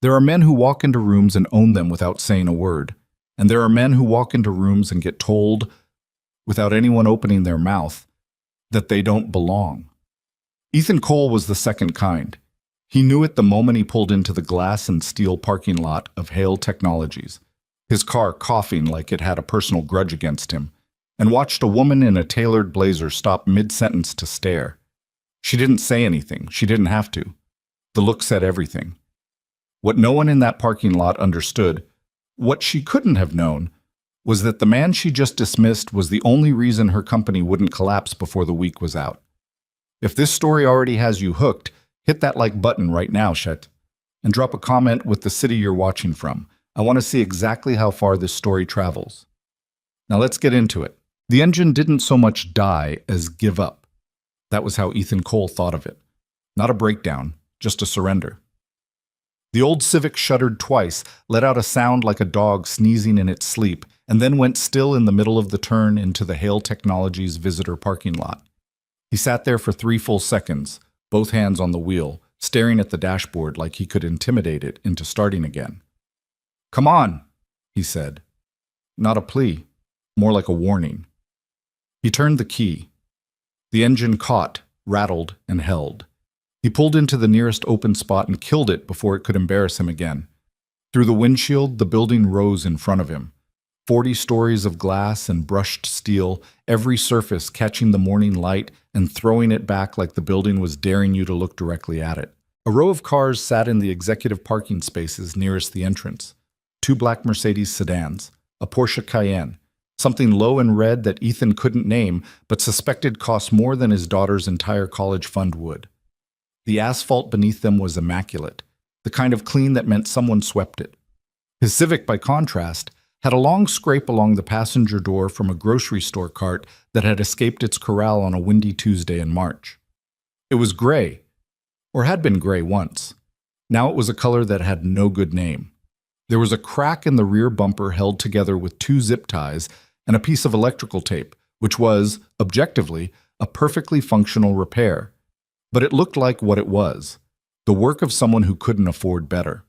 There are men who walk into rooms and own them without saying a word. And there are men who walk into rooms and get told, without anyone opening their mouth, that they don't belong. Ethan Cole was the second kind. He knew it the moment he pulled into the glass and steel parking lot of Hale Technologies, his car coughing like it had a personal grudge against him, and watched a woman in a tailored blazer stop mid-sentence to stare. She didn't say anything. She didn't have to. The look said everything. What no one in that parking lot understood, what she couldn't have known, was that the man she just dismissed was the only reason her company wouldn't collapse before the week was out. If this story already has you hooked, hit that like button right now, Chet, and drop a comment with the city you're watching from. I want to see exactly how far this story travels. Now let's get into it. The engine didn't so much die as give up. That was how Ethan Cole thought of it. Not a breakdown, just a surrender. The old Civic shuddered twice, let out a sound like a dog sneezing in its sleep, and then went still in the middle of the turn into the Hale Technologies visitor parking lot. He sat there for 3 full seconds, both hands on the wheel, staring at the dashboard like he could intimidate it into starting again. "Come on," he said. Not a plea, more like a warning. He turned the key. The engine caught, rattled, and held. He pulled into the nearest open spot and killed it before it could embarrass him again. Through the windshield, the building rose in front of him. 40 stories of glass and brushed steel, every surface catching the morning light and throwing it back like the building was daring you to look directly at it. A row of cars sat in the executive parking spaces nearest the entrance. 2 black Mercedes sedans, a Porsche Cayenne, something low and red that Ethan couldn't name but suspected cost more than his daughter's entire college fund would. The asphalt beneath them was immaculate, the kind of clean that meant someone swept it. His Civic, by contrast, had a long scrape along the passenger door from a grocery store cart that had escaped its corral on a windy Tuesday in March. It was gray, or had been gray once. Now it was a color that had no good name. There was a crack in the rear bumper held together with 2 zip ties and a piece of electrical tape, which was, objectively, a perfectly functional repair. But it looked like what it was, the work of someone who couldn't afford better.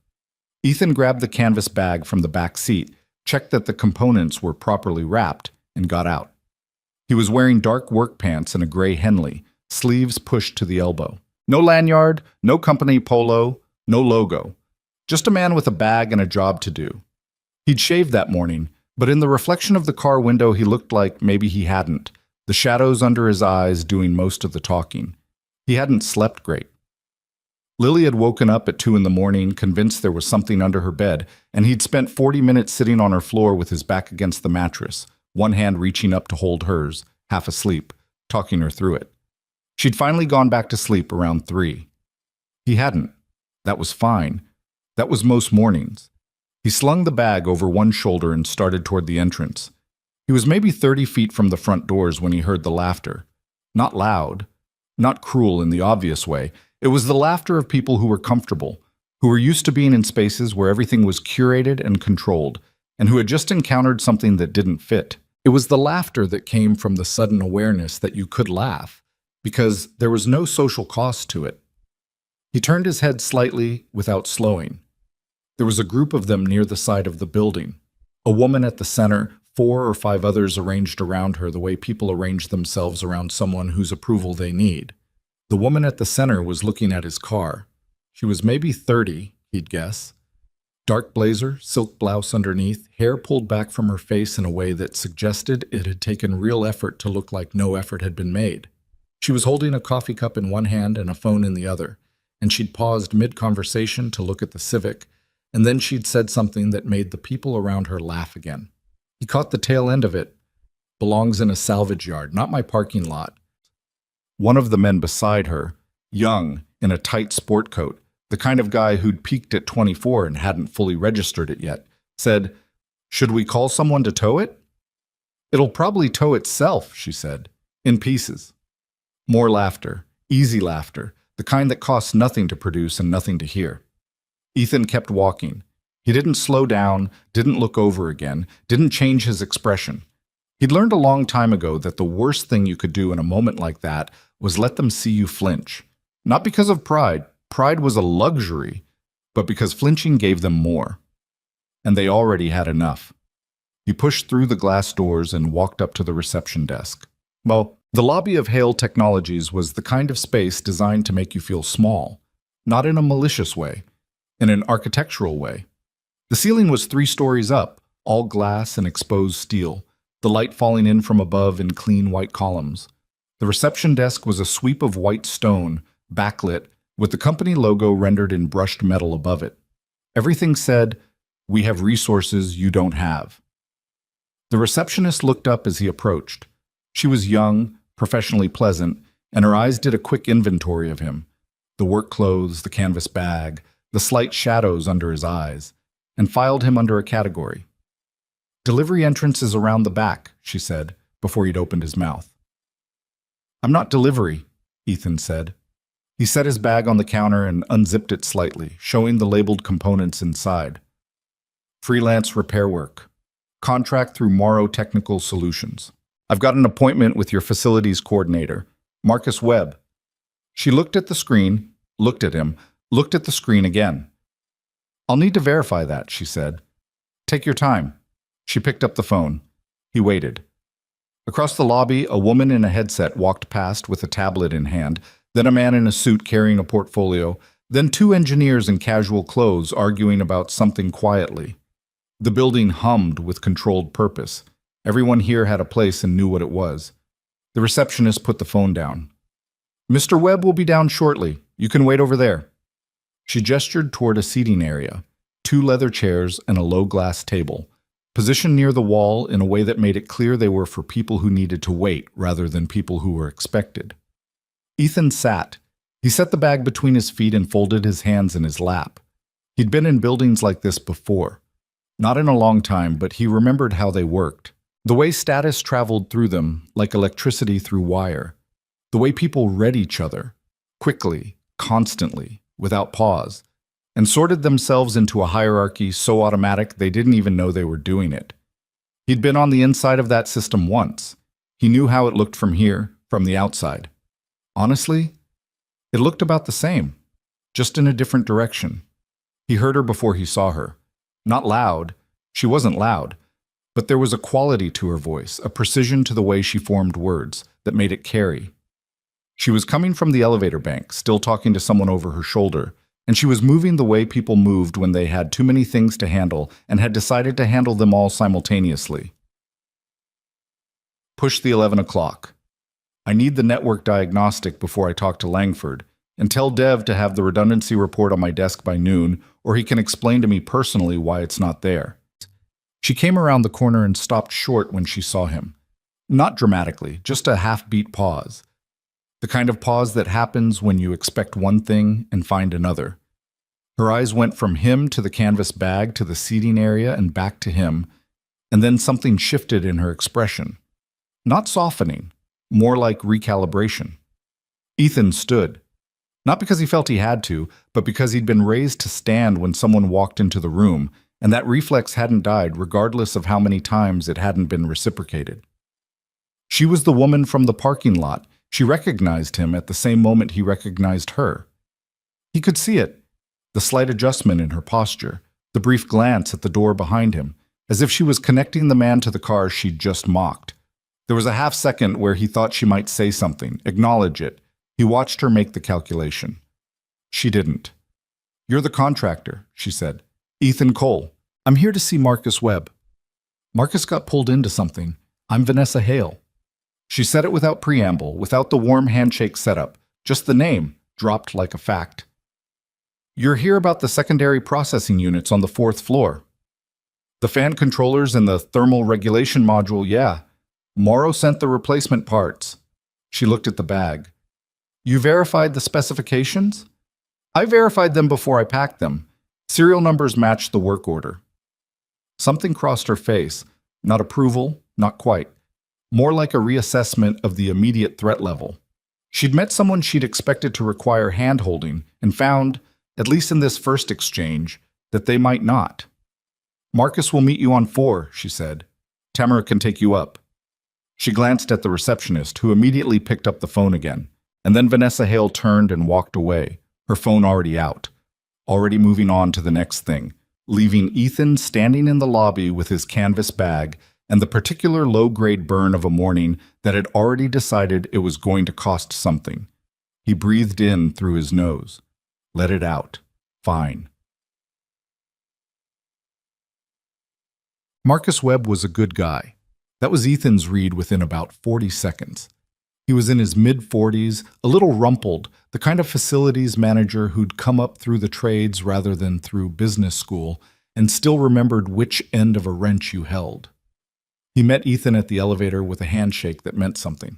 Ethan grabbed the canvas bag from the back seat, checked that the components were properly wrapped, and got out. He was wearing dark work pants and a gray Henley, sleeves pushed to the elbow. No lanyard, no company polo, no logo. Just a man with a bag and a job to do. He'd shaved that morning, but in the reflection of the car window he looked like maybe he hadn't, the shadows under his eyes doing most of the talking. He hadn't slept great. Lily had woken up at 2 in the morning, convinced there was something under her bed, and he'd spent 40 minutes sitting on her floor with his back against the mattress, one hand reaching up to hold hers, half asleep, talking her through it. She'd finally gone back to sleep around 3. He hadn't. That was fine. That was most mornings. He slung the bag over one shoulder and started toward the entrance. He was maybe 30 feet from the front doors when he heard the laughter. Not loud, not cruel in the obvious way. It was the laughter of people who were comfortable, who were used to being in spaces where everything was curated and controlled, and who had just encountered something that didn't fit. It was the laughter that came from the sudden awareness that you could laugh, because there was no social cost to it. He turned his head slightly without slowing. There was a group of them near the side of the building. A woman at the center, 4 or 5 others arranged around her the way people arrange themselves around someone whose approval they need. The woman at the center was looking at his car. She was maybe 30, he'd guess. Dark blazer, silk blouse underneath, hair pulled back from her face in a way that suggested it had taken real effort to look like no effort had been made. She was holding a coffee cup in one hand and a phone in the other, and she'd paused mid-conversation to look at the Civic, and then she'd said something that made the people around her laugh again. He caught the tail end of it. "Belongs in a salvage yard, not my parking lot." One of the men beside her, young, in a tight sport coat, the kind of guy who'd peaked at 24 and hadn't fully registered it yet, said, "Should we call someone to tow it?" "It'll probably tow itself," she said, "in pieces." More laughter, easy laughter, the kind that costs nothing to produce and nothing to hear. Ethan kept walking. He didn't slow down, didn't look over again, didn't change his expression. He'd learned a long time ago that the worst thing you could do in a moment like that was let them see you flinch. Not because of pride. Pride was a luxury, but because flinching gave them more. And they already had enough. He pushed through the glass doors and walked up to the reception desk. Well, the lobby of Hale Technologies was the kind of space designed to make you feel small, not in a malicious way, in an architectural way. The ceiling was 3 stories up, all glass and exposed steel, the light falling in from above in clean white columns. The reception desk was a sweep of white stone, backlit, with the company logo rendered in brushed metal above it. Everything said, "We have resources you don't have." The receptionist looked up as he approached. She was young, professionally pleasant, and her eyes did a quick inventory of him. The work clothes, the canvas bag, the slight shadows under his eyes, and filed him under a category. "Delivery entrance is around the back," she said, before he'd opened his mouth. "I'm not delivery," Ethan said. He set his bag on the counter and unzipped it slightly, showing the labeled components inside. "Freelance repair work. Contract through Morrow Technical Solutions. I've got an appointment with your facilities coordinator, Marcus Webb." She looked at the screen, looked at him, looked at the screen again. "I'll need to verify that," she said. "Take your time." She picked up the phone. He waited. Across the lobby, a woman in a headset walked past with a tablet in hand, then a man in a suit carrying a portfolio, then 2 engineers in casual clothes arguing about something quietly. The building hummed with controlled purpose. Everyone here had a place and knew what it was. The receptionist put the phone down. "Mr. Webb will be down shortly. You can wait over there." She gestured toward a seating area, 2 leather chairs and a low glass table, positioned near the wall in a way that made it clear they were for people who needed to wait rather than people who were expected. Ethan sat. He set the bag between his feet and folded his hands in his lap. He'd been in buildings like this before. Not in a long time, but he remembered how they worked. The way status traveled through them, like electricity through wire. The way people read each other, quickly, constantly, without pause, and sorted themselves into a hierarchy so automatic they didn't even know they were doing it. He'd been on the inside of that system once. He knew how it looked from here, from the outside. Honestly, it looked about the same, just in a different direction. He heard her before he saw her. Not loud, she wasn't loud, but there was a quality to her voice, a precision to the way she formed words that made it carry. She was coming from the elevator bank, still talking to someone over her shoulder, and she was moving the way people moved when they had too many things to handle and had decided to handle them all simultaneously. "Push the 11 o'clock. I need the network diagnostic before I talk to Langford, and tell Dev to have the redundancy report on my desk by noon, or he can explain to me personally why it's not there." She came around the corner and stopped short when she saw him. Not dramatically, just a half-beat pause. The kind of pause that happens when you expect one thing and find another. Her eyes went from him to the canvas bag to the seating area and back to him, and then something shifted in her expression. Not softening, more like recalibration. Ethan stood. Not because he felt he had to, but because he'd been raised to stand when someone walked into the room, and that reflex hadn't died regardless of how many times it hadn't been reciprocated. She was the woman from the parking lot. She recognized him at the same moment he recognized her. He could see it, the slight adjustment in her posture, the brief glance at the door behind him, as if she was connecting the man to the car she'd just mocked. There was a half-second where he thought she might say something, acknowledge it. He watched her make the calculation. She didn't. "You're the contractor," she said. "Ethan Cole. I'm here to see Marcus Webb." Marcus got pulled into something. "I'm Vanessa Hale." She said it without preamble, without the warm handshake setup, just the name, dropped like a fact. "You're here about the secondary processing units on the 4th floor. The fan controllers and the thermal regulation module, yeah. Morrow sent the replacement parts." She looked at the bag. "You verified the specifications?" "I verified them before I packed them. Serial numbers matched the work order." Something crossed her face. Not approval, not quite. More like a reassessment of the immediate threat level. She'd met someone she'd expected to require hand-holding and found, at least in this first exchange, that they might not. "Marcus will meet you on 4, she said. "Tamara can take you up." She glanced at the receptionist, who immediately picked up the phone again, and then Vanessa Hale turned and walked away, her phone already out. already moving on to the next thing, leaving Ethan standing in the lobby with his canvas bag and the particular low-grade burn of a morning that had already decided it was going to cost something. He breathed in through his nose. Let it out. Fine. Marcus Webb was a good guy. That was Ethan's read within about 40 seconds. He was in his mid-40s, a little rumpled, the kind of facilities manager who'd come up through the trades rather than through business school, and still remembered which end of a wrench you held. He met Ethan at the elevator with a handshake that meant something.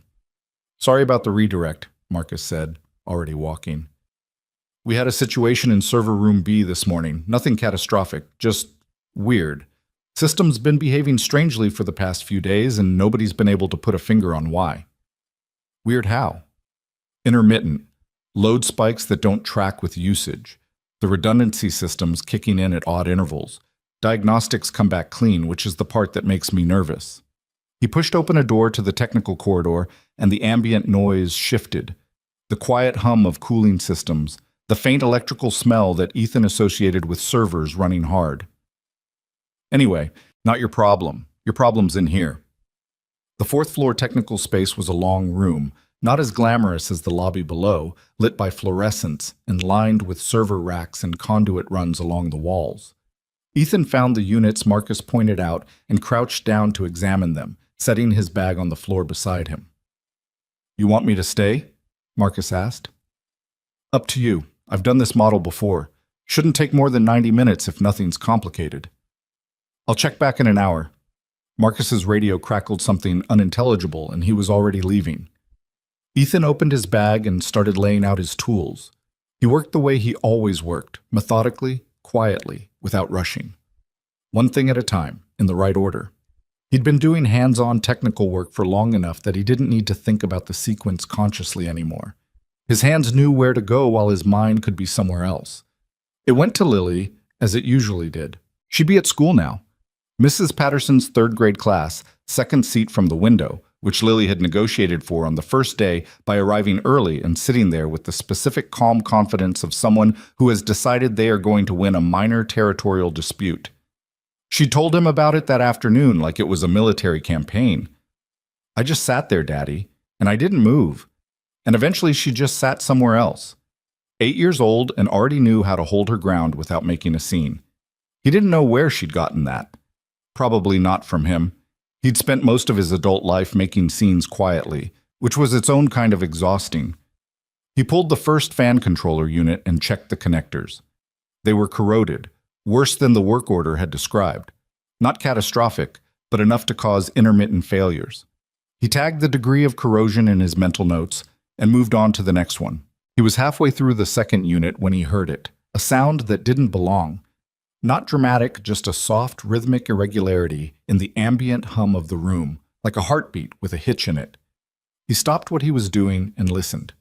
"Sorry about the redirect," Marcus said, already walking. "We had a situation in server room B this morning. Nothing catastrophic, just weird. System's been behaving strangely for the past few days, and nobody's been able to put a finger on why." "Weird how?" "Intermittent. Load spikes that don't track with usage. The redundancy systems kicking in at odd intervals. Diagnostics come back clean, which is the part that makes me nervous." He pushed open a door to the technical corridor, and the ambient noise shifted. The quiet hum of cooling systems, the faint electrical smell that Ethan associated with servers running hard. "Anyway, not your problem. Your problem's in here." The fourth-floor technical space was a long room, not as glamorous as the lobby below, lit by fluorescents and lined with server racks and conduit runs along the walls. Ethan found the units Marcus pointed out and crouched down to examine them, setting his bag on the floor beside him. "You want me to stay?" Marcus asked. "Up to you. I've done this model before. Shouldn't take more than 90 minutes if nothing's complicated." "I'll check back in an hour." Marcus's radio crackled something unintelligible, and he was already leaving. Ethan opened his bag and started laying out his tools. He worked the way he always worked, methodically, quietly, without rushing. One thing at a time, in the right order. He'd been doing hands-on technical work for long enough that he didn't need to think about the sequence consciously anymore. His hands knew where to go while his mind could be somewhere else. It went to Lily, as it usually did. She'd be at school now. Mrs. Patterson's third-grade class, second seat from the window, which Lily had negotiated for on the first day by arriving early and sitting there with the specific calm confidence of someone who has decided they are going to win a minor territorial dispute. She told him about it that afternoon like it was a military campaign. "I just sat there, Daddy, and I didn't move." And eventually she just sat somewhere else. 8 years old and already knew how to hold her ground without making a scene. He didn't know where she'd gotten that. Probably not from him. He'd spent most of his adult life making scenes quietly, which was its own kind of exhausting. He pulled the first fan controller unit and checked the connectors. They were corroded, worse than the work order had described. Not catastrophic, but enough to cause intermittent failures. He tagged the degree of corrosion in his mental notes and moved on to the next one. He was halfway through the second unit when he heard it, a sound that didn't belong. Not dramatic, just a soft, rhythmic irregularity in the ambient hum of the room, like a heartbeat with a hitch in it. He stopped what he was doing and listened.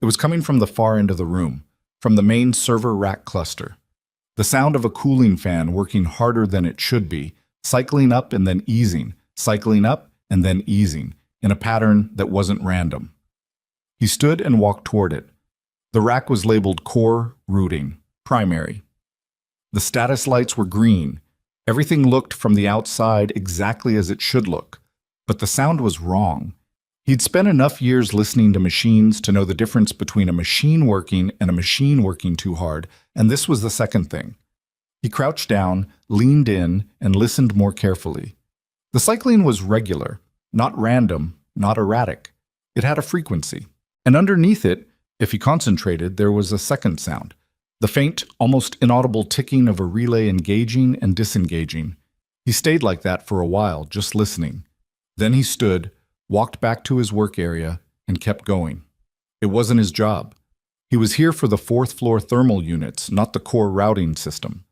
It was coming from the far end of the room, from the main server rack cluster. The sound of a cooling fan working harder than it should be, cycling up and then easing, cycling up and then easing, in a pattern that wasn't random. He stood and walked toward it. The rack was labeled core, routing, primary. The status lights were green. Everything looked from the outside exactly as it should look, but the sound was wrong. He'd spent enough years listening to machines to know the difference between a machine working and a machine working too hard, and this was the second thing. He crouched down, leaned in, and listened more carefully. The cycling was regular, not random, not erratic. It had a frequency. And underneath it, if he concentrated, there was a second sound. The faint, almost inaudible ticking of a relay engaging and disengaging. He stayed like that for a while, just listening. Then he stood, walked back to his work area, and kept going. It wasn't his job. He was here for the fourth-floor thermal units, not the core routing system.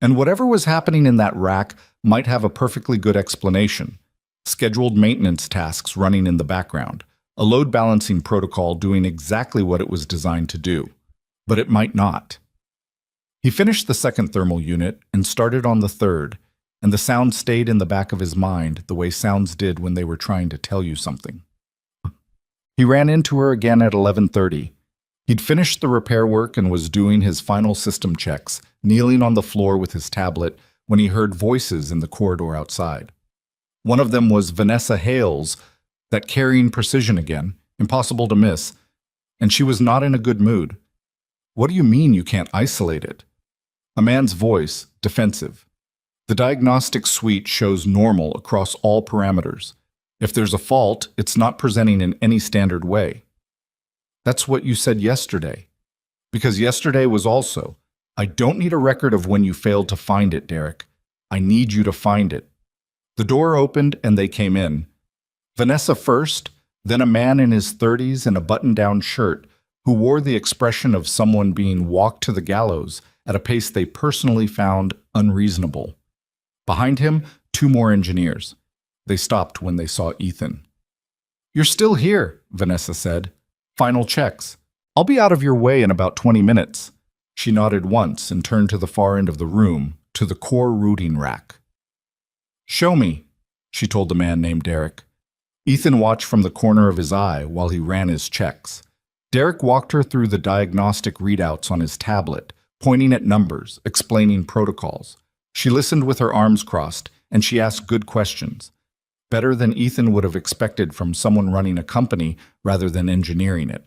And whatever was happening in that rack might have a perfectly good explanation. Scheduled maintenance tasks running in the background, a load balancing protocol doing exactly what it was designed to do. But it might not. He finished the second thermal unit and started on the third, and the sound stayed in the back of his mind the way sounds did when they were trying to tell you something. He ran into her again at 11:30. He'd finished the repair work and was doing his final system checks, kneeling on the floor with his tablet, when he heard voices in the corridor outside. One of them was Vanessa Hale's, that carrying precision again, impossible to miss, and she was not in a good mood. "What do you mean you can't isolate it?" A man's voice, defensive. "The diagnostic suite shows normal across all parameters. If there's a fault, it's not presenting in any standard way." "That's what you said yesterday." "Because yesterday was also. I don't need a record of when you failed to find it, Derek. I need you to find it." The door opened and they came in. Vanessa first, then a man in his 30s in a button-down shirt who wore the expression of someone being walked to the gallows at a pace they personally found unreasonable. Behind him, two more engineers. They stopped when they saw Ethan. "You're still here," Vanessa said. "Final checks. I'll be out of your way in about 20 minutes. She nodded once and turned to the far end of the room, to the core routing rack. "Show me," she told the man named Derek. Ethan watched from the corner of his eye while he ran his checks. Derek walked her through the diagnostic readouts on his tablet, pointing at numbers, explaining protocols. She listened with her arms crossed, and she asked good questions. Better than Ethan would have expected from someone running a company rather than engineering it.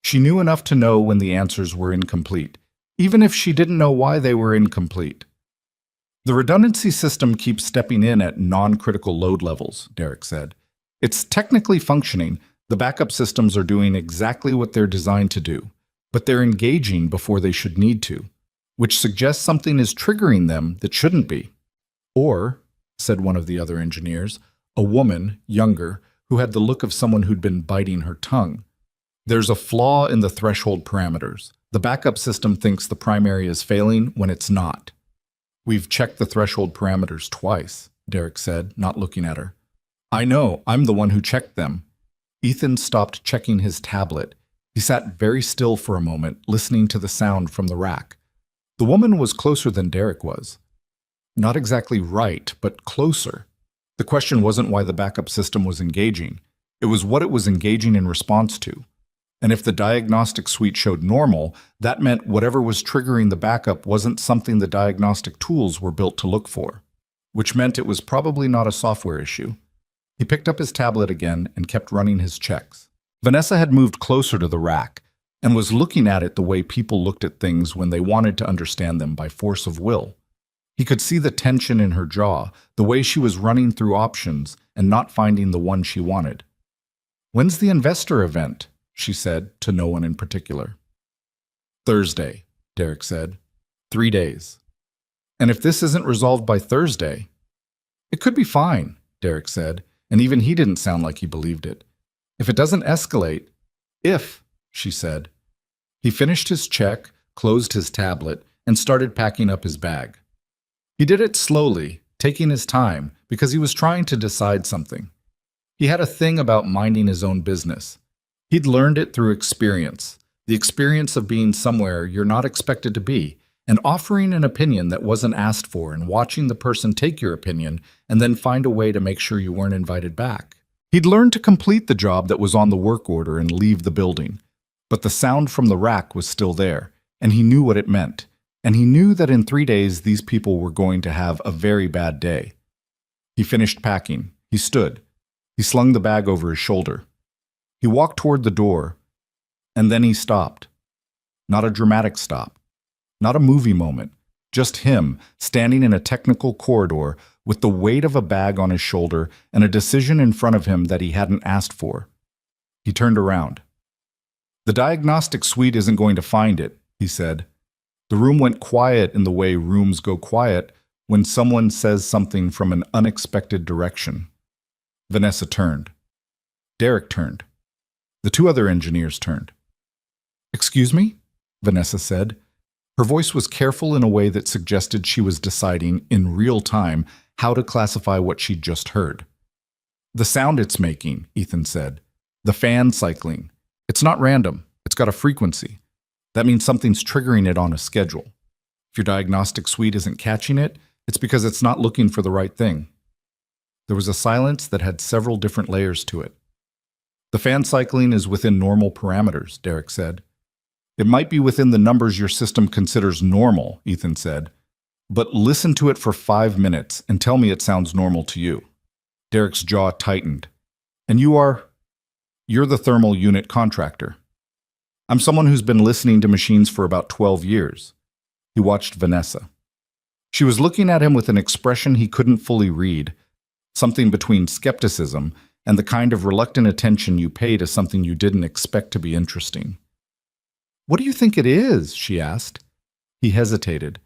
She knew enough to know when the answers were incomplete, even if she didn't know why they were incomplete. "The redundancy system keeps stepping in at non-critical load levels," Derek said. "It's technically functioning. The backup systems are doing exactly what they're designed to do, but they're engaging before they should need to, which suggests something is triggering them that shouldn't be." "Or," said one of the other engineers, a woman, younger, who had the look of someone who'd been biting her tongue, "there's a flaw in the threshold parameters. The backup system thinks the primary is failing when it's not." "We've checked the threshold parameters twice," Derek said, not looking at her. "I know, I'm the one who checked them." Ethan stopped checking his tablet. He sat very still for a moment, listening to the sound from the rack. The woman was closer than Derek was. Not exactly right, but closer. The question wasn't why the backup system was engaging. It was what it was engaging in response to. And if the diagnostic suite showed normal, that meant whatever was triggering the backup wasn't something the diagnostic tools were built to look for, which meant it was probably not a software issue. He picked up his tablet again and kept running his checks. Vanessa had moved closer to the rack and was looking at it the way people looked at things when they wanted to understand them by force of will. He could see the tension in her jaw, the way she was running through options and not finding the one she wanted. "When's the investor event?" she said, to no one in particular. "Thursday," Derek said. 3 days. "And if this isn't resolved by Thursday?" "It could be fine," Derek said, and even he didn't sound like he believed it. "If it doesn't escalate." "If," she said. He finished his check, closed his tablet, and started packing up his bag. He did it slowly, taking his time, because he was trying to decide something. He had a thing about minding his own business. He'd learned it through experience, the experience of being somewhere you're not expected to be, and offering an opinion that wasn't asked for and watching the person take your opinion and then find a way to make sure you weren't invited back. He'd learned to complete the job that was on the work order and leave the building. But the sound from the rack was still there, and he knew what it meant. And he knew that in 3 days these people were going to have a very bad day. He finished packing. He stood. He slung the bag over his shoulder. He walked toward the door, and then he stopped. Not a dramatic stop. Not a movie moment. Just him, standing in a technical corridor with the weight of a bag on his shoulder and a decision in front of him that he hadn't asked for. He turned around. "The diagnostic suite isn't going to find it," he said. The room went quiet in the way rooms go quiet when someone says something from an unexpected direction. Vanessa turned. Derek turned. The two other engineers turned. "Excuse me?" Vanessa said. Her voice was careful in a way that suggested she was deciding, in real time, how to classify what she'd just heard. "The sound it's making," Ethan said. "The fan cycling. It's not random. It's got a frequency. That means something's triggering it on a schedule. If your diagnostic suite isn't catching it, it's because it's not looking for the right thing." There was a silence that had several different layers to it. "The fan cycling is within normal parameters," Derek said. It might be within the numbers your system considers normal, Ethan said, but listen to it for 5 minutes and tell me it sounds normal to you. Derek's jaw tightened. And you're the thermal unit contractor. I'm someone who's been listening to machines for about 12 years. He watched Vanessa. She was looking at him with an expression he couldn't fully read, something between skepticism and the kind of reluctant attention you pay to something you didn't expect to be interesting. What do you think it is? She asked. He hesitated,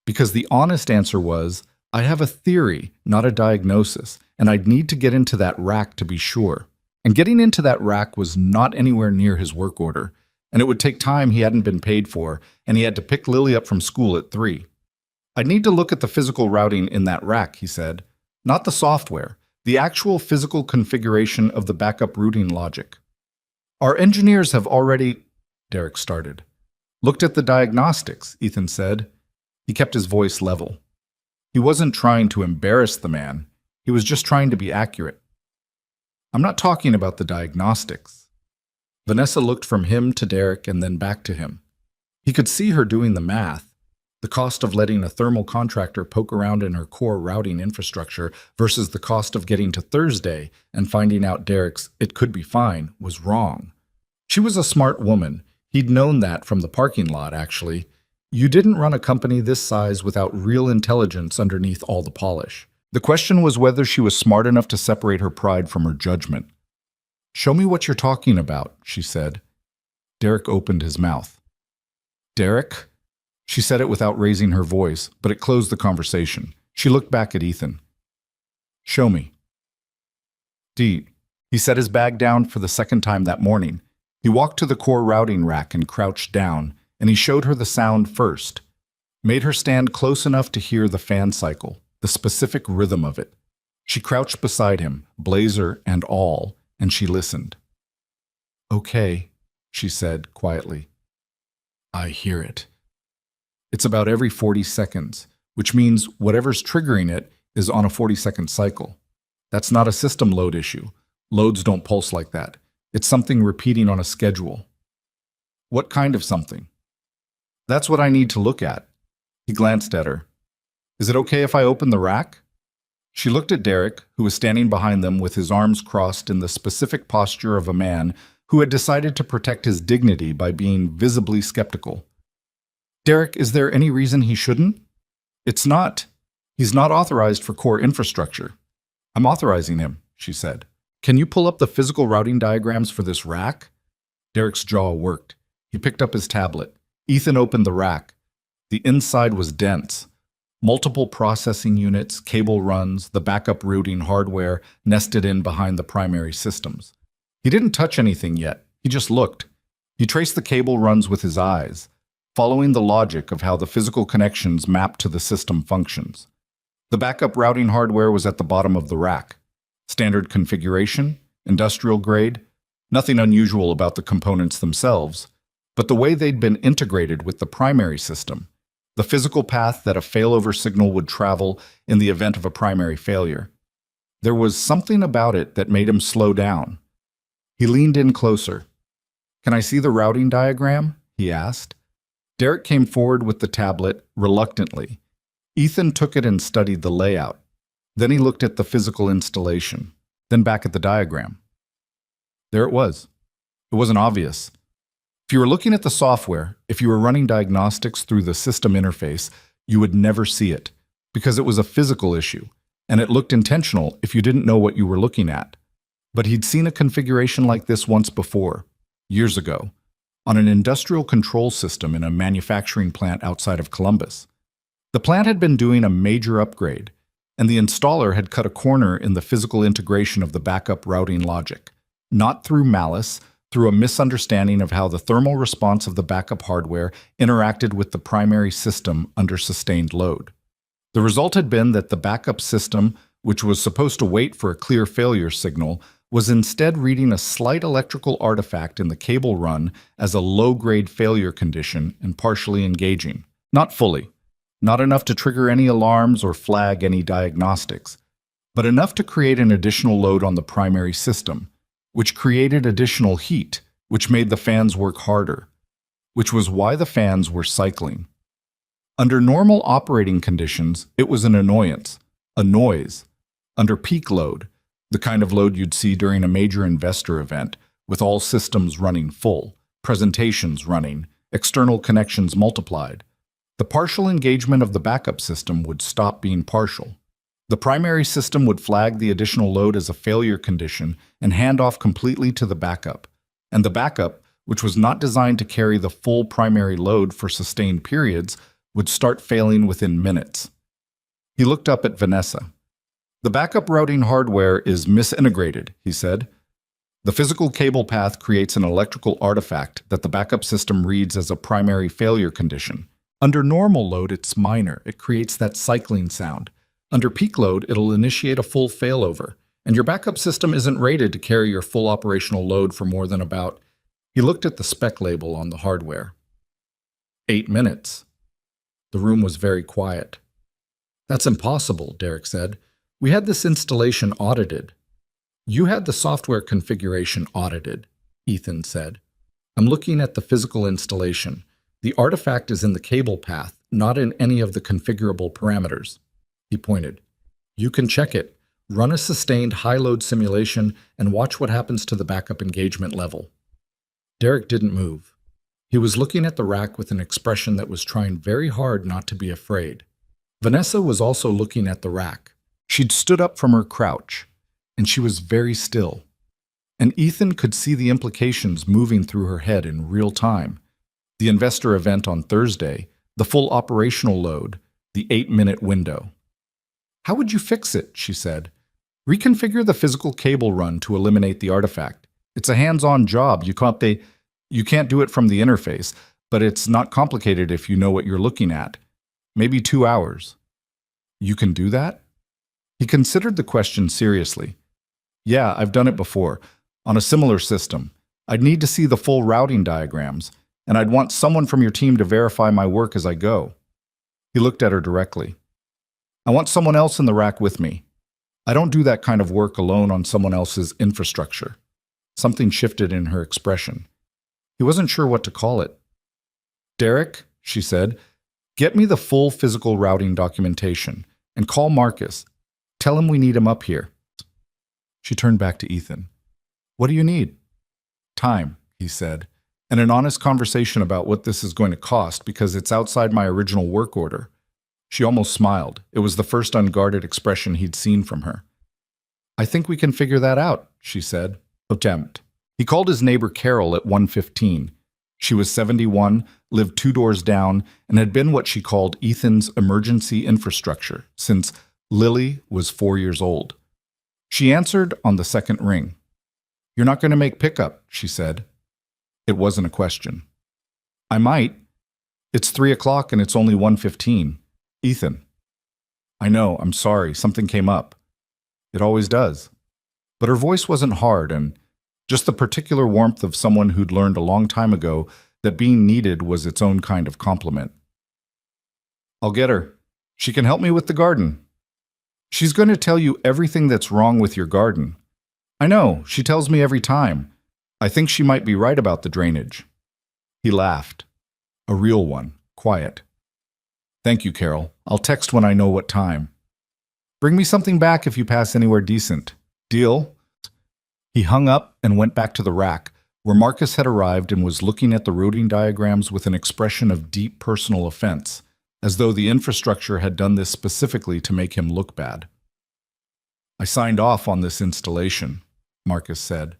because the honest answer was, I have a theory, not a diagnosis, and I'd need to get into that rack to be sure. And getting into that rack was not anywhere near his work order, and it would take time he hadn't been paid for, and he had to pick Lily up from school at 3. I'd need to look at the physical routing in that rack, he said. Not the software, the actual physical configuration of the backup routing logic. Our engineers have already, Derek started. Looked at the diagnostics, Ethan said. He kept his voice level. He wasn't trying to embarrass the man. He was just trying to be accurate. I'm not talking about the diagnostics. Vanessa looked from him to Derek and then back to him. He could see her doing the math. The cost of letting a thermal contractor poke around in her core routing infrastructure versus the cost of getting to Thursday and finding out Derek's "it could be fine" was wrong. She was a smart woman. He'd known that from the parking lot, actually. You didn't run a company this size without real intelligence underneath all the polish. The question was whether she was smart enough to separate her pride from her judgment. Show me what you're talking about, she said. Derek opened his mouth. Derek? She said it without raising her voice, but it closed the conversation. She looked back at Ethan. Show me. He set his bag down for the second time that morning. He walked to the core routing rack and crouched down, and he showed her the sound first. Made her stand close enough to hear the fan cycle, the specific rhythm of it. She crouched beside him, blazer and all, and she listened. Okay, she said quietly. I hear it. It's about every 40 seconds, which means whatever's triggering it is on a 40-second cycle. That's not a system load issue. Loads don't pulse like that. It's something repeating on a schedule. What kind of something? That's what I need to look at. He glanced at her. Is it okay if I open the rack? She looked at Derek, who was standing behind them with his arms crossed in the specific posture of a man who had decided to protect his dignity by being visibly skeptical. Derek, is there any reason he shouldn't? It's not. He's not authorized for core infrastructure. I'm authorizing him, she said. Can you pull up the physical routing diagrams for this rack? Derek's jaw worked. He picked up his tablet. Ethan opened the rack. The inside was dense. Multiple processing units, cable runs, the backup routing hardware nested in behind the primary systems. He didn't touch anything yet. He just looked. He traced the cable runs with his eyes, following the logic of how the physical connections map to the system functions. The backup routing hardware was at the bottom of the rack. Standard configuration, industrial grade, nothing unusual about the components themselves, but the way they'd been integrated with the primary system, the physical path that a failover signal would travel in the event of a primary failure. There was something about it that made him slow down. He leaned in closer. Can I see the routing diagram? He asked. Derek came forward with the tablet reluctantly. Ethan took it and studied the layout. Then he looked at the physical installation, then back at the diagram. There it was. It wasn't obvious. If you were looking at the software, if you were running diagnostics through the system interface, you would never see it, because it was a physical issue, and it looked intentional if you didn't know what you were looking at. But he'd seen a configuration like this once before, years ago, on an industrial control system in a manufacturing plant outside of Columbus. The plant had been doing a major upgrade, and the installer had cut a corner in the physical integration of the backup routing logic, not through malice, through a misunderstanding of how the thermal response of the backup hardware interacted with the primary system under sustained load. The result had been that the backup system, which was supposed to wait for a clear failure signal, was instead reading a slight electrical artifact in the cable run as a low-grade failure condition and partially engaging. Not fully. Not enough to trigger any alarms or flag any diagnostics, but enough to create an additional load on the primary system, which created additional heat, which made the fans work harder. which was why the fans were cycling. Under normal operating conditions, it was an annoyance, a noise. Under peak load, the kind of load you'd see during a major investor event, with all systems running full, presentations running, external connections multiplied, the partial engagement of the backup system would stop being partial. The primary system would flag the additional load as a failure condition and hand off completely to the backup. And the backup, which was not designed to carry the full primary load for sustained periods, would start failing within minutes. He looked up at Vanessa. The backup routing hardware is misintegrated, he said. The physical cable path creates an electrical artifact that the backup system reads as a primary failure condition. Under normal load, it's minor. It creates that cycling sound. Under peak load, it'll initiate a full failover, and your backup system isn't rated to carry your full operational load for more than about... He looked at the spec label on the hardware. 8 minutes. The room was very quiet. That's impossible, Derek said. We had this installation audited. You had the software configuration audited, Ethan said. I'm looking at the physical installation. The artifact is in the cable path, not in any of the configurable parameters. He pointed. You can check it. Run a sustained high-load simulation and watch what happens to the backup engagement level. Derek didn't move. He was looking at the rack with an expression that was trying very hard not to be afraid. Vanessa was also looking at the rack. She'd stood up from her crouch, and she was very still. And Ethan could see the implications moving through her head in real time. The investor event on Thursday, the full operational load, the 8-minute window. How would you fix it? She said. Reconfigure the physical cable run to eliminate the artifact. It's a hands-on job. You can't do it from the interface, but it's not complicated if you know what you're looking at. Maybe 2 hours. You can do that? He considered the question seriously. Yeah, I've done it before, on a similar system. I'd need to see the full routing diagrams, and I'd want someone from your team to verify my work as I go. He looked at her directly. I want someone else in the rack with me. I don't do that kind of work alone on someone else's infrastructure. Something shifted in her expression. He wasn't sure what to call it. Derek, she said, get me the full physical routing documentation and call Marcus. Tell him we need him up here. She turned back to Ethan. What do you need? Time, he said, and an honest conversation about what this is going to cost because it's outside my original work order. She almost smiled. It was the first unguarded expression he'd seen from her. I think we can figure that out, she said. Attempt. He called his neighbor Carol at 1:15. She was 71, lived 2 doors down, and had been what she called Ethan's emergency infrastructure since Lily was 4 years old. She answered on the second ring. You're not going to make pickup, she said. It wasn't a question. I might. It's 3 o'clock and it's only 1:15. Ethan. I know, I'm sorry, something came up. It always does. But her voice wasn't hard and just the particular warmth of someone who'd learned a long time ago that being needed was its own kind of compliment. I'll get her. She can help me with the garden. She's going to tell you everything that's wrong with your garden. I know, she tells me every time. I think she might be right about the drainage. He laughed. A real one, quiet. Thank you, Carol. I'll text when I know what time. Bring me something back if you pass anywhere decent. Deal? He hung up and went back to the rack, where Marcus had arrived and was looking at the routing diagrams with an expression of deep personal offense, as though the infrastructure had done this specifically to make him look bad. I signed off on this installation, Marcus said.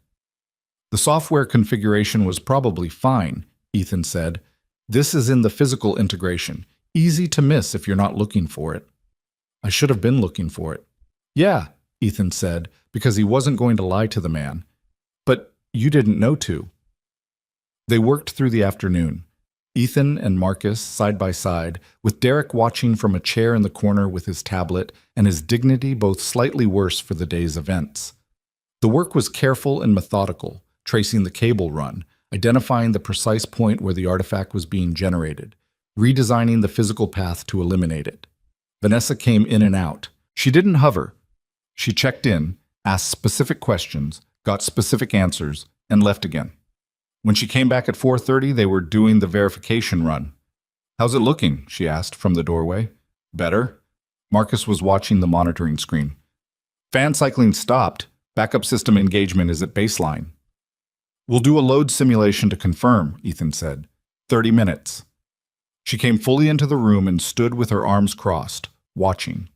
The software configuration was probably fine, Ethan said. This is in the physical integration. Easy to miss if you're not looking for it. I should have been looking for it. Yeah, Ethan said, because he wasn't going to lie to the man. But you didn't know to. They worked through the afternoon, Ethan and Marcus side by side, with Derek watching from a chair in the corner with his tablet and his dignity both slightly worse for the day's events. The work was careful and methodical, tracing the cable run, identifying the precise point where the artifact was being generated, redesigning the physical path to eliminate it. Vanessa came in and out. She didn't hover. She checked in, asked specific questions, got specific answers, and left again. When she came back at 4:30, they were doing the verification run. "How's it looking?" she asked from the doorway. "Better?" Marcus was watching the monitoring screen. "Fan cycling stopped. Backup system engagement is at baseline." "We'll do a load simulation to confirm," Ethan said. 30 minutes. She came fully into the room and stood with her arms crossed, watching.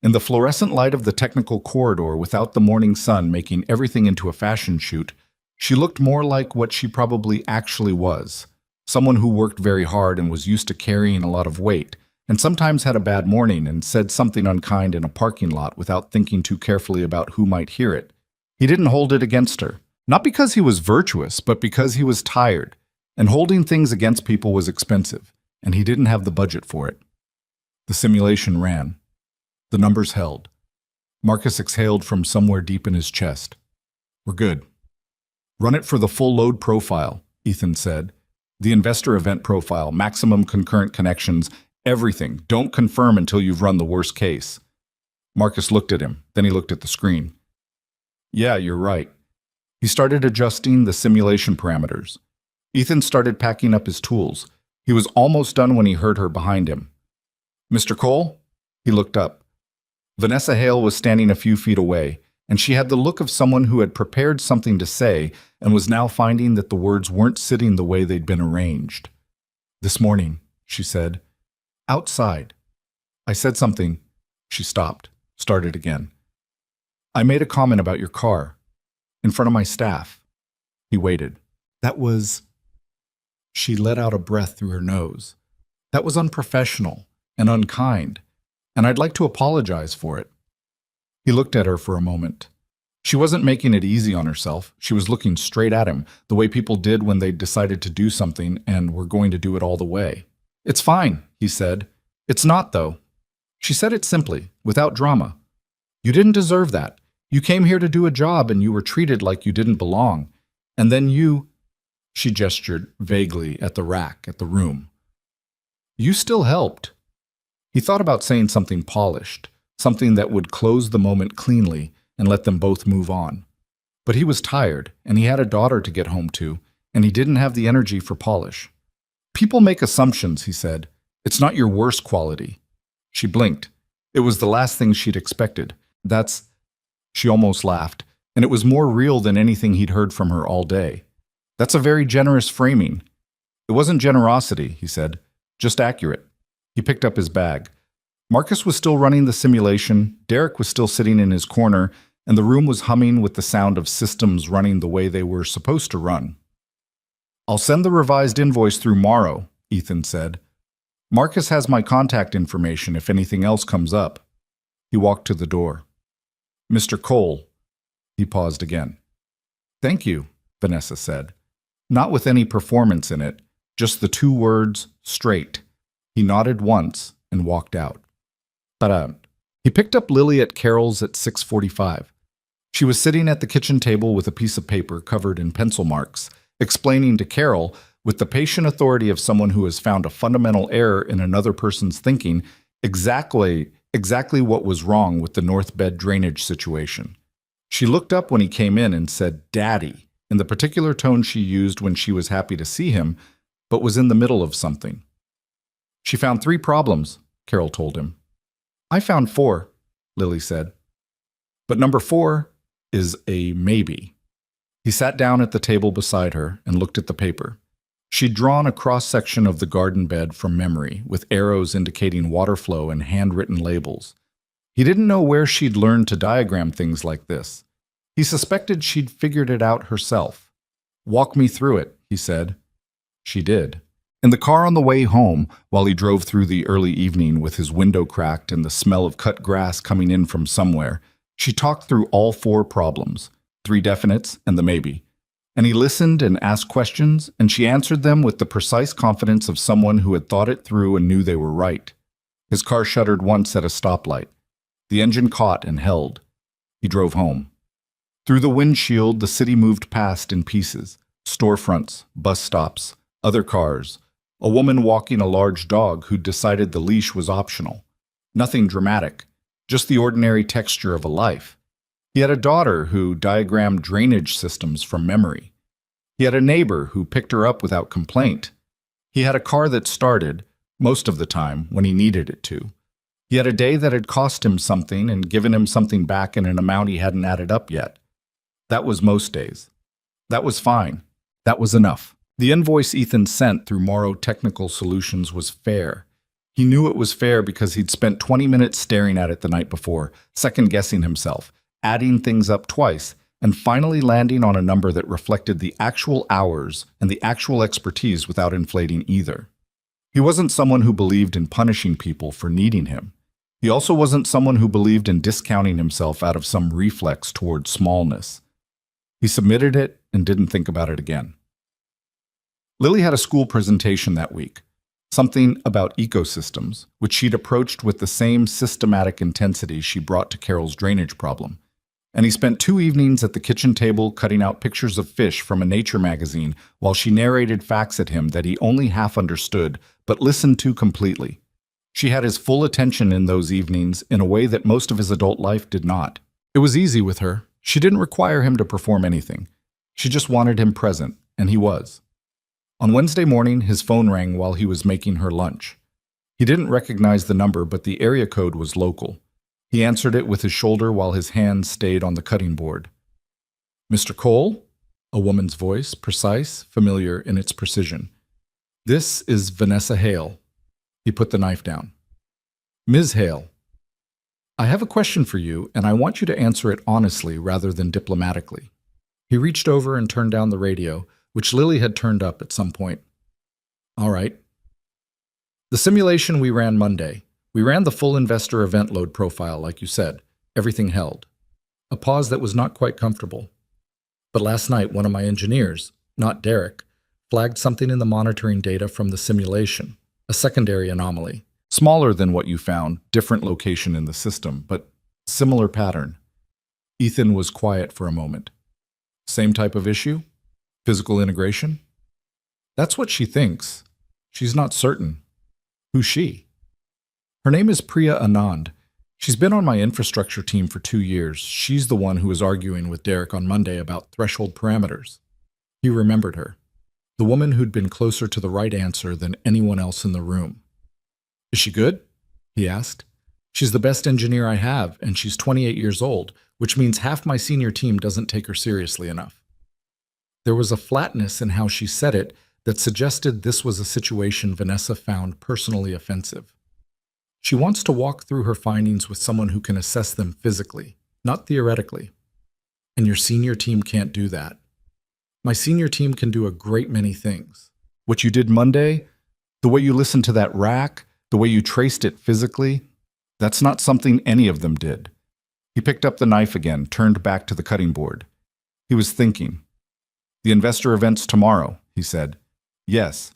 In the fluorescent light of the technical corridor, without the morning sun making everything into a fashion shoot, she looked more like what she probably actually was. Someone who worked very hard and was used to carrying a lot of weight, and sometimes had a bad morning and said something unkind in a parking lot without thinking too carefully about who might hear it. He didn't hold it against her. Not because he was virtuous, but because he was tired, and holding things against people was expensive, and he didn't have the budget for it. The simulation ran. The numbers held. Marcus exhaled from somewhere deep in his chest. "We're good." "Run it for the full load profile," Ethan said. "The investor event profile, maximum concurrent connections, everything. Don't confirm until you've run the worst case." Marcus looked at him, then he looked at the screen. "Yeah, you're right." He started adjusting the simulation parameters. Ethan started packing up his tools. He was almost done when he heard her behind him. "Mr. Cole?" He looked up. Vanessa Hale was standing a few feet away, and she had the look of someone who had prepared something to say and was now finding that the words weren't sitting the way they'd been arranged. "This morning," she said. "Outside. I said something." She stopped, started again. "I made a comment about your car. In front of my staff." He waited. "That was..." She let out a breath through her nose. "That was unprofessional and unkind, and I'd like to apologize for it." He looked at her for a moment. She wasn't making it easy on herself. She was looking straight at him, the way people did when they decided to do something and were going to do it all the way. "It's fine," he said. "It's not, though." She said it simply, without drama. "You didn't deserve that. You came here to do a job and you were treated like you didn't belong. And then you..." She gestured vaguely at the rack, at the room. "You still helped." He thought about saying something polished, something that would close the moment cleanly and let them both move on. But he was tired, and he had a daughter to get home to, and he didn't have the energy for polish. "People make assumptions," he said. "It's not your worst quality." She blinked. It was the last thing she'd expected. "That's..." She almost laughed, and it was more real than anything he'd heard from her all day. "That's a very generous framing." "It wasn't generosity," he said, "just accurate." He picked up his bag. Marcus was still running the simulation, Derek was still sitting in his corner, and the room was humming with the sound of systems running the way they were supposed to run. "I'll send the revised invoice through Morrow," Ethan said. "Marcus has my contact information if anything else comes up." He walked to the door. "Mr. Cole." He paused again. "Thank you," Vanessa said. Not with any performance in it, just the two words, straight. He nodded once and walked out. Ta-da. He picked up Lily at Carol's at 6:45. She was sitting at the kitchen table with a piece of paper covered in pencil marks, explaining to Carol, with the patient authority of someone who has found a fundamental error in another person's thinking, exactly what was wrong with the north bed drainage situation. She looked up when he came in and said, "Daddy," in the particular tone she used when she was happy to see him, but was in the middle of something. "She found 3 problems," Carol told him. "I found 4, Lily said. "But number 4 is a maybe." He sat down at the table beside her and looked at the paper. She'd drawn a cross-section of the garden bed from memory, with arrows indicating water flow and handwritten labels. He didn't know where she'd learned to diagram things like this. He suspected she'd figured it out herself. "Walk me through it," he said. She did. In the car on the way home, while he drove through the early evening with his window cracked and the smell of cut grass coming in from somewhere, she talked through all 4 problems, 3 definites and the maybe. And he listened and asked questions, and she answered them with the precise confidence of someone who had thought it through and knew they were right. His car shuddered once at a stoplight. The engine caught and held. He drove home. Through the windshield, the city moved past in pieces. Storefronts, bus stops, other cars, a woman walking a large dog who'd decided the leash was optional. Nothing dramatic, just the ordinary texture of a life. He had a daughter who diagrammed drainage systems from memory. He had a neighbor who picked her up without complaint. He had a car that started, most of the time, when he needed it to. He had a day that had cost him something and given him something back in an amount he hadn't added up yet. That was most days. That was fine. That was enough. The invoice Ethan sent through Morrow Technical Solutions was fair. He knew it was fair because he'd spent 20 minutes staring at it the night before, second-guessing himself, adding things up twice, and finally landing on a number that reflected the actual hours and the actual expertise without inflating either. He wasn't someone who believed in punishing people for needing him. He also wasn't someone who believed in discounting himself out of some reflex toward smallness. He submitted it and didn't think about it again. Lily had a school presentation that week, something about ecosystems, which she'd approached with the same systematic intensity she brought to Carol's drainage problem. And he spent 2 evenings at the kitchen table cutting out pictures of fish from a nature magazine while she narrated facts at him that he only half understood but listened to completely. She had his full attention in those evenings in a way that most of his adult life did not. It was easy with her. She didn't require him to perform anything. She just wanted him present, and he was. On Wednesday morning, his phone rang while he was making her lunch. He didn't recognize the number, but the area code was local. He answered it with his shoulder while his hand stayed on the cutting board. "Mr. Cole?" A woman's voice, precise, familiar in its precision. "This is Vanessa Hale." He put the knife down. "Ms. Hale, I have a question for you, and I want you to answer it honestly rather than diplomatically." He reached over and turned down the radio, which Lily had turned up at some point. "All right. The simulation we ran Monday. We ran the full investor event load profile, like you said. Everything held." A pause that was not quite comfortable. "But last night, one of my engineers, not Derek, flagged something in the monitoring data from the simulation, a secondary anomaly. Smaller than what you found, different location in the system, but similar pattern." Ethan was quiet for a moment. "Same type of issue? Physical integration?" "That's what she thinks. She's not certain." "Who's she?" "Her name is Priya Anand. She's been on my infrastructure team for 2 years. She's the one who was arguing with Derek on Monday about threshold parameters." He remembered her. The woman who'd been closer to the right answer than anyone else in the room. "Is she good?" he asked. "She's the best engineer I have, and she's 28 years old, which means half my senior team doesn't take her seriously enough." There was a flatness in how she said it that suggested this was a situation Vanessa found personally offensive. She wants to walk through her findings with someone who can assess them physically, not theoretically. "And your senior team can't do that." "My senior team can do a great many things." "What you did Monday, the way you listened to that rack, the way you traced it physically, that's not something any of them did." He picked up the knife again, turned back to the cutting board. He was thinking. "The investor event's tomorrow," he said. "Yes.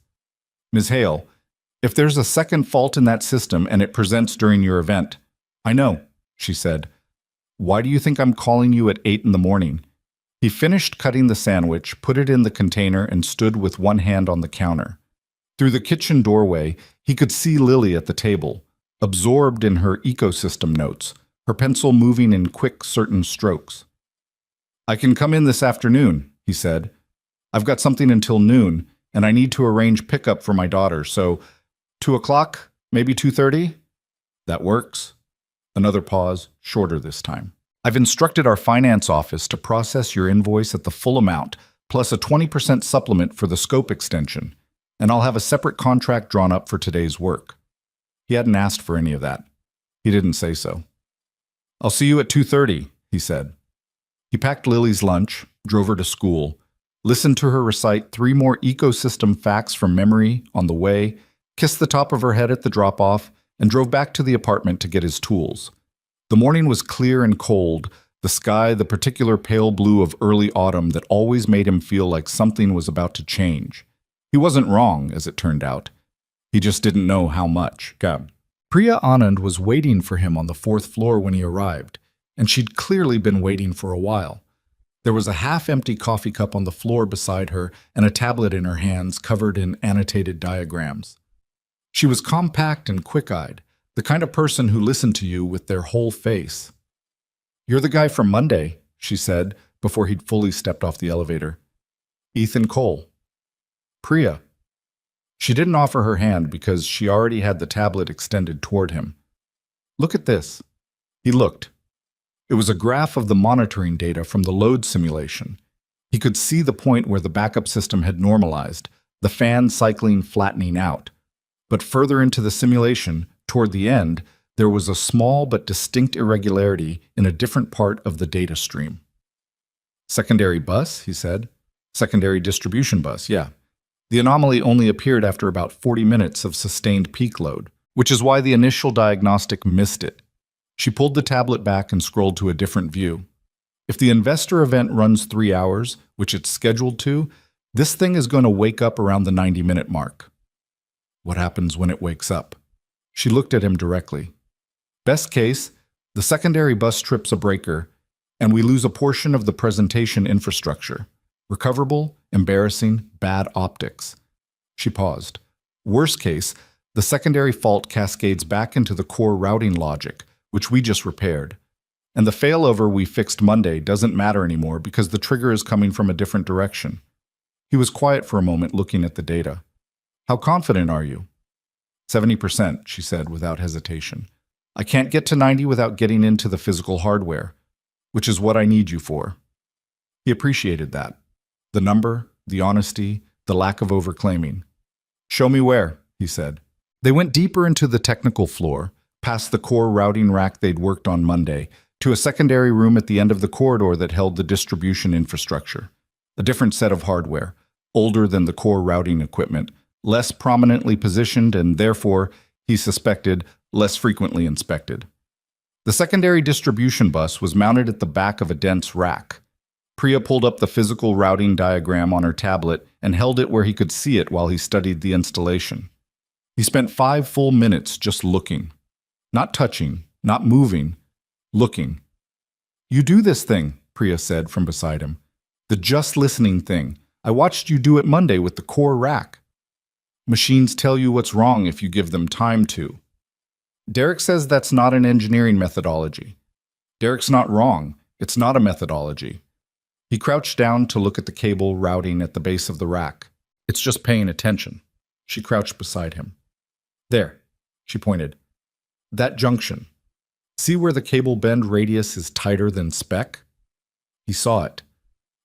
Ms. Hale, if there's a second fault in that system and it presents during your event—" "I know," she said. "Why do you think I'm calling you at 8 in the morning?" He finished cutting the sandwich, put it in the container, and stood with one hand on the counter. Through the kitchen doorway, he could see Lily at the table, absorbed in her ecosystem notes, her pencil moving in quick, certain strokes. "I can come in this afternoon," he said. "I've got something until noon, and I need to arrange pickup for my daughter, so 2 o'clock, maybe 2:30? "That works." Another pause, shorter this time. "I've instructed our finance office to process your invoice at the full amount, plus a 20% supplement for the scope extension, and I'll have a separate contract drawn up for today's work." He hadn't asked for any of that. He didn't say so. "I'll see you at 2:30, he said. He packed Lily's lunch, drove her to school, listened to her recite 3 more ecosystem facts from memory on the way, kissed the top of her head at the drop-off, and drove back to the apartment to get his tools. The morning was clear and cold, the sky the particular pale blue of early autumn that always made him feel like something was about to change. He wasn't wrong, as it turned out. He just didn't know how much. Priya Anand was waiting for him on the 4th floor when he arrived, and she'd clearly been waiting for a while. There was a half-empty coffee cup on the floor beside her and a tablet in her hands covered in annotated diagrams. She was compact and quick-eyed, the kind of person who listened to you with their whole face. "You're the guy from Monday," she said, before he'd fully stepped off the elevator. Ethan Cole. Priya. She didn't offer her hand because she already had the tablet extended toward him. Look at this. He looked. It was a graph of the monitoring data from the load simulation. He could see the point where the backup system had normalized, the fan cycling flattening out. But further into the simulation, toward the end, there was a small but distinct irregularity in a different part of the data stream. Secondary bus, he said. Secondary distribution bus, yeah. The anomaly only appeared after about 40 minutes of sustained peak load, which is why the initial diagnostic missed it. She pulled the tablet back and scrolled to a different view. If the investor event runs 3 hours, which it's scheduled to, this thing is going to wake up around the 90-minute mark. What happens when it wakes up? She looked at him directly. Best case, the secondary bus trips a breaker, and we lose a portion of the presentation infrastructure. Recoverable, embarrassing, bad optics. She paused. Worst case, the secondary fault cascades back into the core routing logic, which we just repaired. And the failover we fixed Monday doesn't matter anymore because the trigger is coming from a different direction. He was quiet for a moment, looking at the data. How confident are you? 70%, she said without hesitation. I can't get to 90 without getting into the physical hardware, which is what I need you for. He appreciated that. The number, the honesty, the lack of overclaiming. Show me where, he said. They went deeper into the technical floor, past the core routing rack they'd worked on Monday, to a secondary room at the end of the corridor that held the distribution infrastructure. A different set of hardware, older than the core routing equipment, less prominently positioned and therefore, he suspected, less frequently inspected. The secondary distribution bus was mounted at the back of a dense rack. Priya pulled up the physical routing diagram on her tablet and held it where he could see it while he studied the installation. He spent 5 full minutes just looking. Not touching, not moving, looking. You do this thing, Priya said from beside him. The just listening thing. I watched you do it Monday with the core rack. Machines tell you what's wrong if you give them time to. Derek says that's not an engineering methodology. Derek's not wrong. It's not a methodology. He crouched down to look at the cable routing at the base of the rack. It's just paying attention. She crouched beside him. There, she pointed. That junction. See where the cable bend radius is tighter than spec? He saw it.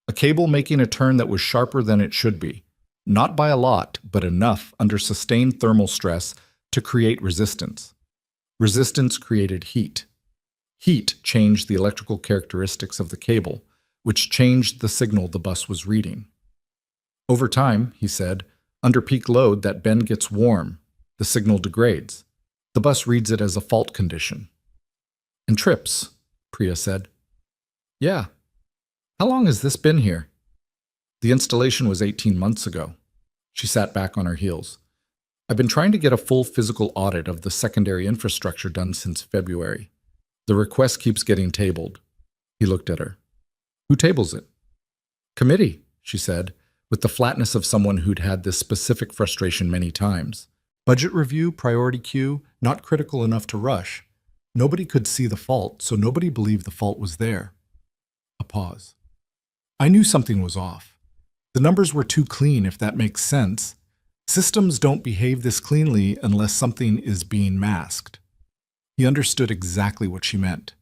A cable making a turn that was sharper than it should be. Not by a lot, but enough under sustained thermal stress to create resistance. Resistance created heat. Heat changed the electrical characteristics of the cable, which changed the signal the bus was reading. Over time, he said, under peak load, that bend gets warm. The signal degrades. The bus reads it as a fault condition. And trips, Priya said. Yeah. How long has this been here? The installation was 18 months ago. She sat back on her heels. I've been trying to get a full physical audit of the secondary infrastructure done since February. The request keeps getting tabled. He looked at her. Who tables it? Committee, she said, with the flatness of someone who'd had this specific frustration many times. Budget review, priority queue, not critical enough to rush. Nobody could see the fault, so nobody believed the fault was there. A pause. I knew something was off. The numbers were too clean, if that makes sense. Systems don't behave this cleanly unless something is being masked. He understood exactly what she meant.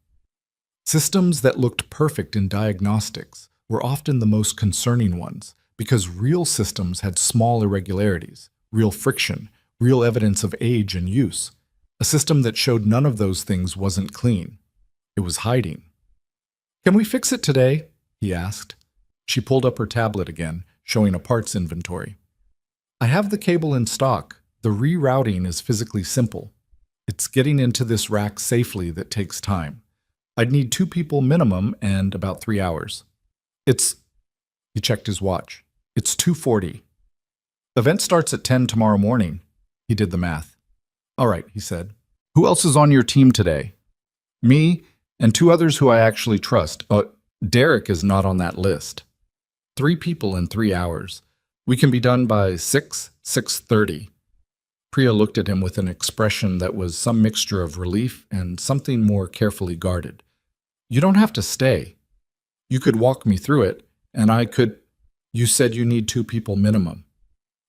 Systems that looked perfect in diagnostics were often the most concerning ones because real systems had small irregularities, real friction, real evidence of age and use. A system that showed none of those things wasn't clean. It was hiding. Can we fix it today? He asked. She pulled up her tablet again, showing a parts inventory. I have the cable in stock. The rerouting is physically simple. It's getting into this rack safely that takes time. I'd need 2 people minimum and about 3 hours. He checked his watch. It's 2:40. Event starts at 10 tomorrow morning. He did the math. All right, he said. Who else is on your team today? Me and 2 others who I actually trust. Derek is not on that list. 3 people in 3 hours. We can be done by 6:30. Priya looked at him with an expression that was some mixture of relief and something more carefully guarded. You don't have to stay. You could walk me through it, and I could... You said you need 2 people minimum.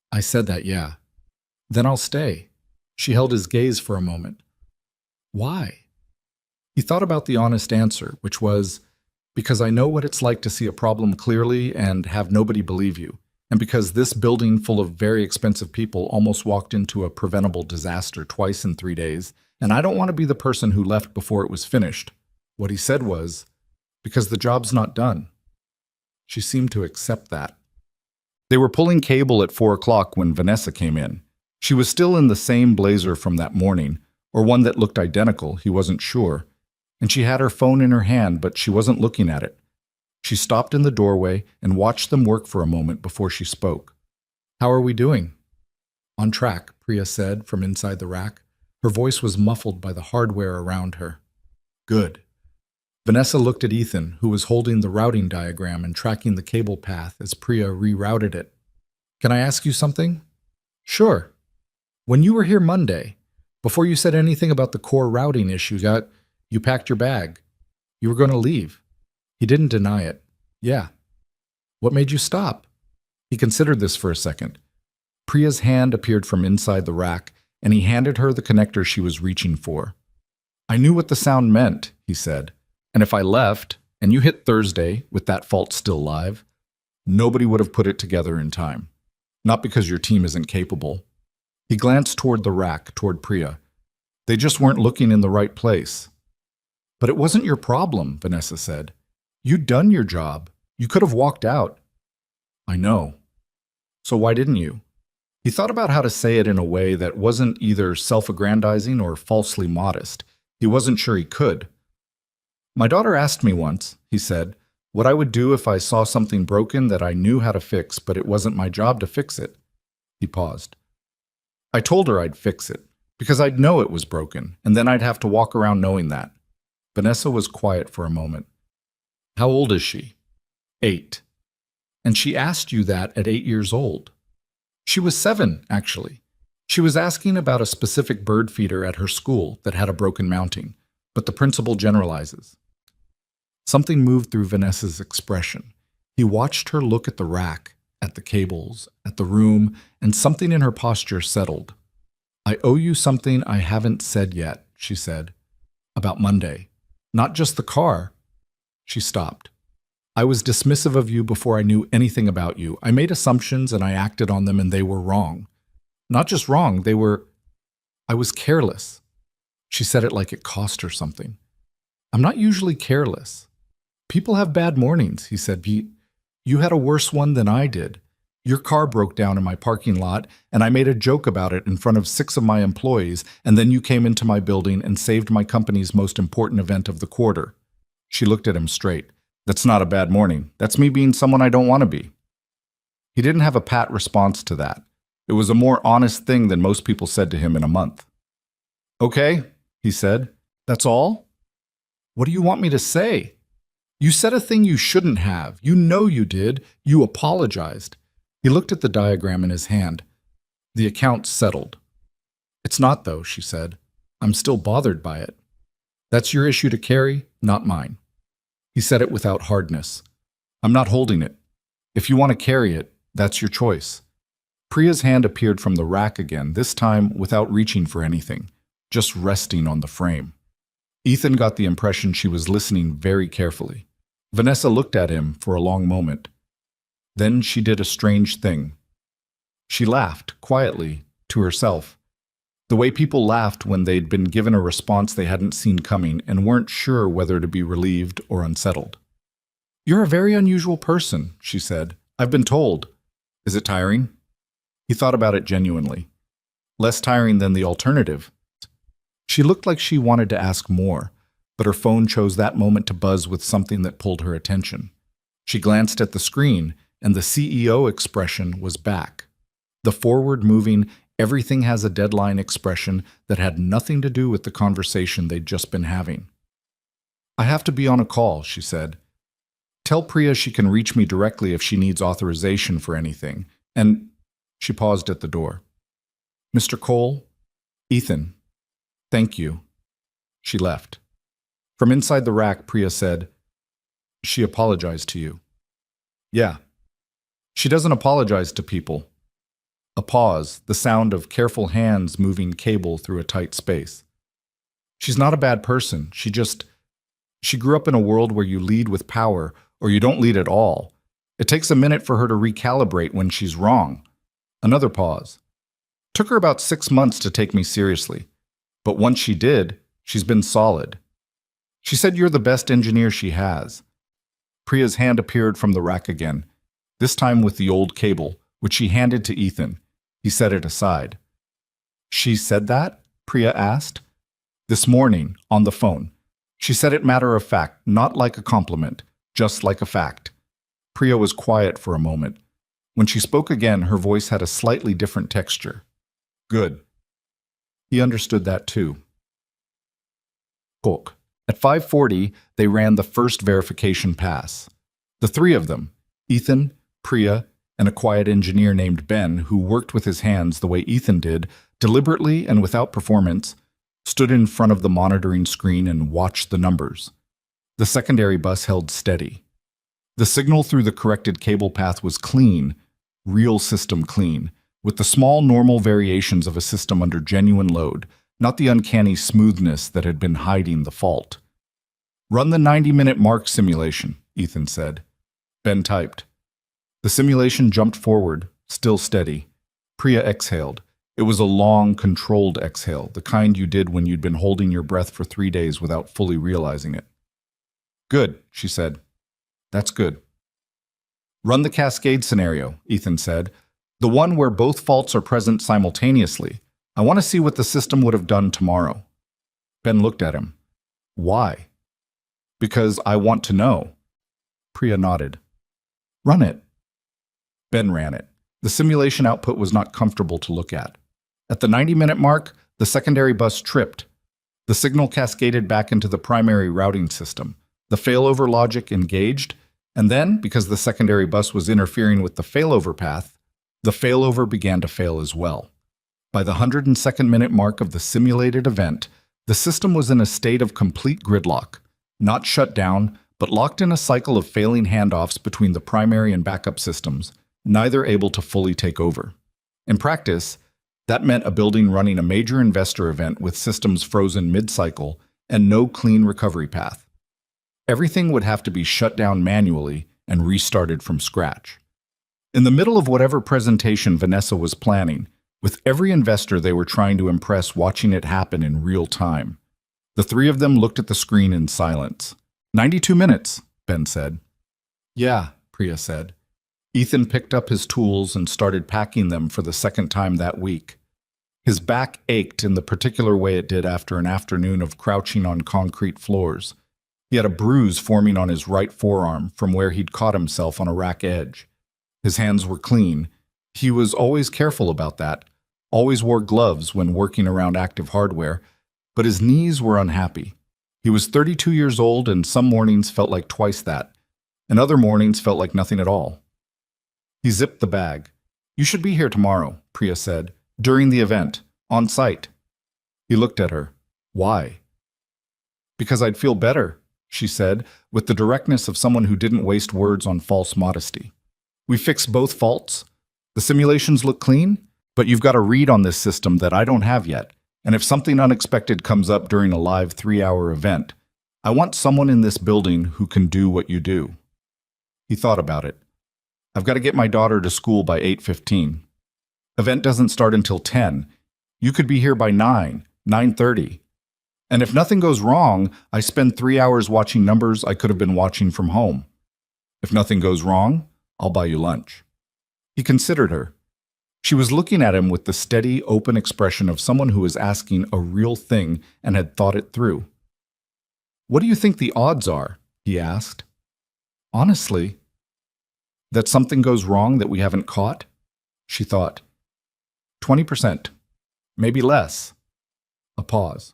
I said that, yeah. Then I'll stay. She held his gaze for a moment. Why? He thought about the honest answer, which was, because I know what it's like to see a problem clearly and have nobody believe you, and because this building full of very expensive people almost walked into a preventable disaster twice in 3 days, and I don't want to be the person who left before it was finished. What he said was, because the job's not done. She seemed to accept that. They were pulling cable at 4 o'clock when Vanessa came in. She was still in the same blazer from that morning, or one that looked identical, he wasn't sure, and she had her phone in her hand, but she wasn't looking at it. She stopped in the doorway and watched them work for a moment before she spoke. How are we doing? On track, Priya said from inside the rack. Her voice was muffled by the hardware around her. Good. Vanessa looked at Ethan, who was holding the routing diagram and tracking the cable path as Priya rerouted it. Can I ask you something? Sure. When you were here Monday, before you said anything about the core routing issue, you packed your bag. You were going to leave. He didn't deny it. Yeah. What made you stop? He considered this for a second. Priya's hand appeared from inside the rack, and he handed her the connector she was reaching for. I knew what the sound meant, he said, and if I left, and you hit Thursday with that fault still live, nobody would have put it together in time. Not because your team isn't capable. He glanced toward the rack, toward Priya. They just weren't looking in the right place. But it wasn't your problem, Vanessa said. You'd done your job. You could have walked out. I know. So why didn't you? He thought about how to say it in a way that wasn't either self-aggrandizing or falsely modest. He wasn't sure he could. My daughter asked me once, he said, what I would do if I saw something broken that I knew how to fix, but it wasn't my job to fix it. He paused. I told her I'd fix it, because I'd know it was broken, and then I'd have to walk around knowing that. Vanessa was quiet for a moment. How old is she? 8. And she asked you that at 8 years old. She was 7, actually. She was asking about a specific bird feeder at her school that had a broken mounting, but the principal generalizes. Something moved through Vanessa's expression. He watched her look at the rack, at the cables, at the room, and something in her posture settled. I owe you something I haven't said yet, she said. About Monday. Not just the car. She stopped. I was dismissive of you before I knew anything about you. I made assumptions and I acted on them and they were wrong. Not just wrong, I was careless. She said it like it cost her something. I'm not usually careless. People have bad mornings, he said. You had a worse one than I did. Your car broke down in my parking lot, and I made a joke about it in front of 6 of my employees, and then you came into my building and saved my company's most important event of the quarter. She looked at him straight. That's not a bad morning. That's me being someone I don't want to be. He didn't have a pat response to that. It was a more honest thing than most people said to him in a month. Okay, he said. That's all? What do you want me to say? You said a thing you shouldn't have. You know you did. You apologized. He looked at the diagram in his hand. The account settled. It's not, though, she said. I'm still bothered by it. That's your issue to carry, not mine. He said it without hardness. I'm not holding it. If you want to carry it, that's your choice. Priya's hand appeared from the rack again, this time without reaching for anything, just resting on the frame. Ethan got the impression she was listening very carefully. Vanessa looked at him for a long moment. Then she did a strange thing. She laughed, quietly, to herself. The way people laughed when they'd been given a response they hadn't seen coming and weren't sure whether to be relieved or unsettled. You're a very unusual person, she said. I've been told. Is it tiring? He thought about it genuinely. Less tiring than the alternative. She looked like she wanted to ask more, but her phone chose that moment to buzz with something that pulled her attention. She glanced at the screen, and the CEO expression was back. The forward-moving, everything has a deadline expression that had nothing to do with the conversation they'd just been having. I have to be on a call, she said. Tell Priya she can reach me directly if she needs authorization for anything. And she paused at the door. Mr. Cole? Ethan. Thank you. She left. From inside the rack, Priya said, She apologized to you. Yeah. She doesn't apologize to people. A pause, the sound of careful hands moving cable through a tight space. She's not a bad person. She grew up in a world where you lead with power or you don't lead at all. It takes a minute for her to recalibrate when she's wrong. Another pause. Took her about 6 months to take me seriously. But once she did, she's been solid. She said you're the best engineer she has. Priya's hand appeared from the rack again, this time with the old cable, which she handed to Ethan. He set it aside. She said that? Priya asked. This morning, on the phone. She said it matter of fact, not like a compliment, just like a fact. Priya was quiet for a moment. When she spoke again, her voice had a slightly different texture. Good. He understood that too. Cook. At 5:40, they ran the first verification pass. The three of them, Ethan, Priya, and a quiet engineer named Ben, who worked with his hands the way Ethan did, deliberately and without performance, stood in front of the monitoring screen and watched the numbers. The secondary bus held steady. The signal through the corrected cable path was clean, real system clean, with the small normal variations of a system under genuine load, not the uncanny smoothness that had been hiding the fault. Run the 90-minute mark simulation, Ethan said. Ben typed. The simulation jumped forward, still steady. Priya exhaled. It was a long, controlled exhale, the kind you did when you'd been holding your breath for 3 days without fully realizing it. Good, she said. That's good. Run the cascade scenario, Ethan said. The one where both faults are present simultaneously. I want to see what the system would have done tomorrow. Ben looked at him. Why? Because I want to know. Priya nodded. Run it. Ben ran it. The simulation output was not comfortable to look at. At the 90-minute mark, the secondary bus tripped. The signal cascaded back into the primary routing system. The failover logic engaged, and then, because the secondary bus was interfering with the failover path, the failover began to fail as well. By the 102nd minute mark of the simulated event, the system was in a state of complete gridlock, not shut down, but locked in a cycle of failing handoffs between the primary and backup systems, neither able to fully take over. In practice, that meant a building running a major investor event with systems frozen mid-cycle and no clean recovery path. Everything would have to be shut down manually and restarted from scratch. In the middle of whatever presentation Vanessa was planning, with every investor they were trying to impress watching it happen in real time, the three of them looked at the screen in silence. 92 minutes, Ben said. Yeah, Priya said. Ethan picked up his tools and started packing them for the second time that week. His back ached in the particular way it did after an afternoon of crouching on concrete floors. He had a bruise forming on his right forearm from where he'd caught himself on a rack edge. His hands were clean. He was always careful about that, always wore gloves when working around active hardware, but his knees were unhappy. He was 32 years old and some mornings felt like twice that, and other mornings felt like nothing at all. He zipped the bag. You should be here tomorrow, Priya said, during the event, on site. He looked at her. Why? Because I'd feel better, she said, with the directness of someone who didn't waste words on false modesty. We fixed both faults. The simulations look clean, but you've got a read on this system that I don't have yet, and if something unexpected comes up during a live 3-hour event, I want someone in this building who can do what you do. He thought about it. I've got to get my daughter to school by 8:15. Event doesn't start until 10. You could be here by 9, 9:30. And if nothing goes wrong, I spend 3 hours watching numbers I could have been watching from home. If nothing goes wrong, I'll buy you lunch. He considered her. She was looking at him with the steady, open expression of someone who was asking a real thing and had thought it through. What do you think the odds are? He asked. Honestly, that something goes wrong that we haven't caught? She thought. 20%. Maybe less. A pause.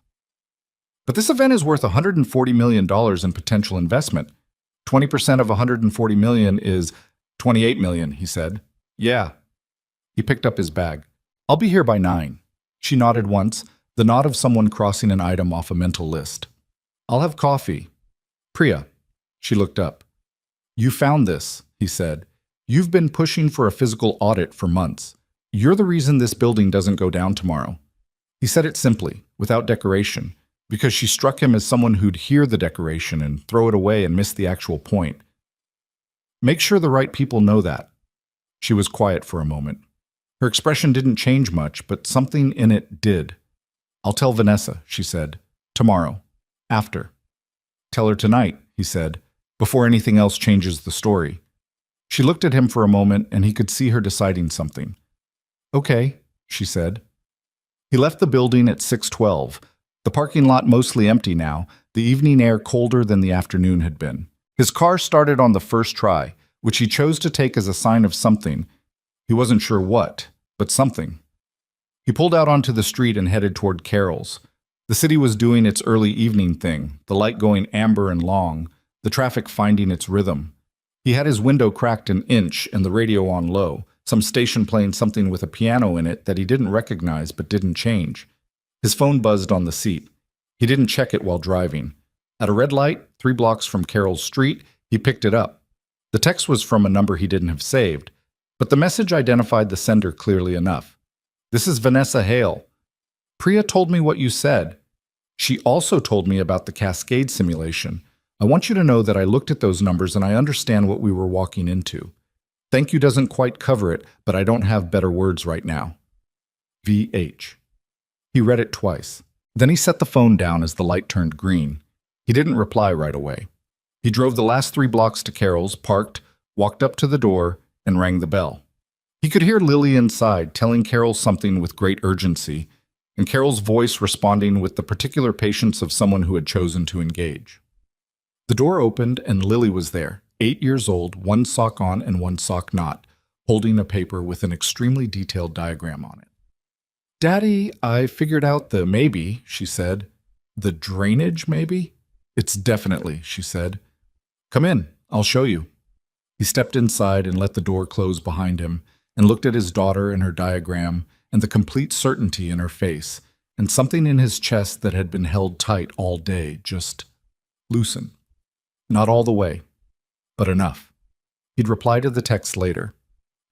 But this event is worth $140 million in potential investment. 20% of $140 million is $28 million, he said. Yeah. He picked up his bag. I'll be here by 9. She nodded once, the nod of someone crossing an item off a mental list. I'll have coffee. Priya. She looked up. You found this, he said. You've been pushing for a physical audit for months. You're the reason this building doesn't go down tomorrow." He said it simply, without decoration, because she struck him as someone who'd hear the decoration and throw it away and miss the actual point. "Make sure the right people know that." She was quiet for a moment. Her expression didn't change much, but something in it did. "I'll tell Vanessa," she said. "Tomorrow. After." "Tell her tonight," he said, "before anything else changes the story." She looked at him for a moment, and he could see her deciding something. "Okay," she said. He left the building at 6:12, the parking lot mostly empty now, the evening air colder than the afternoon had been. His car started on the first try, which he chose to take as a sign of something. He wasn't sure what, but something. He pulled out onto the street and headed toward Carol's. The city was doing its early evening thing, the light going amber and long, the traffic finding its rhythm. He had his window cracked an inch and the radio on low, some station playing something with a piano in it that he didn't recognize but didn't change. His phone buzzed on the seat. He didn't check it while driving. At a red light, 3 blocks from Carol's street, he picked it up. The text was from a number he didn't have saved, but the message identified the sender clearly enough. "This is Vanessa Hale. Priya told me what you said. She also told me about the Cascade simulation. I want you to know that I looked at those numbers and I understand what we were walking into. Thank you doesn't quite cover it, but I don't have better words right now. VH." He read it twice. Then he set the phone down as the light turned green. He didn't reply right away. He drove the last 3 blocks to Carol's, parked, walked up to the door, and rang the bell. He could hear Lily inside telling Carol something with great urgency, and Carol's voice responding with the particular patience of someone who had chosen to engage. The door opened and Lily was there, 8 years old, 1 sock on and 1 sock not, holding a paper with an extremely detailed diagram on it. "Daddy, I figured out the maybe," she said. "The drainage, maybe?" "It's definitely," she said. "Come in, I'll show you." He stepped inside and let the door close behind him, and looked at his daughter and her diagram, and the complete certainty in her face, and something in his chest that had been held tight all day just loosen. Not all the way, but enough. He'd reply to the text later.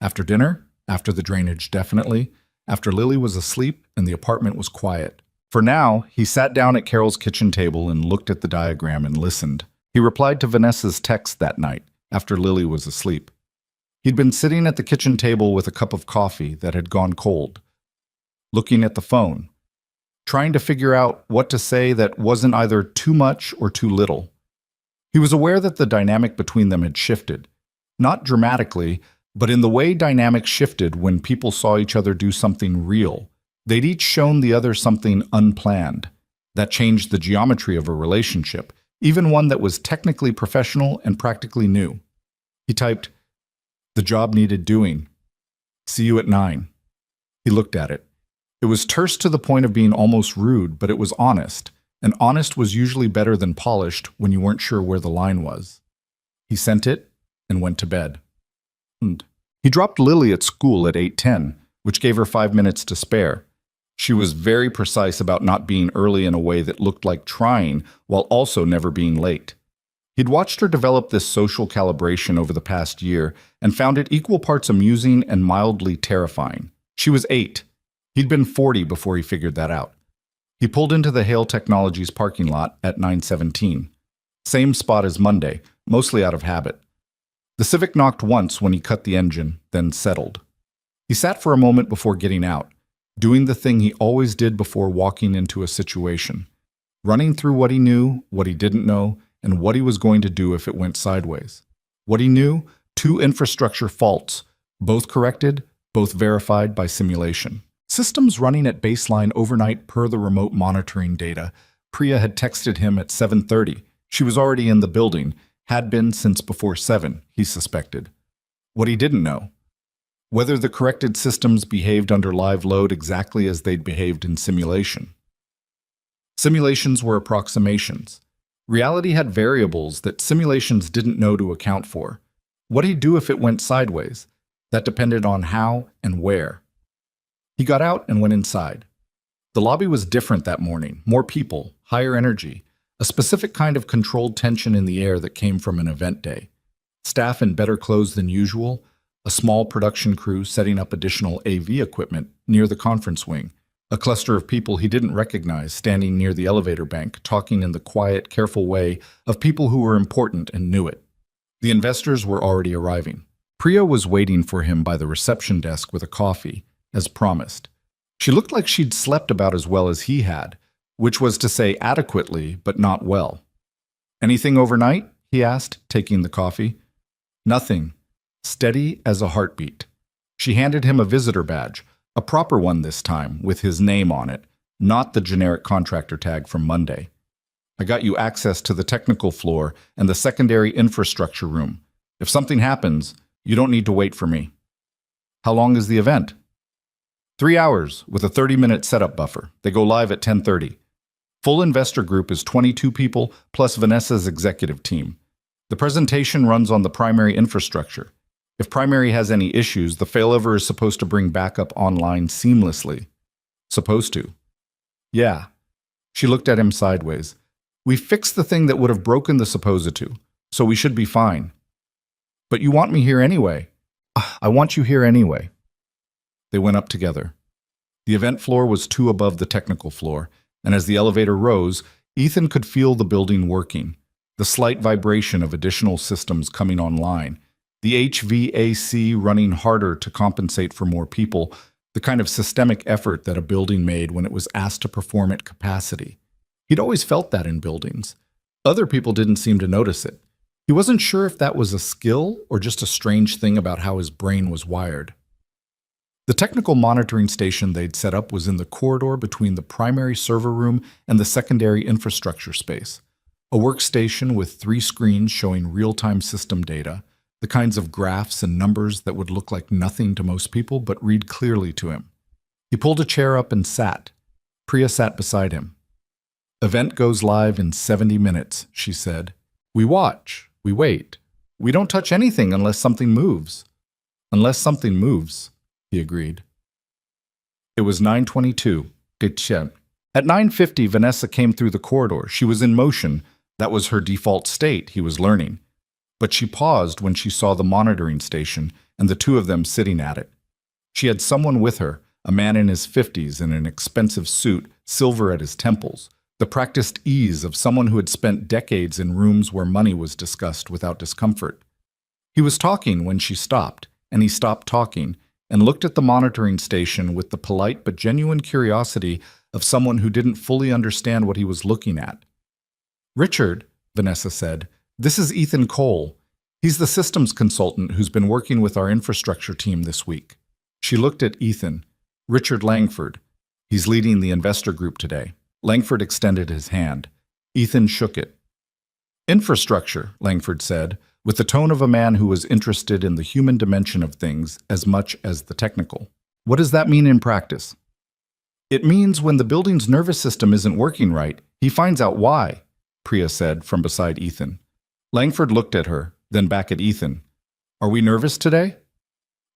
After dinner, after the drainage definitely, after Lily was asleep and the apartment was quiet. For now, he sat down at Carol's kitchen table and looked at the diagram and listened. He replied to Vanessa's text that night, after Lily was asleep. He'd been sitting at the kitchen table with a cup of coffee that had gone cold, looking at the phone, trying to figure out what to say that wasn't either too much or too little. He was aware that the dynamic between them had shifted, not dramatically, but in the way dynamics shifted when people saw each other do something real. They'd each shown the other something unplanned. That changed the geometry of a relationship, even one that was technically professional and practically new. He typed, "The job needed doing. See you at 9. He looked at it. It was terse to the point of being almost rude, but it was honest, and honest was usually better than polished when you weren't sure where the line was. He sent it and went to bed. He dropped Lily at school at 8:10, which gave her 5 minutes to spare. She was very precise about not being early in a way that looked like trying, while also never being late. He'd watched her develop this social calibration over the past year and found it equal parts amusing and mildly terrifying. She was 8. He'd been 40 before he figured that out. He pulled into the Hale Technologies parking lot at 9:17. Same spot as Monday, mostly out of habit. The Civic knocked once when he cut the engine, then settled. He sat for a moment before getting out, doing the thing he always did before walking into a situation, running through what he knew, what he didn't know, and what he was going to do if it went sideways. What he knew, 2 infrastructure faults, both corrected, both verified by simulation. Systems running at baseline overnight per the remote monitoring data. Priya had texted him at 7:30. She was already in the building, had been since before 7, he suspected. What he didn't know, whether the corrected systems behaved under live load exactly as they'd behaved in simulation. Simulations were approximations. Reality had variables that simulations didn't know to account for. What he'd do if it went sideways, that depended on how and where. He got out and went inside. The lobby was different that morning, more people, higher energy, a specific kind of controlled tension in the air that came from an event day. Staff in better clothes than usual, a small production crew setting up additional AV equipment near the conference wing, a cluster of people he didn't recognize standing near the elevator bank, talking in the quiet, careful way of people who were important and knew it. The investors were already arriving. Priya was waiting for him by the reception desk with a coffee, as promised. She looked like she'd slept about as well as he had, which was to say adequately, but not well. "Anything overnight?" he asked, taking the coffee. "Nothing. Steady as a heartbeat." She handed him a visitor badge, a proper one this time, with his name on it, not the generic contractor tag from Monday. "I got you access to the technical floor and the secondary infrastructure room. If something happens, you don't need to wait for me." "How long is the event?" 3 hours, with a 30-minute setup buffer. They go live at 10:30. Full investor group is 22 people, plus Vanessa's executive team. The presentation runs on the primary infrastructure. If primary has any issues, the failover is supposed to bring backup online seamlessly. Supposed to. Yeah. She looked at him sideways. "We fixed the thing that would have broken the supposito, so we should be fine." "But you want me here anyway." "I want you here anyway." They went up together. The event floor was 2 above the technical floor, and as the elevator rose, Ethan could feel the building working, the slight vibration of additional systems coming online, the HVAC running harder to compensate for more people, the kind of systemic effort that a building made when it was asked to perform at capacity. He'd always felt that in buildings. Other people didn't seem to notice it. He wasn't sure if that was a skill or just a strange thing about how his brain was wired. The technical monitoring station they'd set up was in the corridor between the primary server room and the secondary infrastructure space. A workstation with 3 screens showing real-time system data, the kinds of graphs and numbers that would look like nothing to most people but read clearly to him. He pulled a chair up and sat. Priya sat beside him. "Event goes live in 70 minutes, she said. "We watch, we wait. We don't touch anything unless something moves." "Unless something moves," he agreed. It was 9:22. At 9:50, Vanessa came through the corridor. She was in motion. That was her default state, he was learning. But she paused when she saw the monitoring station and the 2 of them sitting at it. She had someone with her, a man in his 50s in an expensive suit, silver at his temples, the practiced ease of someone who had spent decades in rooms where money was discussed without discomfort. He was talking when she stopped, and he stopped talking and looked at the monitoring station with the polite but genuine curiosity of someone who didn't fully understand what he was looking at. "Richard," Vanessa said, "this is Ethan Cole. He's the systems consultant who's been working with our infrastructure team this week." She looked at Ethan. "Richard Langford. He's leading the investor group today." Langford extended his hand. Ethan shook it. "Infrastructure," Langford said, with the tone of a man who was interested in the human dimension of things as much as the technical. "What does that mean in practice?" "It means when the building's nervous system isn't working right, he finds out why," Priya said from beside Ethan. Langford looked at her, then back at Ethan. "Are we nervous today?"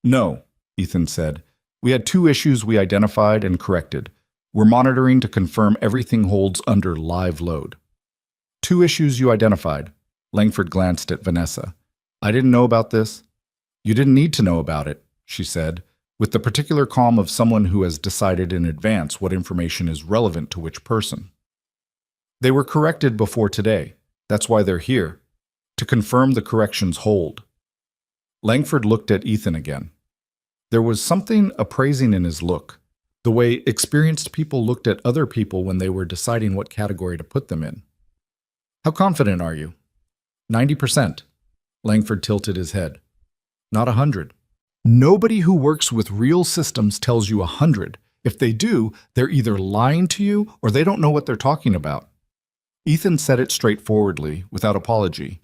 "No," Ethan said. "We had 2 issues we identified and corrected. We're monitoring to confirm everything holds under live load." "2 issues you identified." Langford glanced at Vanessa. "I didn't know about this." "You didn't need to know about it," she said, with the particular calm of someone who has decided in advance what information is relevant to which person. "They were corrected before today. That's why they're here. To confirm the corrections hold." Langford looked at Ethan again. There was something appraising in his look, the way experienced people looked at other people when they were deciding what category to put them in. "How confident are you?" 90%. Langford tilted his head. "Not 100. Nobody who works with real systems tells you 100. If they do, they're either lying to you or they don't know what they're talking about." Ethan said it straightforwardly, without apology.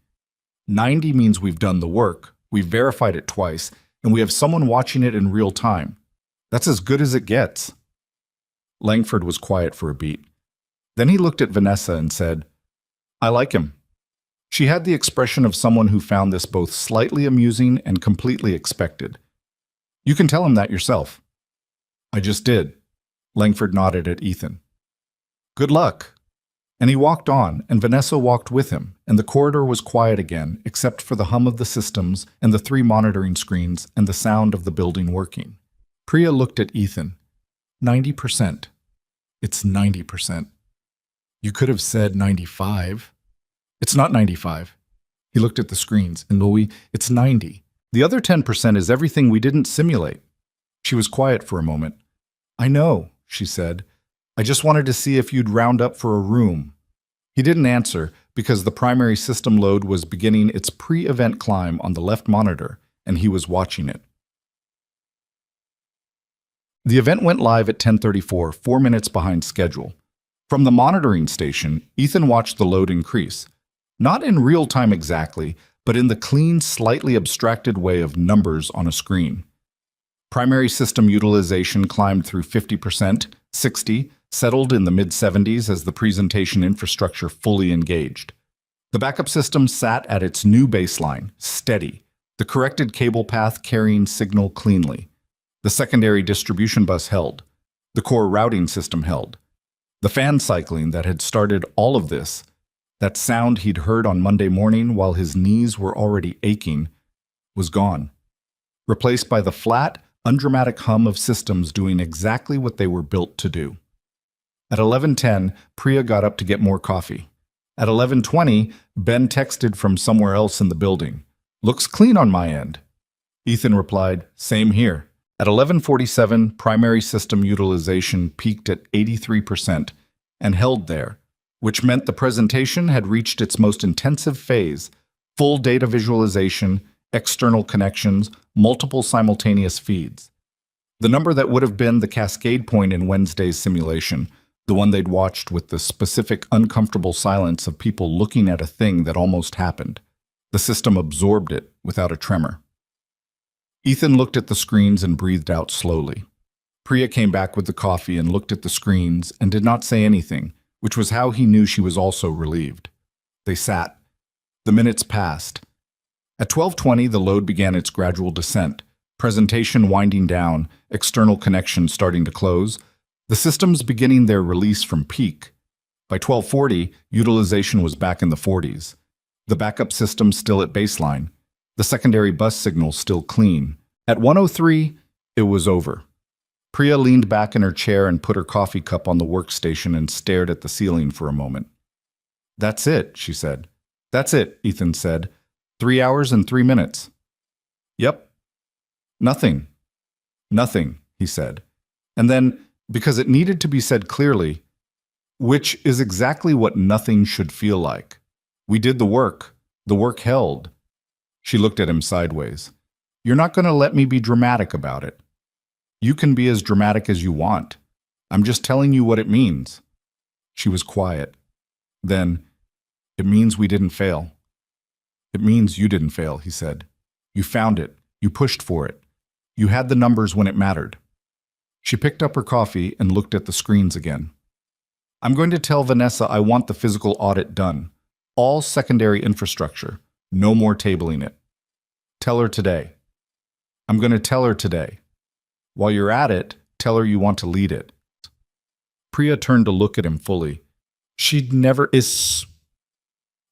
90 means we've done the work, we've verified it twice, and we have someone watching it in real time. That's as good as it gets. Langford was quiet for a beat. Then he looked at Vanessa and said, "I like him." She had the expression of someone who found this both slightly amusing and completely expected. "You can tell him that yourself." "I just did." Langford nodded at Ethan. "Good luck." And he walked on, and Vanessa walked with him, and the corridor was quiet again, except for the hum of the systems and the 3 monitoring screens and the sound of the building working. Priya looked at Ethan. 90%. It's 90%. You could have said 95. It's not 95. He looked at the screens, and Louis, it's 90. The other 10% is everything we didn't simulate. She was quiet for a moment. I know, she said. I just wanted to see if you'd round up for a room. He didn't answer because the primary system load was beginning its pre-event climb on the left monitor, and he was watching it. The event went live at 10:34, 4 minutes behind schedule. From the monitoring station, Ethan watched the load increase. Not in real time exactly, but in the clean, slightly abstracted way of numbers on a screen. Primary system utilization climbed through 50%, 60%, settled in the mid-70s as the presentation infrastructure fully engaged. The backup system sat at its new baseline, steady, the corrected cable path carrying signal cleanly. The secondary distribution bus held. The core routing system held. The fan cycling that had started all of this, that sound he'd heard on Monday morning while his knees were already aching, was gone, replaced by the flat, undramatic hum of systems doing exactly what they were built to do. At 11:10, Priya got up to get more coffee. At 11:20, Ben texted from somewhere else in the building. Looks clean on my end. Ethan replied, same here. At 11:47, primary system utilization peaked at 83% and held there, which meant the presentation had reached its most intensive phase, full data visualization, external connections, multiple simultaneous feeds. The number that would have been the cascade point in Wednesday's simulation, the one they'd watched with the specific uncomfortable silence of people looking at a thing that almost happened. The system absorbed it without a tremor. Ethan looked at the screens and breathed out slowly. Priya came back with the coffee and looked at the screens and did not say anything, which was how he knew she was also relieved. They sat. The minutes passed. At 12:20, the load began its gradual descent, presentation winding down, external connections starting to close, the systems beginning their release from peak. By 12:40, utilization was back in the 40s. The backup system still at baseline. The secondary bus signal still clean. At 1:03, it was over. Priya leaned back in her chair and put her coffee cup on the workstation and stared at the ceiling for a moment. That's it, she said. That's it, Ethan said. 3 hours and 3 minutes. Yep. Nothing. Nothing, he said. And then, because it needed to be said clearly, which is exactly what nothing should feel like. We did the work. The work held. She looked at him sideways. You're not going to let me be dramatic about it. You can be as dramatic as you want. I'm just telling you what it means. She was quiet. Then, it means we didn't fail. It means you didn't fail, he said. You found it. You pushed for it. You had the numbers when it mattered. She picked up her coffee and looked at the screens again. I'm going to tell Vanessa I want the physical audit done. All secondary infrastructure. No more tabling it. Tell her today. I'm going to tell her today. While you're at it, tell her you want to lead it. Priya turned to look at him fully. She'd never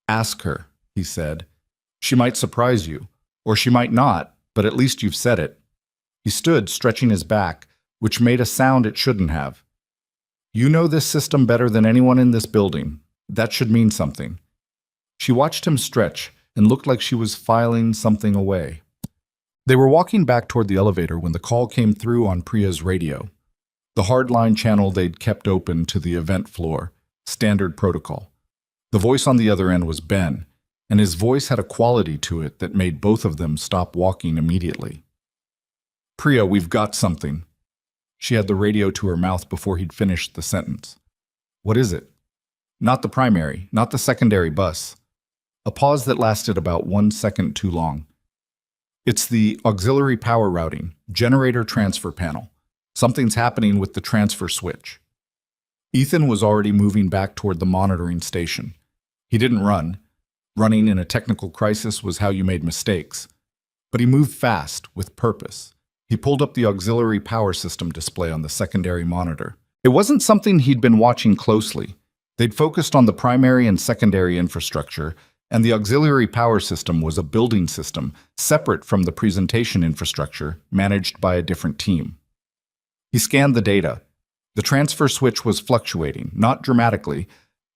Ask her, he said. She might surprise you, or she might not, but at least you've said it. He stood, stretching his back, which made a sound it shouldn't have. You know this system better than anyone in this building. That should mean something. She watched him stretch and looked like she was filing something away. They were walking back toward the elevator when the call came through on Priya's radio. The hardline channel they'd kept open to the event floor, standard protocol. The voice on the other end was Ben, and his voice had a quality to it that made both of them stop walking immediately. Priya, we've got something. She had the radio to her mouth before he'd finished the sentence. What is it? Not the primary, not the secondary bus. A pause that lasted about 1 second too long. It's the auxiliary power routing, generator transfer panel. Something's happening with the transfer switch. Ethan was already moving back toward the monitoring station. He didn't run. Running in a technical crisis was how you made mistakes. But he moved fast, with purpose. He pulled up the auxiliary power system display on the secondary monitor. It wasn't something he'd been watching closely. They'd focused on the primary and secondary infrastructure, and the auxiliary power system was a building system separate from the presentation infrastructure managed by a different team. He scanned the data. The transfer switch was fluctuating, not dramatically,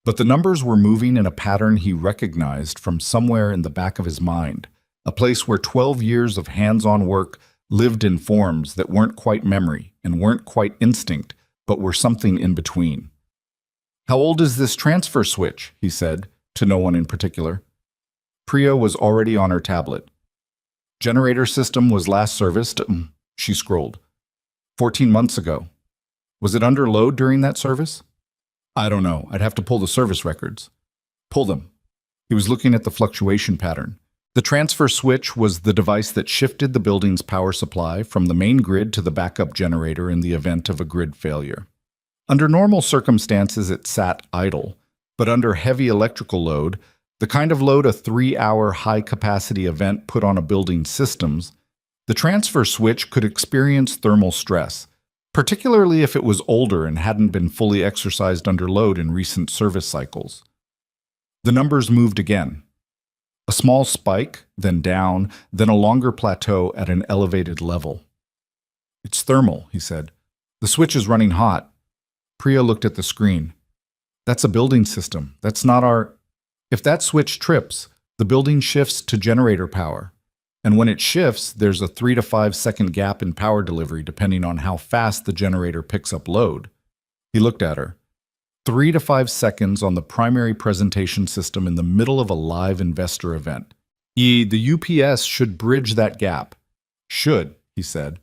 but the numbers were moving in a pattern he recognized from somewhere in the back of his mind, a place where 12 years of hands-on work lived in forms that weren't quite memory and weren't quite instinct, but were something in between. "How old is this transfer switch?" he said, to no one in particular. Priya was already on her tablet. "Generator system was last serviced," she scrolled, 14 months ago. "Was it under load during that service?" "I don't know. I'd have to pull the service records." "Pull them." He was looking at the fluctuation pattern. The transfer switch was the device that shifted the building's power supply from the main grid to the backup generator in the event of a grid failure. Under normal circumstances, it sat idle, but under heavy electrical load, the kind of load a 3-hour high-capacity event put on a building's systems, the transfer switch could experience thermal stress, particularly if it was older and hadn't been fully exercised under load in recent service cycles. The numbers moved again. A small spike, then down, then a longer plateau at an elevated level. "It's thermal," he said. "The switch is running hot." Priya looked at the screen. "That's a building system. That's not our..." "If that switch trips, the building shifts to generator power. And when it shifts, there's a 3 to 5 second gap in power delivery depending on how fast the generator picks up load." He looked at her. 3 to 5 seconds on the primary presentation system in the middle of a live investor event. The UPS should bridge that gap." "Should," he said.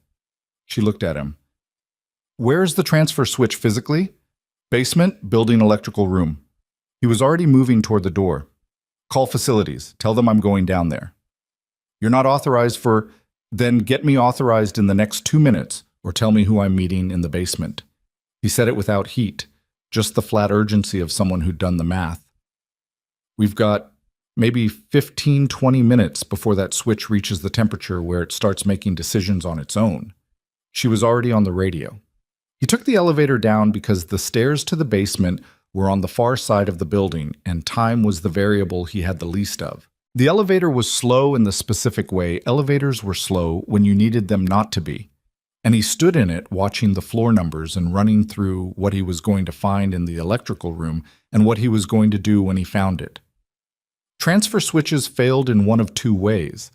She looked at him. "Where's the transfer switch physically?" "Basement, building electrical room." He was already moving toward the door. "Call facilities. Tell them I'm going down there." "You're not authorized for..." "Then get me authorized in the next 2 minutes, or tell me who I'm meeting in the basement." He said it without heat, just the flat urgency of someone who'd done the math. "We've got maybe 15, 20 minutes before that switch reaches the temperature where it starts making decisions on its own." She was already on the radio. He took the elevator down because the stairs to the basement were on the far side of the building, and time was the variable he had the least of. The elevator was slow in the specific way elevators were slow when you needed them not to be, and he stood in it watching the floor numbers and running through what he was going to find in the electrical room and what he was going to do when he found it. Transfer switches failed in one of 2 ways.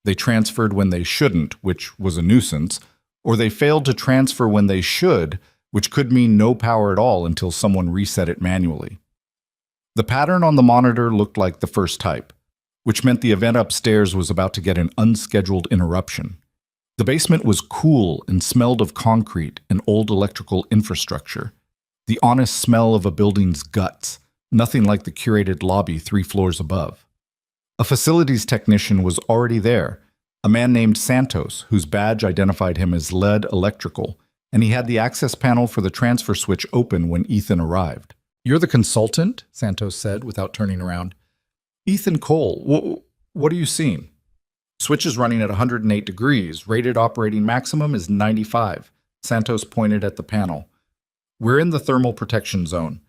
They transferred when they shouldn't, which was a nuisance, or they failed to transfer when they should, which could mean no power at all until someone reset it manually. The pattern on the monitor looked like the first type, which meant the event upstairs was about to get an unscheduled interruption. The basement was cool and smelled of concrete and old electrical infrastructure, the honest smell of a building's guts, nothing like the curated lobby 3 floors above. A facilities technician was already there, a man named Santos, whose badge identified him as Lead Electrical, and he had the access panel for the transfer switch open when Ethan arrived. "You're the consultant?" Santos said without turning around. "Ethan Cole, what are you seeing?" "Switch is running at 108 degrees. Rated operating maximum is 95. Santos pointed at the panel. "We're in the thermal protection zone.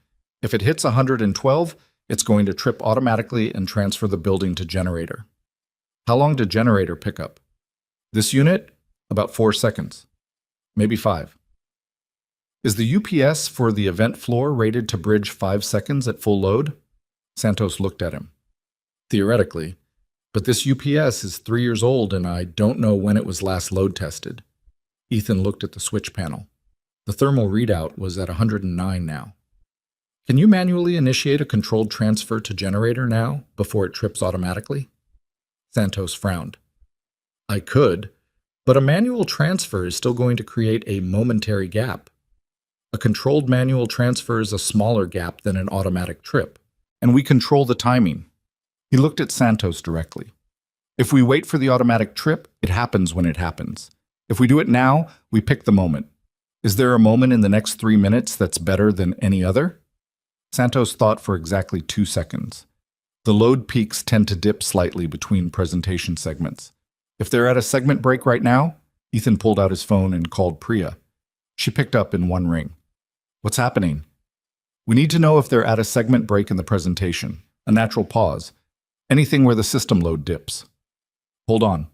If it hits 112, it's going to trip automatically and transfer the building to generator." "How long did generator pick up?" "This unit? About 4 seconds. Maybe 5. "Is the UPS for the event floor rated to bridge 5 seconds at full load?" Santos looked at him. "Theoretically. But this UPS is 3 years old and I don't know when it was last load tested." Ethan looked at the switch panel. The thermal readout was at 109 now. "Can you manually initiate a controlled transfer to generator now, before it trips automatically?" Santos frowned. "I could, but a manual transfer is still going to create a momentary gap. A controlled manual transfer is a smaller gap than an automatic trip, and we control the timing." He looked at Santos directly. "If we wait for the automatic trip, it happens when it happens. If we do it now, we pick the moment. Is there a moment in the next 3 minutes that's better than any other?" Santos thought for exactly 2 seconds. The load peaks tend to dip slightly between presentation segments. "If they're at a segment break right now," Ethan pulled out his phone and called Priya. She picked up in one ring. "What's happening?" We need to know if they're at a segment break in the presentation, a natural pause, anything where the system load dips. Hold on.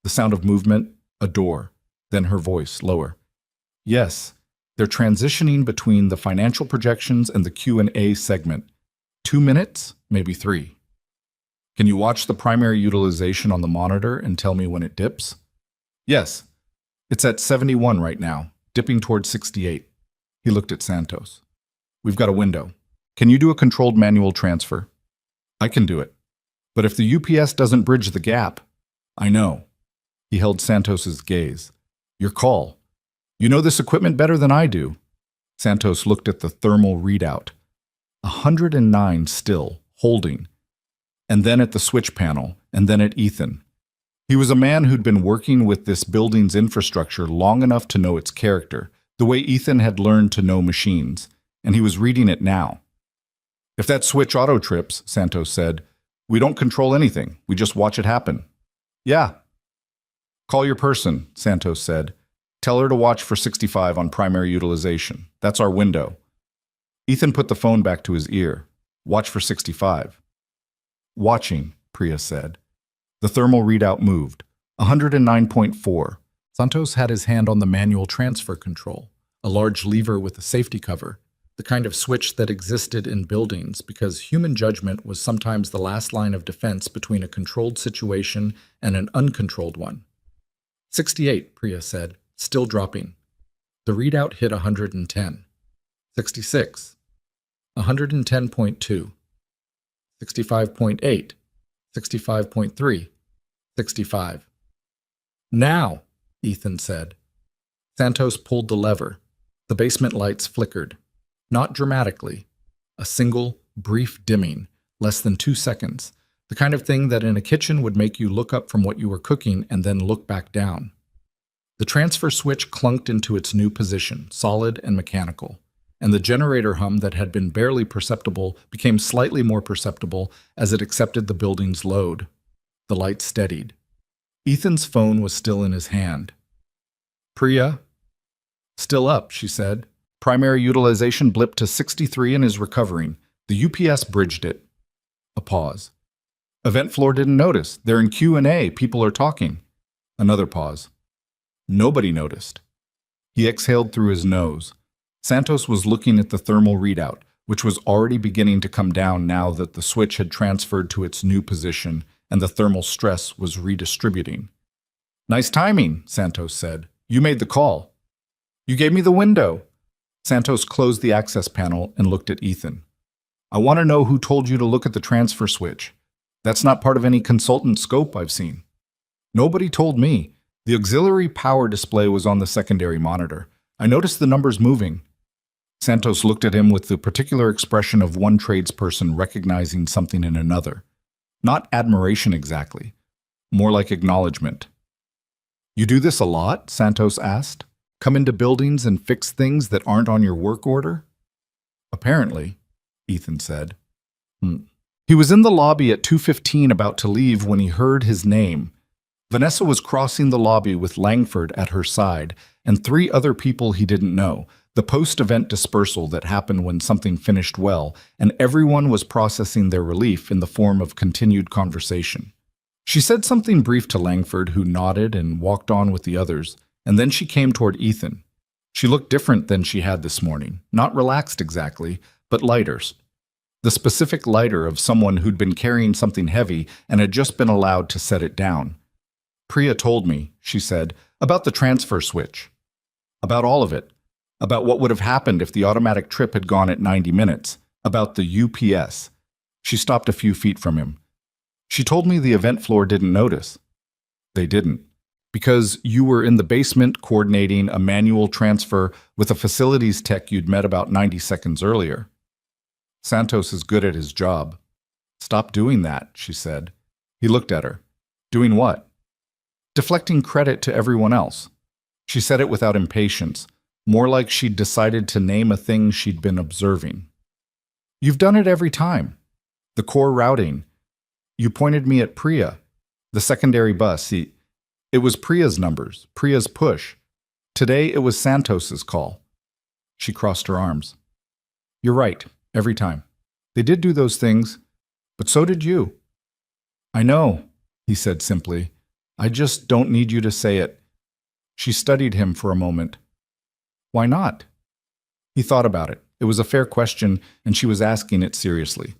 The sound of movement, a door, then her voice, lower. Yes, they're transitioning between the financial projections and the Q&A segment. 2 minutes, maybe 3. Can you watch the primary utilization on the monitor and tell me when it dips? Yes. It's at 71 right now, dipping towards 68. He looked at Santos. We've got a window. Can you do a controlled manual transfer? I can do it. But if the UPS doesn't bridge the gap, I know. He held Santos's gaze. Your call. You know this equipment better than I do. Santos looked at the thermal readout. 109 still, holding. And then at the switch panel, and then at Ethan. He was a man who'd been working with this building's infrastructure long enough to know its character, the way Ethan had learned to know machines, and he was reading it now. If that switch auto trips, Santos said, we don't control anything, we just watch it happen. Yeah. Call your person, Santos said. Tell her to watch for 65 on primary utilization. That's our window. Ethan put the phone back to his ear. Watch for 65. Watching, Priya said. The thermal readout moved. 109.4. Santos had his hand on the manual transfer control, a large lever with a safety cover, the kind of switch that existed in buildings because human judgment was sometimes the last line of defense between a controlled situation and an uncontrolled one. 68, Priya said, still dropping. The readout hit 110. 66. 110.2. 65.8. 65.3. 65. Now, Ethan said. Santos pulled the lever. The basement lights flickered. Not dramatically. A single, brief dimming, less than 2 seconds. The kind of thing that in a kitchen would make you look up from what you were cooking and then look back down. The transfer switch clunked into its new position, solid and mechanical, and the generator hum that had been barely perceptible became slightly more perceptible as it accepted the building's load. The light steadied. Ethan's phone was still in his hand. Priya? Still up, she said. Primary utilization blipped to 63 and is recovering. The UPS bridged it. A pause. Event floor didn't notice. They're in Q&A. People are talking. Another pause. Nobody noticed. He exhaled through his nose. Santos was looking at the thermal readout, which was already beginning to come down now that the switch had transferred to its new position and the thermal stress was redistributing. Nice timing, Santos said. You made the call. You gave me the window. Santos closed the access panel and looked at Ethan. I want to know who told you to look at the transfer switch. That's not part of any consultant scope I've seen. Nobody told me. The auxiliary power display was on the secondary monitor. I noticed the numbers moving. Santos looked at him with the particular expression of one tradesperson recognizing something in another. Not admiration exactly, more like acknowledgement. You do this a lot? Santos asked. Come into buildings and fix things that aren't on your work order? Apparently, Ethan said. He was in the lobby at 2:15 about to leave when he heard his name. Vanessa was crossing the lobby with Langford at her side and 3 other people he didn't know, the post-event dispersal that happened when something finished well, and everyone was processing their relief in the form of continued conversation. She said something brief to Langford, who nodded and walked on with the others, and then she came toward Ethan. She looked different than she had this morning, not relaxed exactly, but lighter. The specific lighter of someone who'd been carrying something heavy and had just been allowed to set it down. Priya told me, she said, about the transfer switch. About all of it. About what would have happened if the automatic trip had gone at 90 minutes. About the UPS. She stopped a few feet from him. She told me the event floor didn't notice. They didn't. Because you were in the basement coordinating a manual transfer with a facilities tech you'd met about 90 seconds earlier. Santos is good at his job. Stop doing that, she said. He looked at her. Doing what? Deflecting credit to everyone else. She said it without impatience, more like she'd decided to name a thing she'd been observing. You've done it every time. The core routing. You pointed me at Priya. The secondary bus. It was Priya's numbers, Priya's push. Today it was Santos's call. She crossed her arms. You're right, every time. They did do those things, but so did you. I know, he said simply. I just don't need you to say it. She studied him for a moment. Why not? He thought about it. It was a fair question, and she was asking it seriously.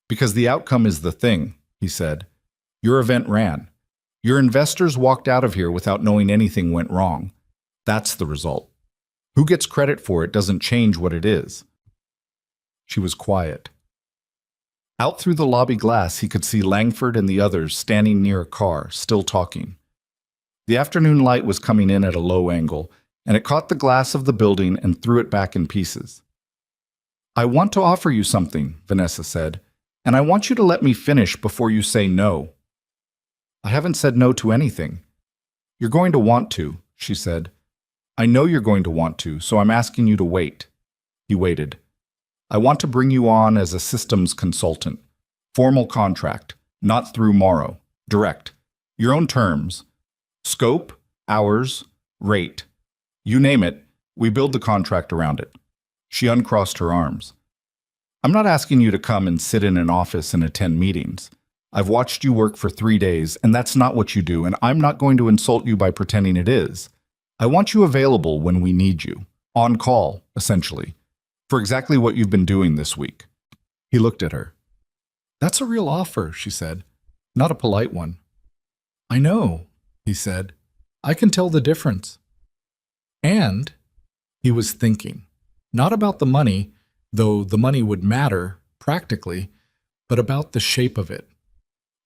Because the outcome is the thing, he said. Your event ran. Your investors walked out of here without knowing anything went wrong. That's the result. Who gets credit for it doesn't change what it is. She was quiet. Out through the lobby glass, he could see Langford and the others standing near a car, still talking. The afternoon light was coming in at a low angle, and it caught the glass of the building and threw it back in pieces. I want to offer you something, Vanessa said, and I want you to let me finish before you say no. I haven't said no to anything. You're going to want to, she said. I know you're going to want to, so I'm asking you to wait. He waited. I want to bring you on as a systems consultant. Formal contract, not through Morrow. Direct. Your own terms. Scope, hours, rate. You name it, we build the contract around it. She uncrossed her arms. I'm not asking you to come and sit in an office and attend meetings. I've watched you work for 3 days, and that's not what you do, and I'm not going to insult you by pretending it is. I want you available when we need you. On call, essentially. For exactly what you've been doing this week. He looked at her. That's a real offer, she said. Not a polite one. I know, he said. I can tell the difference. And he was thinking, not about the money, though the money would matter, practically, but about the shape of it.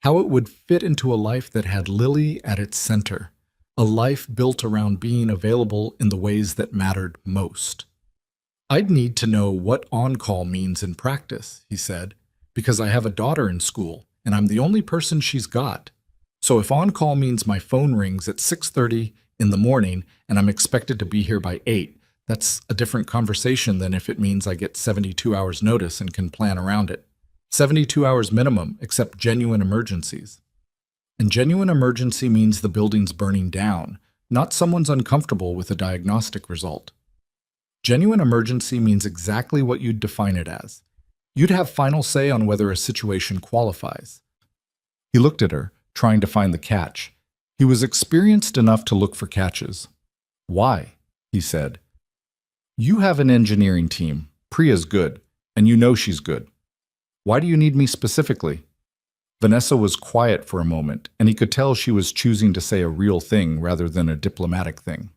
How it would fit into a life that had Lily at its center. A life built around being available in the ways that mattered most. I'd need to know what on-call means in practice, he said, because I have a daughter in school, and I'm the only person she's got. So if on-call means my phone rings at 6:30 in the morning and I'm expected to be here by 8, that's a different conversation than if it means I get 72 hours notice and can plan around it. 72 hours minimum, except genuine emergencies. And genuine emergency means the building's burning down, not someone's uncomfortable with a diagnostic result. Genuine emergency means exactly what you'd define it as. You'd have final say on whether a situation qualifies. He looked at her, trying to find the catch. He was experienced enough to look for catches. Why? He said. You have an engineering team. Priya's good, and you know she's good. Why do you need me specifically? Vanessa was quiet for a moment, and he could tell she was choosing to say a real thing rather than a diplomatic thing.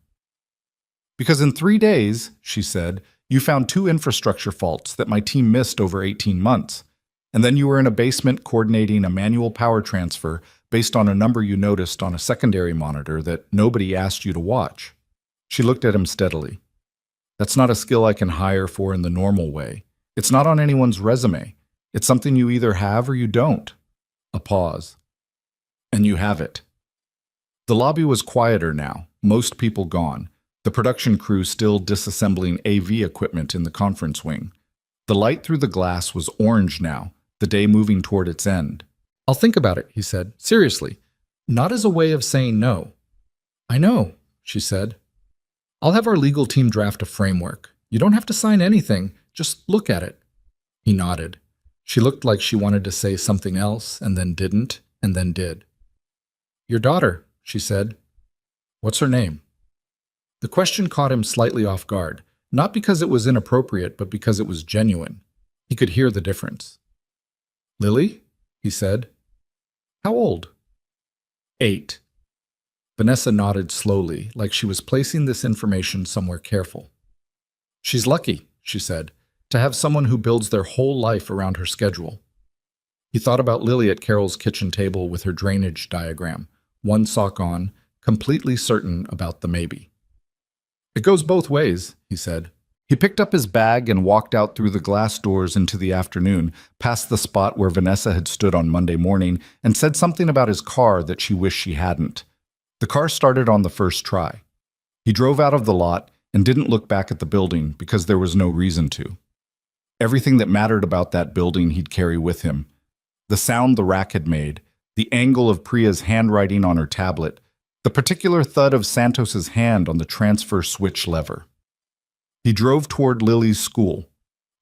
Because in 3 days, she said, you found 2 infrastructure faults that my team missed over 18 months. And then you were in a basement coordinating a manual power transfer based on a number you noticed on a secondary monitor that nobody asked you to watch. She looked at him steadily. That's not a skill I can hire for in the normal way. It's not on anyone's resume. It's something you either have or you don't. A pause. And you have it. The lobby was quieter now, most people gone. The production crew still disassembling AV equipment in the conference wing. The light through the glass was orange now, the day moving toward its end. I'll think about it, he said, seriously, not as a way of saying no. I know, she said. I'll have our legal team draft a framework. You don't have to sign anything, just look at it. He nodded. She looked like she wanted to say something else, and then didn't, and then did. Your daughter, she said. What's her name? The question caught him slightly off guard, not because it was inappropriate, but because it was genuine. He could hear the difference. Lily? He said. How old? 8. Vanessa nodded slowly, like she was placing this information somewhere careful. She's lucky, she said, to have someone who builds their whole life around her schedule. He thought about Lily at Carol's kitchen table with her drainage diagram, one sock on, completely certain about the maybe. It goes both ways, he said. He picked up his bag and walked out through the glass doors into the afternoon, past the spot where Vanessa had stood on Monday morning, and said something about his car that she wished she hadn't. The car started on the first try. He drove out of the lot and didn't look back at the building because there was no reason to. Everything that mattered about that building he'd carry with him. The sound the rack had made, the angle of Priya's handwriting on her tablet, the particular thud of Santos's hand on the transfer switch lever. He drove toward Lily's school,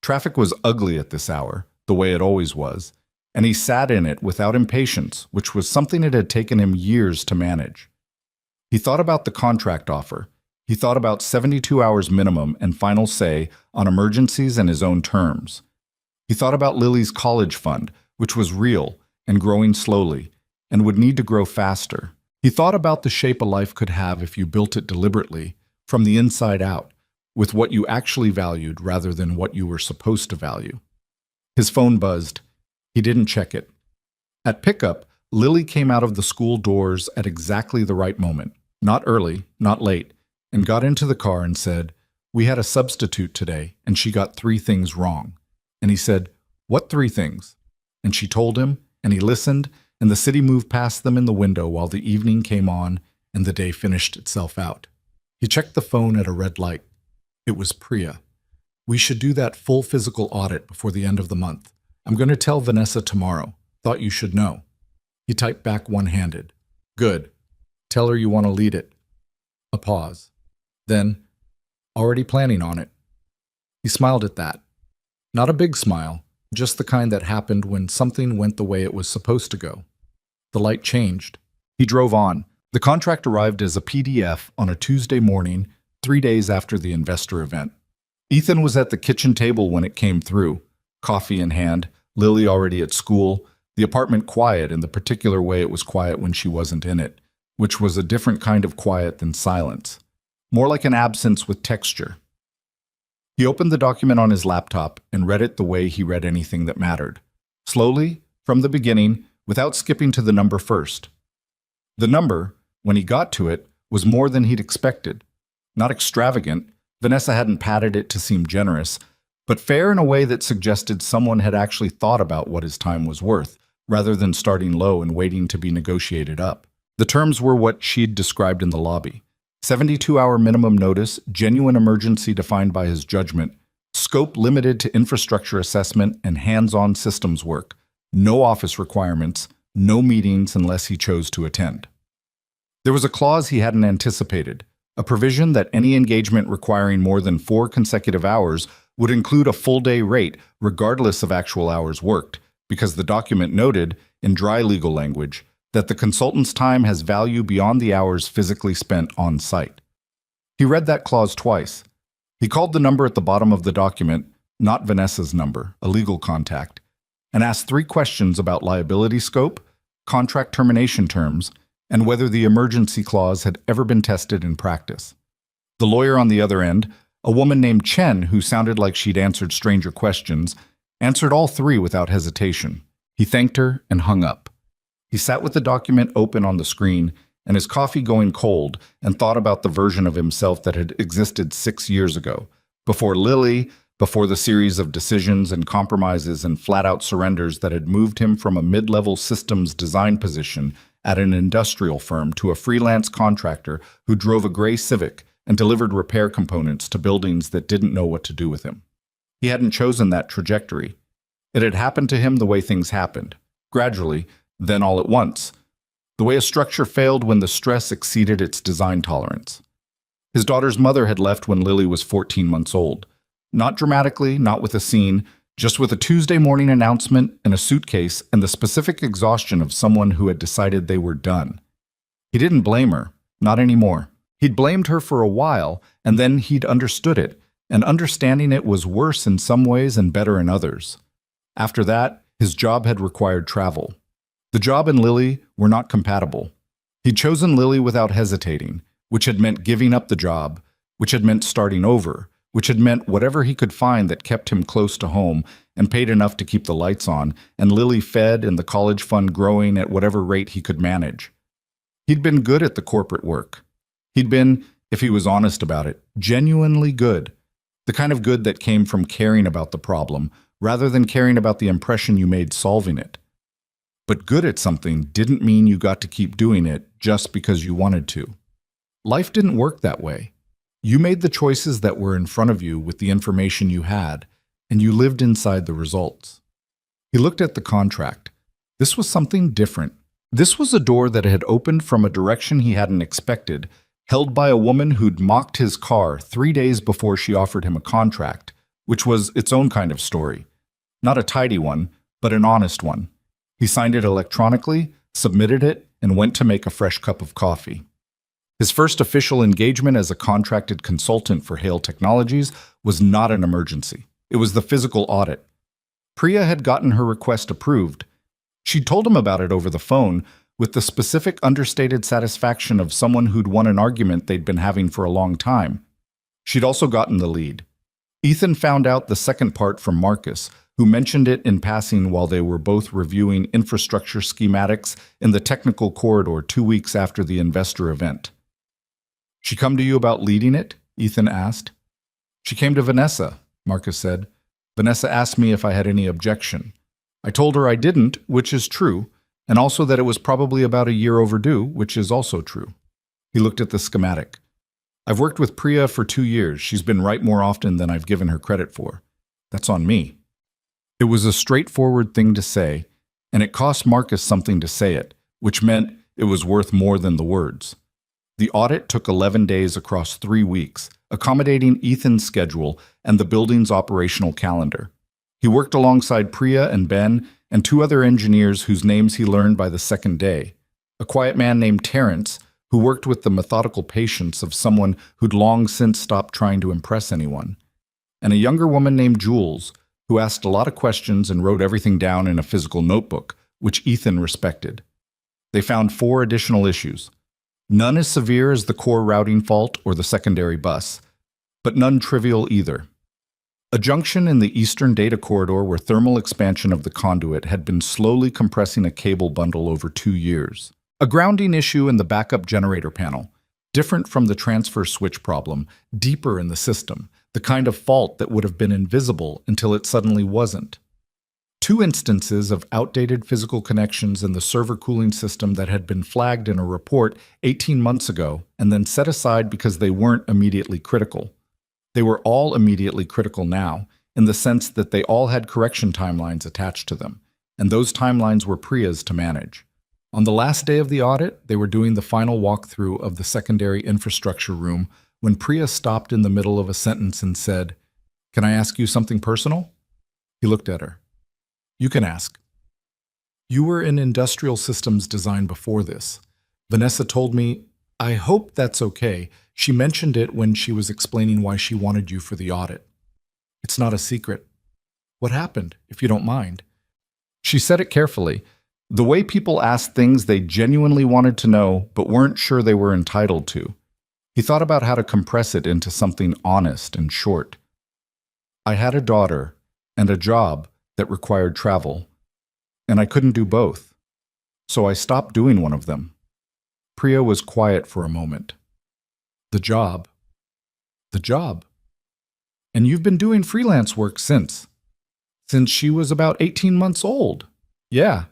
Traffic was ugly at this hour, the way it always was, and he sat in it without impatience, which was something it had taken him years to manage. He thought about the contract offer. He thought about 72 hours minimum and final say on emergencies and his own terms. He thought about Lily's college fund, which was real and growing slowly, and would need to grow faster. He thought about the shape a life could have if you built it deliberately, from the inside out, with what you actually valued rather than what you were supposed to value. His phone buzzed. He didn't check it. At pickup, Lily came out of the school doors at exactly the right moment, not early, not late, and got into the car and said, "We had a substitute today, and she got 3 things wrong." And he said, "What 3 things?" And she told him, and he listened, and the city moved past them in the window while the evening came on and the day finished itself out. He checked the phone at a red light. It was Priya. "We should do that full physical audit before the end of the month. I'm going to tell Vanessa tomorrow. Thought you should know." He typed back one-handed. "Good. Tell her you want to lead it." A pause. Then, "Already planning on it." He smiled at that. Not a big smile, just the kind that happened when something went the way it was supposed to go. The light changed. He drove on. The contract arrived as a PDF on a Tuesday morning, 3 days after the investor event. Ethan was at the kitchen table when it came through, coffee in hand, Lily already at school, the apartment quiet in the particular way it was quiet when she wasn't in it, which was a different kind of quiet than silence, more like an absence with texture. He opened the document on his laptop and read it the way he read anything that mattered. Slowly, from the beginning, without skipping to the number first. The number, when he got to it, was more than he'd expected. Not extravagant, Vanessa hadn't padded it to seem generous, but fair in a way that suggested someone had actually thought about what his time was worth, rather than starting low and waiting to be negotiated up. The terms were what she'd described in the lobby. 72-hour minimum notice, genuine emergency defined by his judgment, scope limited to infrastructure assessment and hands-on systems work, no office requirements, no meetings unless he chose to attend. There was a clause he hadn't anticipated, a provision that any engagement requiring more than 4 consecutive hours would include a full-day rate regardless of actual hours worked, because the document noted, in dry legal language, that the consultant's time has value beyond the hours physically spent on site. He read that clause twice. He called the number at the bottom of the document, not Vanessa's number, a legal contact, and asked 3 questions about liability scope, contract termination terms, and whether the emergency clause had ever been tested in practice. The lawyer on the other end, a woman named Chen who sounded like she'd answered stranger questions, answered all 3 without hesitation. He thanked her and hung up. He sat with the document open on the screen and his coffee going cold and thought about the version of himself that had existed 6 years ago, before Lily, before the series of decisions and compromises and flat-out surrenders that had moved him from a mid-level systems design position at an industrial firm to a freelance contractor who drove a gray Civic and delivered repair components to buildings that didn't know what to do with him. He hadn't chosen that trajectory. It had happened to him the way things happened, gradually, then all at once, the way a structure failed when the stress exceeded its design tolerance. His daughter's mother had left when Lily was 14 months old. Not dramatically, not with a scene, just with a Tuesday morning announcement and a suitcase and the specific exhaustion of someone who had decided they were done. He didn't blame her, not anymore. He'd blamed her for a while, and then he'd understood it, and understanding it was worse in some ways and better in others. After that, his job had required travel. The job and Lily were not compatible. He'd chosen Lily without hesitating, which had meant giving up the job, which had meant starting over, which had meant whatever he could find that kept him close to home and paid enough to keep the lights on, and Lily fed and the college fund growing at whatever rate he could manage. He'd been good at the corporate work. He'd been, if he was honest about it, genuinely good. The kind of good that came from caring about the problem, rather than caring about the impression you made solving it. But good at something didn't mean you got to keep doing it just because you wanted to. Life didn't work that way. You made the choices that were in front of you with the information you had, and you lived inside the results. He looked at the contract. This was something different. This was a door that had opened from a direction he hadn't expected, held by a woman who'd mocked his car 3 days before she offered him a contract, which was its own kind of story. Not a tidy one, but an honest one. He signed it electronically, submitted it, and went to make a fresh cup of coffee. His first official engagement as a contracted consultant for Hale Technologies was not an emergency. It was the physical audit. Priya had gotten her request approved. She'd told him about it over the phone, with the specific understated satisfaction of someone who'd won an argument they'd been having for a long time. She'd also gotten the lead. Ethan found out the second part from Marcus, who mentioned it in passing while they were both reviewing infrastructure schematics in the technical corridor 2 weeks after the investor event. "She come to you about leading it?" Ethan asked. "She came to Vanessa," Marcus said. "Vanessa asked me if I had any objection. I told her I didn't, which is true, and also that it was probably about a year overdue, which is also true." He looked at the schematic. "I've worked with Priya for 2 years. She's been right more often than I've given her credit for. That's on me." It was a straightforward thing to say, and it cost Marcus something to say it, which meant it was worth more than the words. The audit took 11 days across 3 weeks, accommodating Ethan's schedule and the building's operational calendar. He worked alongside Priya and Ben and 2 other engineers whose names he learned by the second day. A quiet man named Terrence, who worked with the methodical patience of someone who'd long since stopped trying to impress anyone, and a younger woman named Jules, who asked a lot of questions and wrote everything down in a physical notebook, which Ethan respected. They found 4 additional issues. None as severe as the core routing fault or the secondary bus, but none trivial either. A junction in the eastern data corridor where thermal expansion of the conduit had been slowly compressing a cable bundle over 2 years. A grounding issue in the backup generator panel, different from the transfer switch problem, deeper in the system, the kind of fault that would have been invisible until it suddenly wasn't. 2 instances of outdated physical connections in the server cooling system that had been flagged in a report 18 months ago and then set aside because they weren't immediately critical. They were all immediately critical now, in the sense that they all had correction timelines attached to them, and those timelines were Priya's to manage. On the last day of the audit, they were doing the final walkthrough of the secondary infrastructure room when Priya stopped in the middle of a sentence and said, "Can I ask you something personal?" He looked at her. "You can ask." "You were in industrial systems design before this. Vanessa told me, I hope that's okay. She mentioned it when she was explaining why she wanted you for the audit. It's not a secret. What happened, if you don't mind?" She said it carefully, the way people asked things they genuinely wanted to know but weren't sure they were entitled to. He thought about how to compress it into something honest and short. "I had a daughter and a job that required travel, and I couldn't do both. So I stopped doing one of them." Priya was quiet for a moment. "The job. The job. And you've been doing freelance work since she was about 18 months old." "Yeah."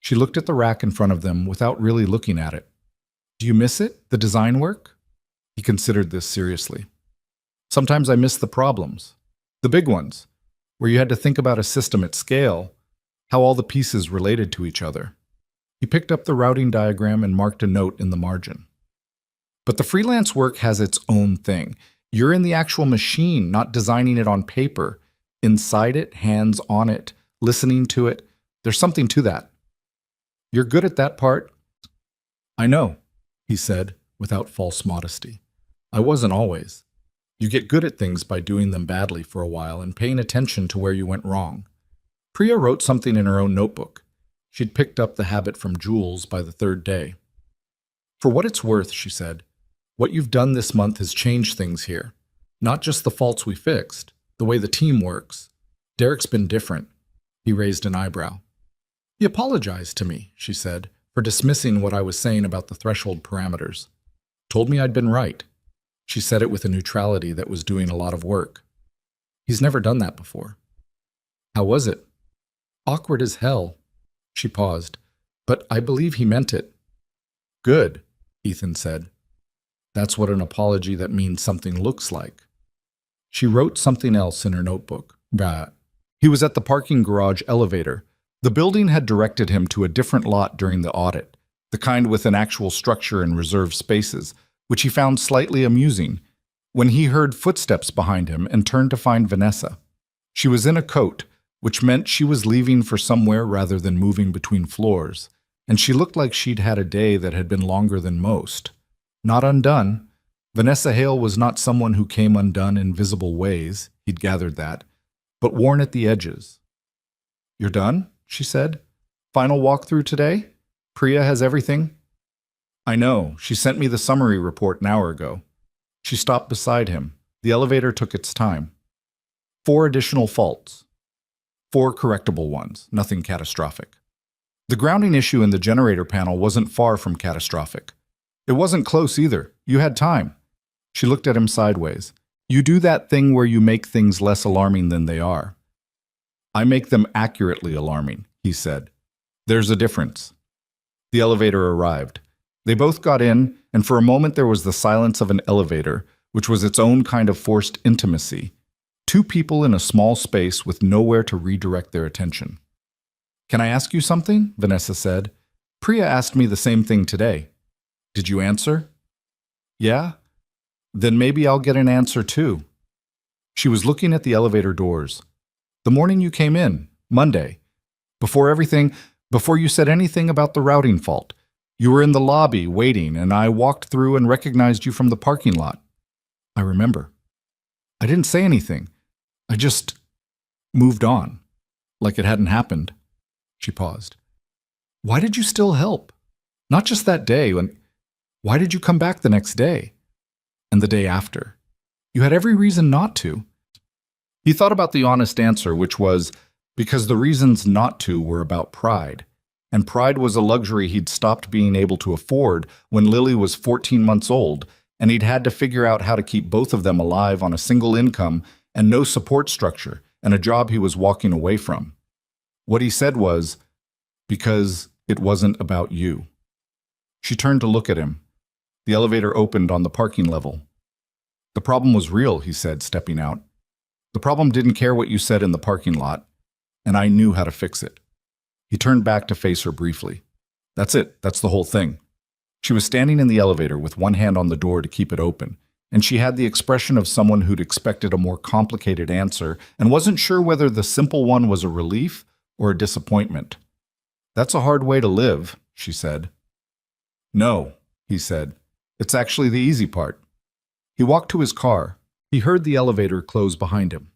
She looked at the rack in front of them without really looking at it. "Do you miss it, the design work?" He considered this seriously. "Sometimes I miss the problems. The big ones, where you had to think about a system at scale, how all the pieces related to each other." He picked up the routing diagram and marked a note in the margin. "But the freelance work has its own thing. You're in the actual machine, not designing it on paper. Inside it, hands on it, listening to it. There's something to that. You're good at that part." "I know," he said, without false modesty. "I wasn't always. You get good at things by doing them badly for a while and paying attention to where you went wrong." Priya wrote something in her own notebook. She'd picked up the habit from Jules by the 3rd day. "For what it's worth," she said, "what you've done this month has changed things here. Not just the faults we fixed, the way the team works. Derek's been different." He raised an eyebrow. "He apologized to me," she said, "for dismissing what I was saying about the threshold parameters. Told me I'd been right." She said it with a neutrality that was doing a lot of work. "He's never done that before." "How was it?" "Awkward as hell." She paused. "But I believe he meant it." "Good," Ethan said. "That's what an apology that means something looks like." She wrote something else in her notebook. He was at the parking garage elevator. The building had directed him to a different lot during the audit, the kind with an actual structure and reserved spaces, which he found slightly amusing. when he heard footsteps behind him and turned to find Vanessa. She was in a coat, which meant she was leaving for somewhere rather than moving between floors, and she looked like she'd had a day that had been longer than most. Not undone. Vanessa Hale was not someone who came undone in visible ways, he'd gathered that, but worn at the edges. "You're done?" she said. "Final walkthrough today? Priya has everything?" "I know. She sent me the summary report an hour ago." She stopped beside him. The elevator took its time. 4 additional faults. 4 correctable ones, nothing catastrophic. The grounding issue in the generator panel wasn't far from catastrophic. It wasn't close either. You had time. She looked at him sideways. "You do that thing where you make things less alarming than they are." "I make them accurately alarming," he said. "There's a difference." The elevator arrived. They both got in, and for a moment there was the silence of an elevator, which was its own kind of forced intimacy. 2 people in a small space with nowhere to redirect their attention. "Can I ask you something?" Vanessa said. "Priya asked me the same thing today. Did you answer?" "Yeah? Then maybe I'll get an answer too." She was looking at the elevator doors. "The morning you came in, Monday, before you said anything about the routing fault, you were in the lobby waiting, and I walked through and recognized you from the parking lot." "I remember." "I didn't say anything. I just moved on, like it hadn't happened." She paused. "Why did you still help? Not just that day. Why did you come back the next day? And the day after? You had every reason not to." He thought about the honest answer, which was, because the reasons not to were about pride. And pride was a luxury he'd stopped being able to afford when Lily was 14 months old, and he'd had to figure out how to keep both of them alive on a single income and no support structure, and a job he was walking away from. What he said was, "Because it wasn't about you." She turned to look at him. The elevator opened on the parking level. "The problem was real," he said, stepping out. "The problem didn't care what you said in the parking lot, and I knew how to fix it." He turned back to face her briefly. "That's it. That's the whole thing." She was standing in the elevator with one hand on the door to keep it open, and she had the expression of someone who'd expected a more complicated answer and wasn't sure whether the simple one was a relief or a disappointment. "That's a hard way to live," she said. "No," he said. "It's actually the easy part." He walked to his car. He heard the elevator close behind him.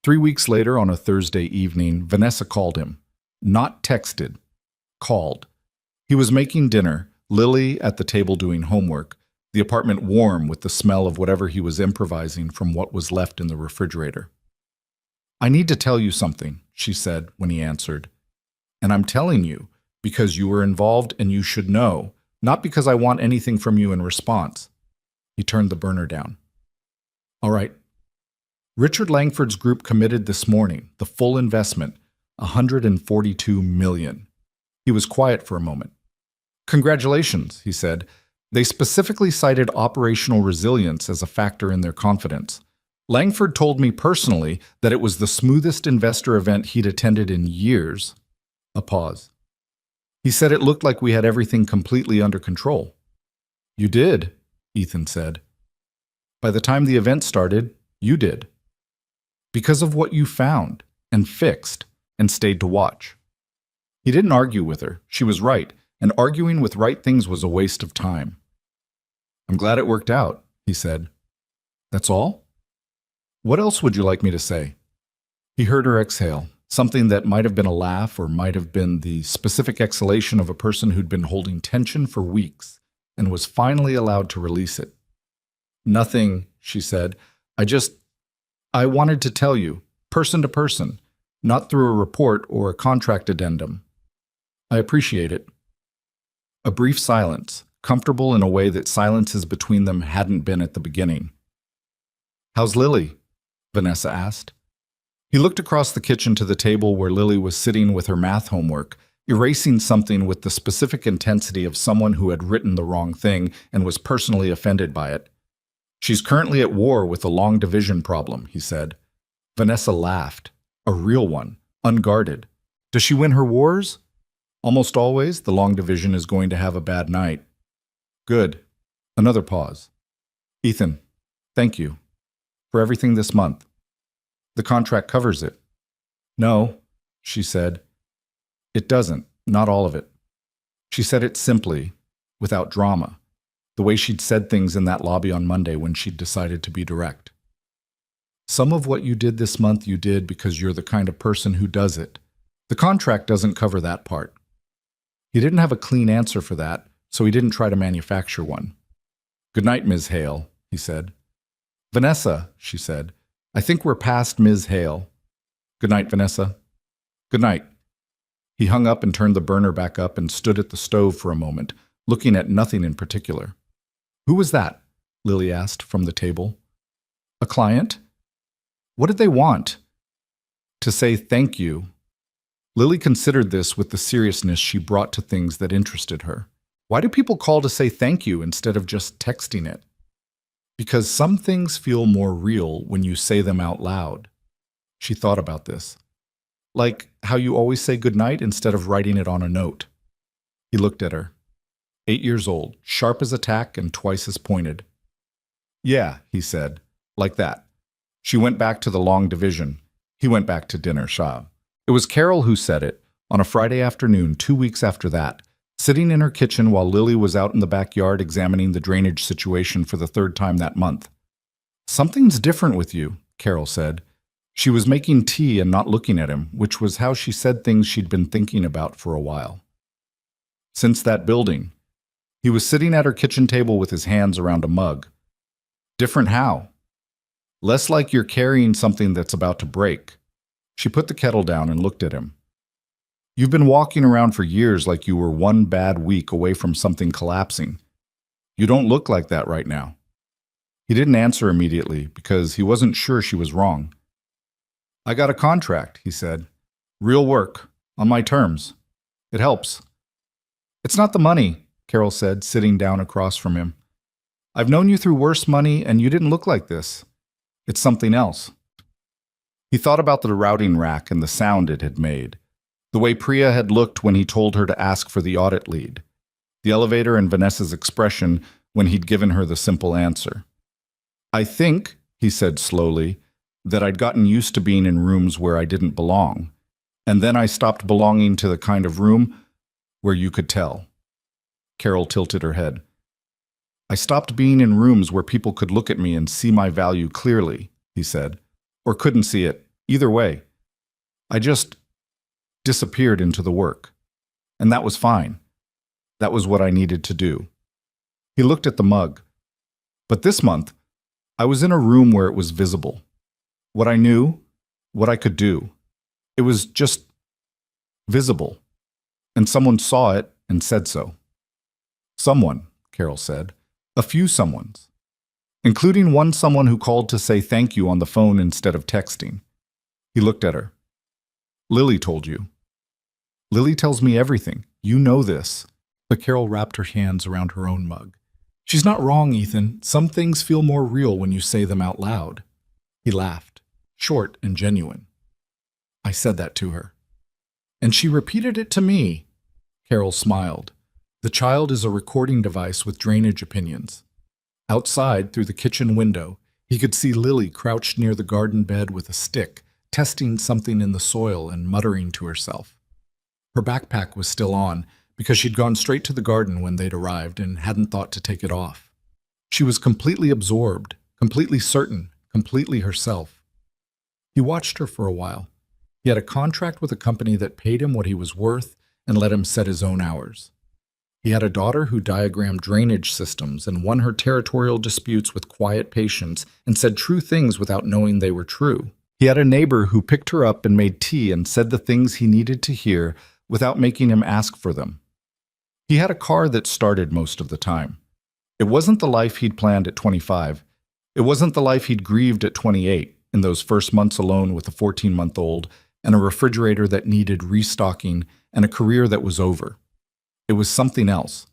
3 weeks later, on a Thursday evening, Vanessa called him. Not texted. Called. He was making dinner, Lily at the table doing homework, the apartment warm with the smell of whatever he was improvising from what was left in the refrigerator. "I need to tell you something," she said when he answered. "And I'm telling you because you were involved and you should know, not because I want anything from you in response." He turned the burner down. "All right. Richard Langford's group committed this morning, the full investment, $142 million. He was quiet for a moment. "Congratulations," he said. "They specifically cited operational resilience as a factor in their confidence. Langford told me personally that it was the smoothest investor event he'd attended in years." A pause. "He said it looked like we had everything completely under control." "You did," Ethan said. "By the time the event started, you did. Because of what you found and fixed and stayed to watch." He didn't argue with her. She was right, and arguing with right things was a waste of time. "I'm glad it worked out," he said. "That's all? What else would you like me to say?" He heard her exhale, something that might have been a laugh or might have been the specific exhalation of a person who'd been holding tension for weeks and was finally allowed to release it. "Nothing," she said. I wanted to tell you, person to person, not through a report or a contract addendum. I appreciate it." A brief silence, comfortable in a way that silences between them hadn't been at the beginning. "How's Lily?" Vanessa asked. He looked across the kitchen to the table where Lily was sitting with her math homework, erasing something with the specific intensity of someone who had written the wrong thing and was personally offended by it. "She's currently at war with a long division problem," he said. Vanessa laughed. A real one, unguarded. "Does she win her wars?" "Almost always, the long division is going to have a bad night." "Good." Another pause. "Ethan, Thank you. For everything this month. The contract covers it. No, she said. It doesn't, not all of it. She said it simply, without drama, the way she'd said things in that lobby on Monday when she'd decided to be direct. Some of what you did this month you did because you're the kind of person who does it. The contract doesn't cover that part. He didn't have a clean answer for that, so he didn't try to manufacture one. Good night, Ms. Hale, he said. Vanessa, she said. I think we're past Ms. Hale. Good night, Vanessa. Good night. He hung up and turned the burner back up and stood at the stove for a moment, looking at nothing in particular. Who was that? Lily asked from the table. A client? What did they want? To say thank you. Lily considered this with the seriousness she brought to things that interested her. Why do people call to say thank you instead of just texting it? Because some things feel more real when you say them out loud. She thought about this. Like how you always say goodnight instead of writing it on a note. He looked at her. 8 years old, sharp as a tack and twice as pointed. Yeah, he said, like that. She went back to the long division. He went back to dinner, Shah. It was Carol who said it, on a Friday afternoon 2 weeks after that, sitting in her kitchen while Lily was out in the backyard examining the drainage situation for the third time that month. Something's different with you, Carol said. She was making tea and not looking at him, which was how she said things she'd been thinking about for a while. Since that building. He was sitting at her kitchen table with his hands around a mug. Different how? Less like you're carrying something that's about to break. She put the kettle down and looked at him. You've been walking around for years like you were one bad week away from something collapsing. You don't look like that right now. He didn't answer immediately because he wasn't sure she was wrong. I got a contract, he said. Real work, on my terms. It helps. It's not the money, Carol said, sitting down across from him. I've known you through worse money and you didn't look like this. It's something else. He thought about the routing rack and the sound it had made. The way Priya had looked when he told her to ask for the audit lead. The elevator and Vanessa's expression when he'd given her the simple answer. I think, he said slowly, that I'd gotten used to being in rooms where I didn't belong. And then I stopped belonging to the kind of room where you could tell. Carol tilted her head. I stopped being in rooms where people could look at me and see my value clearly, he said. Or couldn't see it. Either way. I just disappeared into the work. And that was fine. That was what I needed to do. He looked at the mug. But this month, I was in a room where it was visible. What I knew, what I could do. It was just visible. And someone saw it and said so. Someone, Carol said. A few someones. Including one someone who called to say thank you on the phone instead of texting. He looked at her. Lily told you. Lily tells me everything. You know this. But Carol wrapped her hands around her own mug. She's not wrong, Ethan. Some things feel more real when you say them out loud. He laughed, short and genuine. I said that to her. And she repeated it to me. Carol smiled. The child is a recording device with drainage opinions. Outside, through the kitchen window, he could see Lily crouched near the garden bed with a stick, testing something in the soil and muttering to herself. Her backpack was still on, because she'd gone straight to the garden when they'd arrived and hadn't thought to take it off. She was completely absorbed, completely certain, completely herself. He watched her for a while. He had a contract with a company that paid him what he was worth and let him set his own hours. He had a daughter who diagrammed drainage systems and won her territorial disputes with quiet patience and said true things without knowing they were true. He had a neighbor who picked her up and made tea and said the things he needed to hear without making him ask for them. He had a car that started most of the time. It wasn't the life he'd planned at 25. It wasn't the life he'd grieved at 28, in those first months alone with a 14-month-old and a refrigerator that needed restocking and a career that was over. It was something else,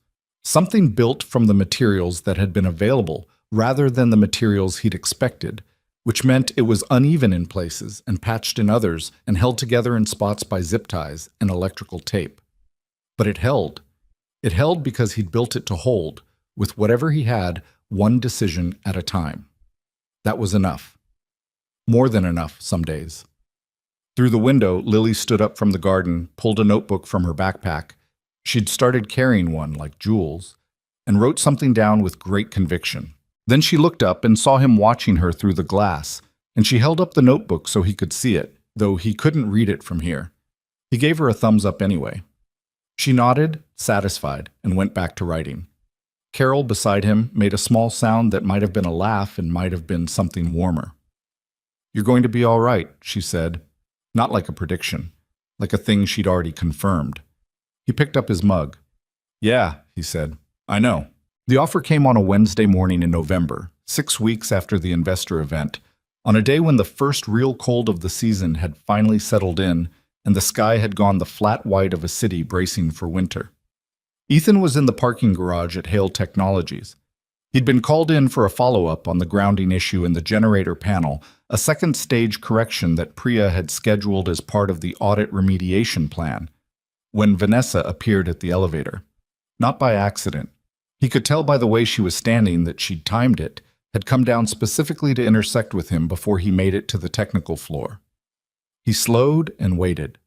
something built from the materials that had been available rather than the materials he'd expected, which meant it was uneven in places and patched in others and held together in spots by zip ties and electrical tape. But it held. It held because he'd built it to hold, with whatever he had, one decision at a time. That was enough. More than enough some days. Through the window, Lily stood up from the garden, pulled a notebook from her backpack. She'd started carrying one, like Jules, and wrote something down with great conviction. Then she looked up and saw him watching her through the glass, and she held up the notebook so he could see it, though he couldn't read it from here. He gave her a thumbs up anyway. She nodded, satisfied, and went back to writing. Carol, beside him, made a small sound that might have been a laugh and might have been something warmer. "You're going to be all right," she said, not like a prediction, like a thing she'd already confirmed. He picked up his mug. "Yeah," he said, "I know." The offer came on a Wednesday morning in November, 6 weeks after the investor event, on a day when the first real cold of the season had finally settled in and the sky had gone the flat white of a city bracing for winter. Ethan was in the parking garage at Hale Technologies. He'd been called in for a follow-up on the grounding issue in the generator panel, a second-stage correction that Priya had scheduled as part of the audit remediation plan, when Vanessa appeared at the elevator. Not by accident. He could tell by the way she was standing that she'd timed it, had come down specifically to intersect with him before he made it to the technical floor. He slowed and waited.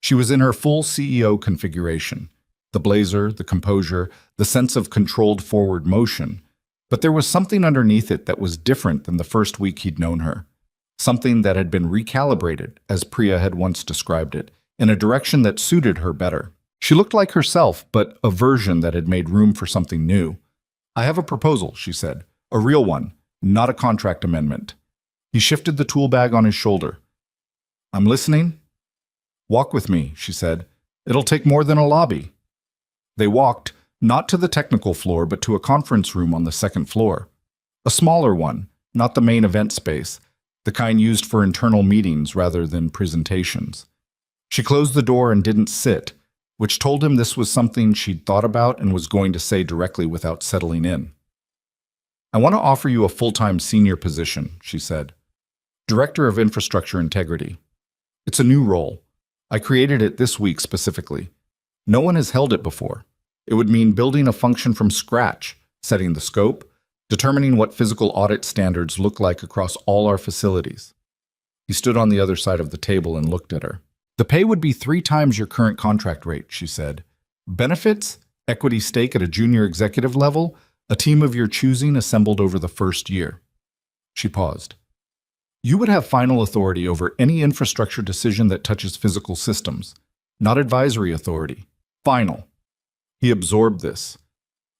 She was in her full CEO configuration. The blazer, the composure, the sense of controlled forward motion. But there was something underneath it that was different than the first week he'd known her. Something that had been recalibrated, as Priya had once described it, in a direction that suited her better. She looked like herself, but a version that had made room for something new. "I have a proposal," she said. "A real one, not a contract amendment." He shifted the tool bag on his shoulder. "I'm listening." "Walk with me," she said. "It'll take more than a lobby." They walked, not to the technical floor, but to a conference room on the second floor. A smaller one, not the main event space, the kind used for internal meetings rather than presentations. She closed the door and didn't sit, which told him this was something she'd thought about and was going to say directly without settling in. "I want to offer you a full-time senior position," she said. "Director of Infrastructure Integrity. It's a new role. I created it this week specifically. No one has held it before. It would mean building a function from scratch, setting the scope, determining what physical audit standards look like across all our facilities." He stood on the other side of the table and looked at her. "The pay would be 3 times your current contract rate," she said. "Benefits, equity stake at a junior executive level, a team of your choosing assembled over the first year." She paused. "You would have final authority over any infrastructure decision that touches physical systems, not advisory authority. Final." He absorbed this.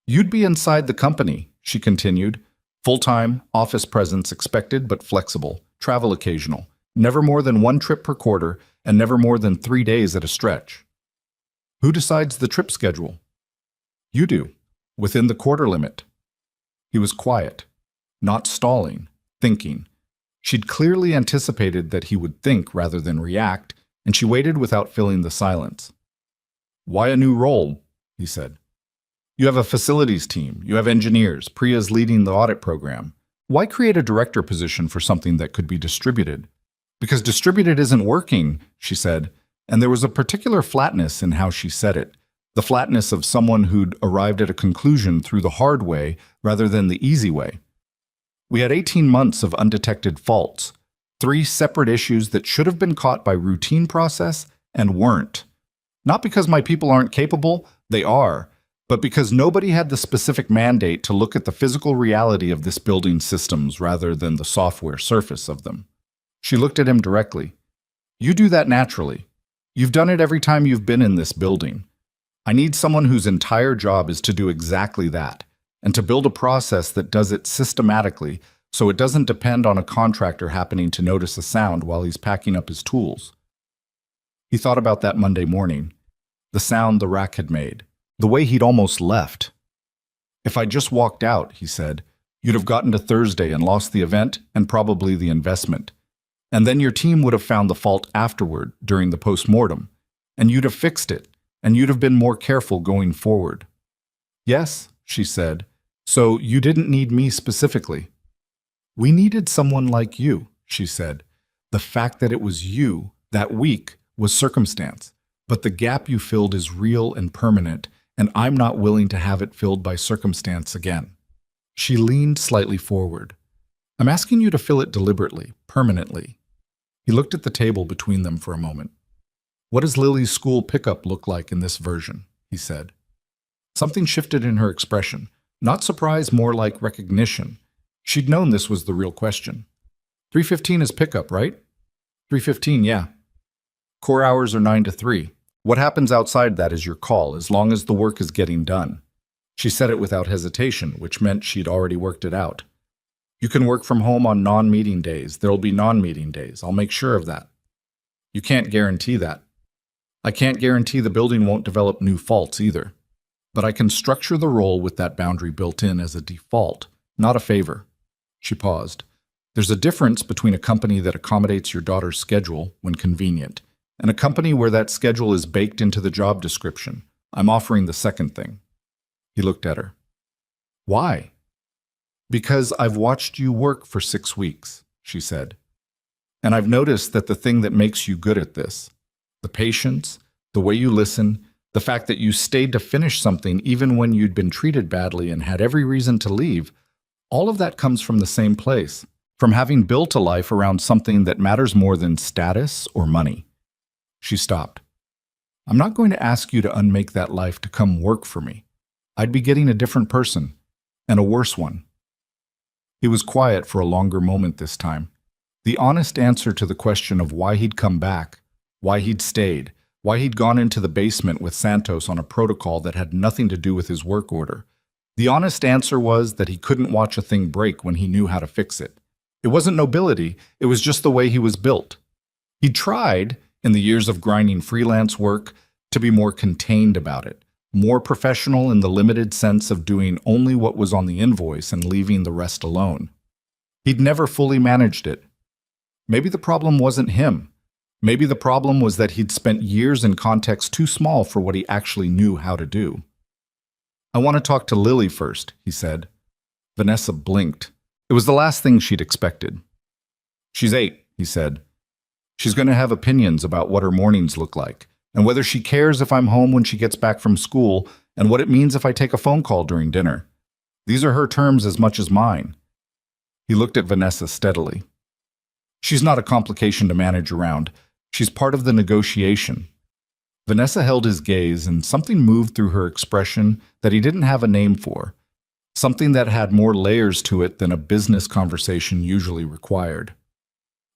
"You'd be inside the company," she continued. "Full-time, office presence expected but flexible, travel occasional, never more than 1 trip per quarter, and never more than 3 days at a stretch." "Who decides the trip schedule?" "You do, within the quarter limit." He was quiet, not stalling, thinking. She'd clearly anticipated that he would think rather than react, and she waited without filling the silence. "Why a new role?" he said. "You have a facilities team, you have engineers, Priya's leading the audit program. Why create a director position for something that could be distributed?" "Because distributed isn't working," she said, and there was a particular flatness in how she said it, the flatness of someone who'd arrived at a conclusion through the hard way rather than the easy way. "We had 18 months of undetected faults, 3 separate issues that should have been caught by routine process and weren't. Not because my people aren't capable, they are, but because nobody had the specific mandate to look at the physical reality of this building's systems rather than the software surface of them." She looked at him directly. "You do that naturally. You've done it every time you've been in this building. I need someone whose entire job is to do exactly that, and to build a process that does it systematically so it doesn't depend on a contractor happening to notice a sound while he's packing up his tools." He thought about that Monday morning, the sound the rack had made, the way he'd almost left. "If I just walked out," he said, "you'd have gotten to Thursday and lost the event and probably the investment. And then your team would have found the fault afterward, during the post-mortem, and you'd have fixed it, and you'd have been more careful going forward." "Yes," she said, "so you didn't need me specifically." "We needed someone like you," she said. "The fact that it was you, that week, was circumstance, but the gap you filled is real and permanent, and I'm not willing to have it filled by circumstance again." She leaned slightly forward. I'm asking you to fill it deliberately, permanently. He looked at the table between them for a moment. What does Lily's school pickup look like in this version? He said. Something shifted in her expression. Not surprise, more like recognition. She'd known this was the real question. 3:15 is pickup, right? 3:15, yeah. Core hours are 9 to 3. What happens outside that is your call, as long as the work is getting done. She said it without hesitation, which meant she'd already worked it out. You can work from home on non-meeting days. There'll be non-meeting days. I'll make sure of that. You can't guarantee that. I can't guarantee the building won't develop new faults either. But I can structure the role with that boundary built in as a default, not a favor. She paused. There's a difference between a company that accommodates your daughter's schedule when convenient and a company where that schedule is baked into the job description. I'm offering the second thing. He looked at her. Why? Because I've watched you work for 6 weeks, she said. And I've noticed that the thing that makes you good at this, the patience, the way you listen, the fact that you stayed to finish something even when you'd been treated badly and had every reason to leave, all of that comes from the same place, from having built a life around something that matters more than status or money. She stopped. I'm not going to ask you to unmake that life to come work for me. I'd be getting a different person, and a worse one. He was quiet for a longer moment this time. The honest answer to the question of why he'd come back, why he'd stayed, why he'd gone into the basement with Santos on a protocol that had nothing to do with his work order. The honest answer was that he couldn't watch a thing break when he knew how to fix it. It wasn't nobility, it was just the way he was built. He tried, in the years of grinding freelance work, to be more contained about it, more professional in the limited sense of doing only what was on the invoice and leaving the rest alone. He'd never fully managed it. Maybe the problem wasn't him. Maybe the problem was that he'd spent years in contexts too small for what he actually knew how to do. I want to talk to Lily first, he said. Vanessa blinked. It was the last thing she'd expected. She's 8, he said. She's going to have opinions about what her mornings look like, and whether she cares if I'm home when she gets back from school, and what it means if I take a phone call during dinner. These are her terms as much as mine. He looked at Vanessa steadily. She's not a complication to manage around. She's part of the negotiation. Vanessa held his gaze, and something moved through her expression that he didn't have a name for, something that had more layers to it than a business conversation usually required.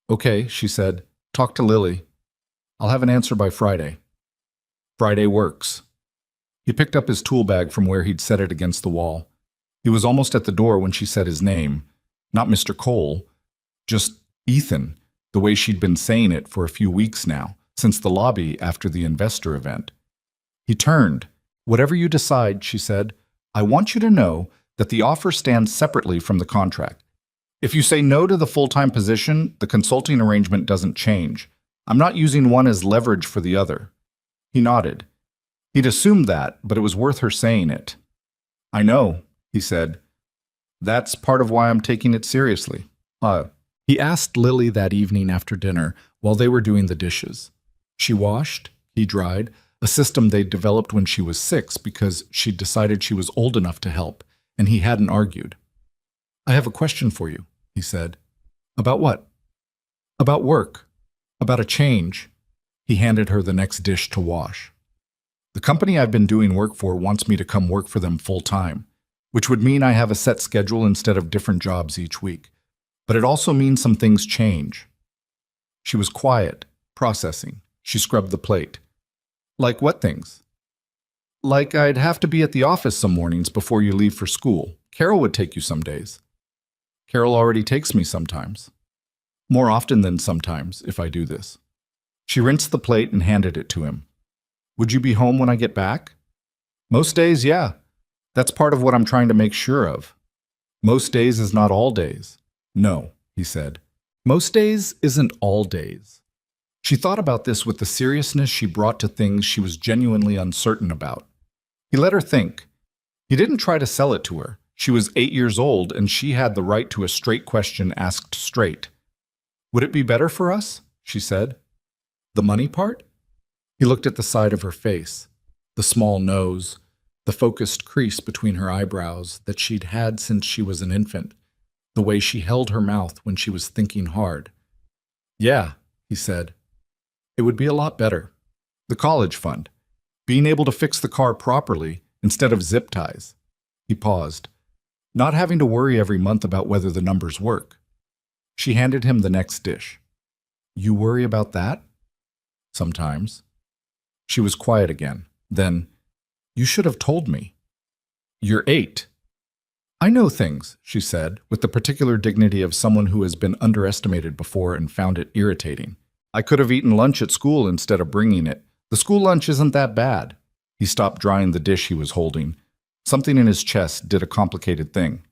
Okay, she said, talk to Lily. I'll have an answer by Friday. Friday works. He picked up his tool bag from where he'd set it against the wall. He was almost at the door when she said his name, not Mr. Cole, just Ethan, the way she'd been saying it for a few weeks now, since the lobby after the investor event. He turned. Whatever you decide, she said, I want you to know that the offer stands separately from the contract. If you say no to the full-time position, the consulting arrangement doesn't change. I'm not using one as leverage for the other. He nodded. He'd assumed that, but it was worth her saying it. I know, he said. That's part of why I'm taking it seriously. He asked Lily that evening after dinner while they were doing the dishes. She washed, he dried, a system they'd developed when she was 6 because she'd decided she was old enough to help, and he hadn't argued. I have a question for you, he said. About what? About work. About a change. He handed her the next dish to wash. The company I've been doing work for wants me to come work for them full-time, which would mean I have a set schedule instead of different jobs each week. But it also means some things change. She was quiet, processing. She scrubbed the plate. Like what things? Like I'd have to be at the office some mornings before you leave for school. Carol would take you some days. Carol already takes me sometimes. More often than sometimes, if I do this. She rinsed the plate and handed it to him. Would you be home when I get back? Most days, yeah. That's part of what I'm trying to make sure of. Most days is not all days. No, he said. Most days isn't all days. She thought about this with the seriousness she brought to things she was genuinely uncertain about. He let her think. He didn't try to sell it to her. She was 8 years old, and she had the right to a straight question asked straight. Would it be better for us? She said. The money part? He looked at the side of her face, the small nose, the focused crease between her eyebrows that she'd had since she was an infant. the way she held her mouth when she was thinking hard. Yeah, he said. It would be a lot better. The college fund. Being able to fix the car properly instead of zip ties. He paused. Not having to worry every month about whether the numbers work. She handed him the next dish. You worry about that? Sometimes. She was quiet again. Then, you should have told me. You're 8. I know things, she said, with the particular dignity of someone who has been underestimated before and found it irritating. I could have eaten lunch at school instead of bringing it. The school lunch isn't that bad. He stopped drying the dish he was holding. Something in his chest did a complicated thing.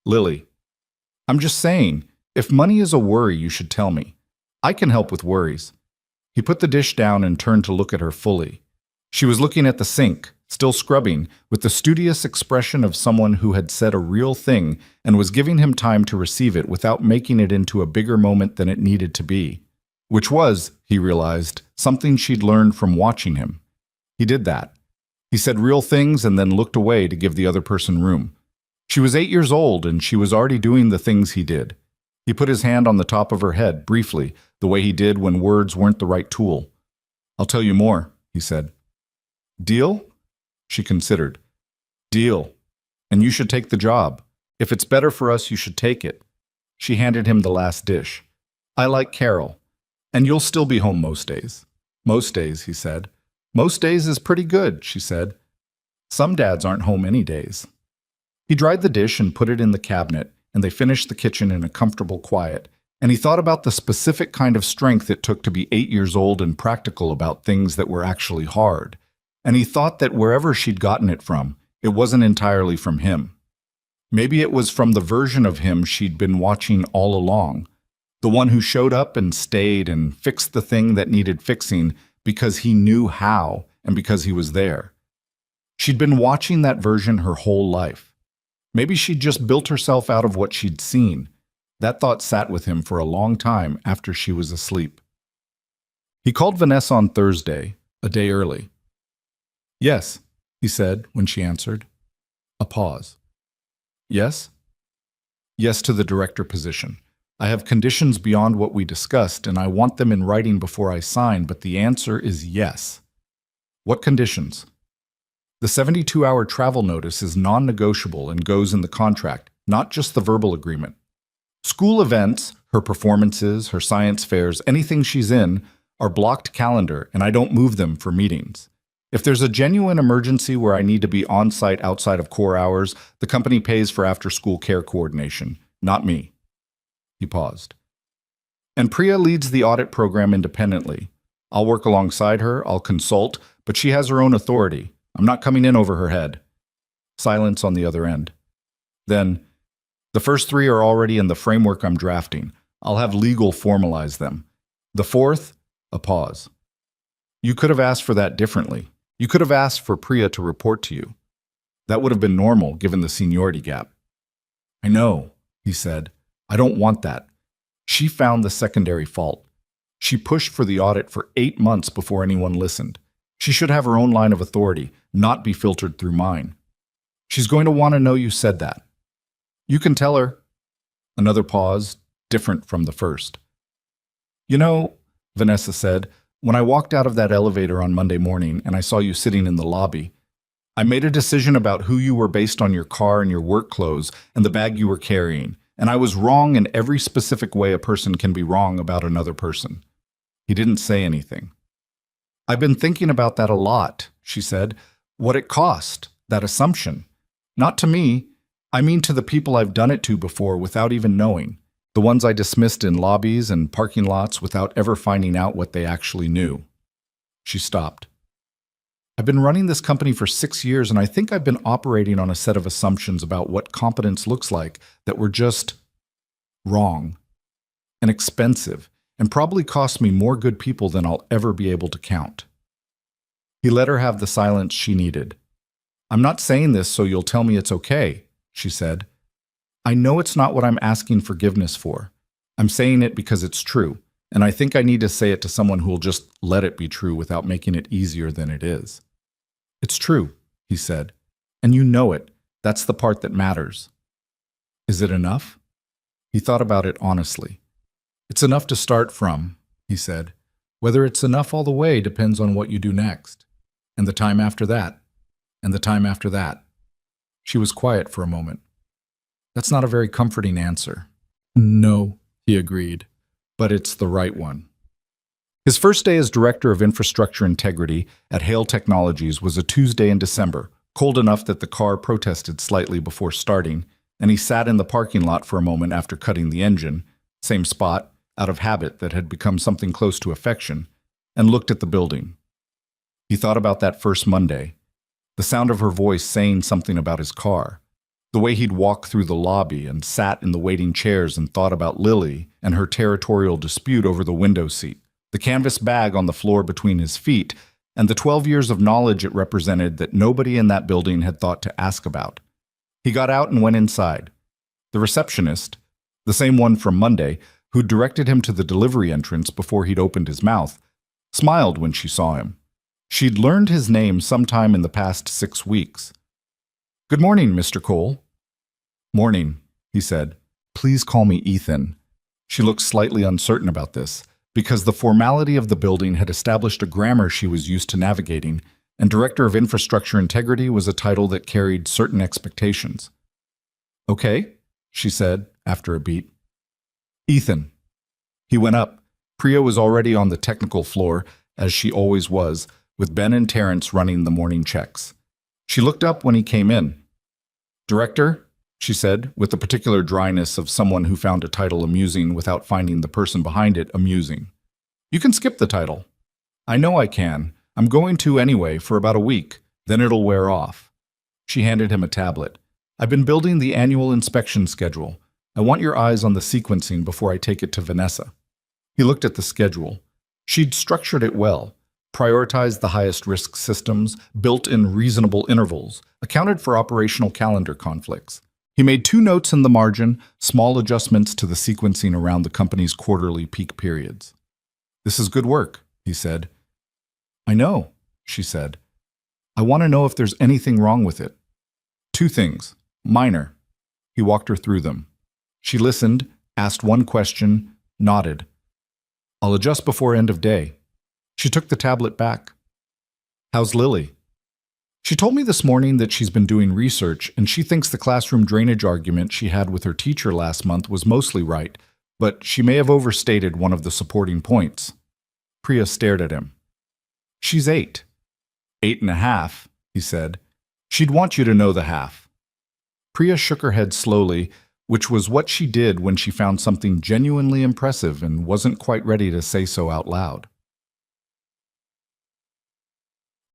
Lily, I'm just saying, if money is a worry, you should tell me. I can help with worries. He put the dish down and turned to look at her fully. She was looking at the sink, still scrubbing, with the studious expression of someone who had said a real thing and was giving him time to receive it without making it into a bigger moment than it needed to be. Which was, he realized, something she'd learned from watching him. He did that. He said real things and then looked away to give the other person room. She was 8 years old and she was already doing the things he did. He put his hand on the top of her head, briefly, the way he did when words weren't the right tool. I'll tell you more, he said. Deal? She considered. Deal. And you should take the job. If it's better for us, you should take it. She handed him the last dish. I like Carol. And you'll still be home most days. Most days, he said. Most days is pretty good, she said. Some dads aren't home any days. He dried the dish and put it in the cabinet, and they finished the kitchen in a comfortable quiet, and he thought about the specific kind of strength it took to be 8 years old and practical about things that were actually hard. And he thought that wherever she'd gotten it from, it wasn't entirely from him. Maybe it was from the version of him she'd been watching all along, the one who showed up and stayed and fixed the thing that needed fixing because he knew how and because he was there. She'd been watching that version her whole life. Maybe she'd just built herself out of what she'd seen. That thought sat with him for a long time after she was asleep. He called Vanessa on Thursday, a day early. Yes, he said when she answered. A pause. Yes? Yes to the director position. I have conditions beyond what we discussed, and I want them in writing before I sign, but the answer is yes. What conditions? The 72-hour travel notice is non-negotiable and goes in the contract, not just the verbal agreement. School events, her performances, her science fairs, anything she's in, are blocked calendar, and I don't move them for meetings. If there's a genuine emergency where I need to be on-site outside of core hours, the company pays for after-school care coordination, not me. He paused. And Priya leads the audit program independently. I'll work alongside her, I'll consult, but she has her own authority. I'm not coming in over her head. Silence on the other end. Then, the first 3 are already in the framework I'm drafting. I'll have legal formalize them. The 4th, a pause. You could have asked for that differently. You could have asked for Priya to report to you. That would have been normal, given the seniority gap. I know, he said. I don't want that. She found the secondary fault. She pushed for the audit for 8 months before anyone listened. She should have her own line of authority, not be filtered through mine. She's going to want to know you said that. You can tell her. Another pause, different from the first. You know, Vanessa said, when I walked out of that elevator on Monday morning and I saw you sitting in the lobby, I made a decision about who you were based on your car and your work clothes and the bag you were carrying, and I was wrong in every specific way a person can be wrong about another person. He didn't say anything. I've been thinking about that a lot, she said. What it cost, that assumption. Not to me, I mean to the people I've done it to before without even knowing. The ones I dismissed in lobbies and parking lots without ever finding out what they actually knew. She stopped. I've been running this company for 6 years, and I think I've been operating on a set of assumptions about what competence looks like that were just wrong and expensive and probably cost me more good people than I'll ever be able to count. He let her have the silence she needed. I'm not saying this so you'll tell me it's okay, she said. I know it's not what I'm asking forgiveness for. I'm saying it because it's true, and I think I need to say it to someone who will just let it be true without making it easier than it is. It's true, he said, and you know it. That's the part that matters. Is it enough? He thought about it honestly. It's enough to start from, he said. Whether it's enough all the way depends on what you do next. And the time after that. And the time after that. She was quiet for a moment. That's not a very comforting answer. No, he agreed, but it's the right one. His first day as Director of Infrastructure Integrity at Hale Technologies was a Tuesday in December, cold enough that the car protested slightly before starting, and he sat in the parking lot for a moment after cutting the engine, same spot, out of habit that had become something close to affection, and looked at the building. He thought about that first Monday, the sound of her voice saying something about his car, the way he'd walked through the lobby and sat in the waiting chairs and thought about Lily and her territorial dispute over the window seat, the canvas bag on the floor between his feet, and the 12 years of knowledge it represented that nobody in that building had thought to ask about. He got out and went inside. The receptionist, the same one from Monday, who directed him to the delivery entrance before he'd opened his mouth, smiled when she saw him. She'd learned his name sometime in the past 6 weeks. "Good morning, Mr. Cole." "Morning," he said. "Please call me Ethan." She looked slightly uncertain about this, because the formality of the building had established a grammar she was used to navigating, and Director of Infrastructure Integrity was a title that carried certain expectations. "Okay," she said, after a beat. "Ethan." He went up. Priya was already on the technical floor, as she always was, with Ben and Terrence running the morning checks. She looked up when he came in. "Director," she said, with the particular dryness of someone who found a title amusing without finding the person behind it amusing. "You can skip the title." "I know I can. I'm going to anyway for about a week. Then it'll wear off." She handed him a tablet. "I've been building the annual inspection schedule. I want your eyes on the sequencing before I take it to Vanessa." He looked at the schedule. She'd structured it well, prioritized the highest risk systems, built in reasonable intervals, accounted for operational calendar conflicts. He made 2 notes in the margin, small adjustments to the sequencing around the company's quarterly peak periods. "This is good work," he said. "I know," she said. "I want to know if there's anything wrong with it." 2 things. Minor. He walked her through them. She listened, asked one question, nodded. "I'll adjust before end of day." She took the tablet back. "How's Lily?" "She told me this morning that she's been doing research, and she thinks the classroom drainage argument she had with her teacher last month was mostly right, but she may have overstated one of the supporting points." Priya stared at him. "She's 8. 8.5, he said. "She'd want you to know the half." Priya shook her head slowly, which was what she did when she found something genuinely impressive and wasn't quite ready to say so out loud.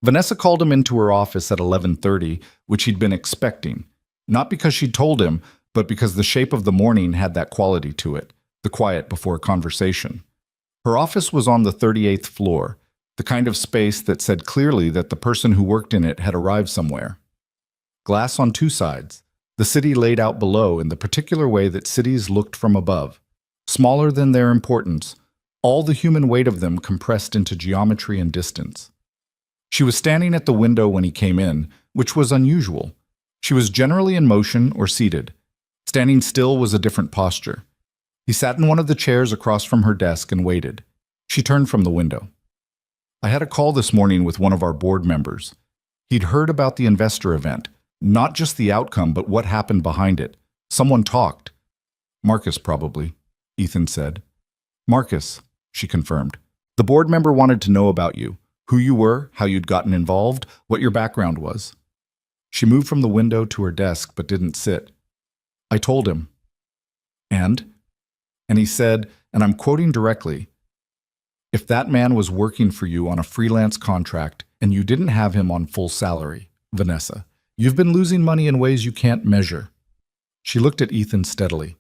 Vanessa called him into her office at 11:30, which he'd been expecting, not because she'd told him, but because the shape of the morning had that quality to it, the quiet before conversation. Her office was on the 38th floor, the kind of space that said clearly that the person who worked in it had arrived somewhere. Glass on 2 sides, the city laid out below in the particular way that cities looked from above, smaller than their importance, all the human weight of them compressed into geometry and distance. She was standing at the window when he came in, which was unusual. She was generally in motion or seated. Standing still was a different posture. He sat in one of the chairs across from her desk and waited. She turned from the window. "I had a call this morning with one of our board members. He'd heard about the investor event, not just the outcome, but what happened behind it. Someone talked." "Marcus, probably," Ethan said. "Marcus," she confirmed. "The board member wanted to know about you. Who you were, how you'd gotten involved, what your background was." She moved from the window to her desk but didn't sit. "I told him." And he said, and I'm quoting directly, "If that man was working for you on a freelance contract and you didn't have him on full salary, Vanessa, you've been losing money in ways you can't measure." She looked at Ethan steadily.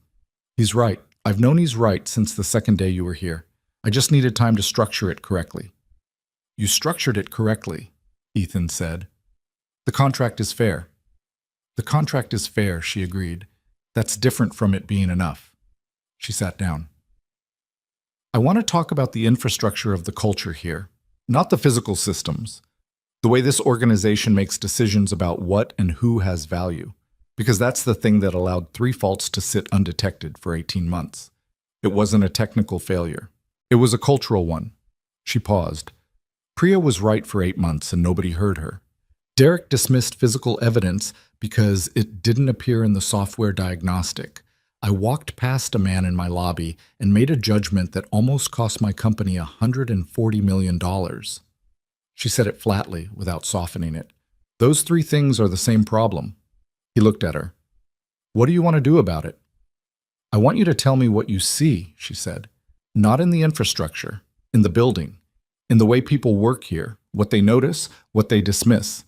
"He's right. I've known he's right since the second day you were here. I just needed time to structure it correctly." "You structured it correctly," Ethan said. "The contract is fair." "The contract is fair," she agreed. "That's different from it being enough." She sat down. "I want to talk about the infrastructure of the culture here, not the physical systems. The way this organization makes decisions about what and who has value. because that's the thing that allowed 3 faults to sit undetected for 18 months. It wasn't a technical failure. It was a cultural one. She paused. Priya was right for 8 months and nobody heard her. Derek dismissed physical evidence because it didn't appear in the software diagnostic. I walked past a man in my lobby and made a judgment that almost cost my company $140 million. She said it flatly, without softening it. Those 3 things are the same problem. He looked at her. What do you want to do about it? I want you to tell me what you see, she said. Not in the infrastructure, in the building, in the way people work here, what they notice, what they dismiss.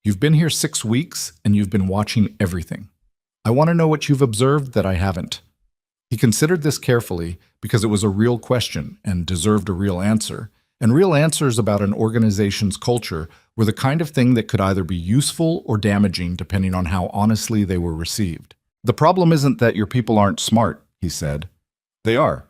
You've been here 6 weeks and you've been watching everything. I want to know what you've observed that I haven't. He considered this carefully because it was a real question and deserved a real answer. And real answers about an organization's culture were the kind of thing that could either be useful or damaging depending on how honestly they were received. The problem isn't that your people aren't smart, he said. They are.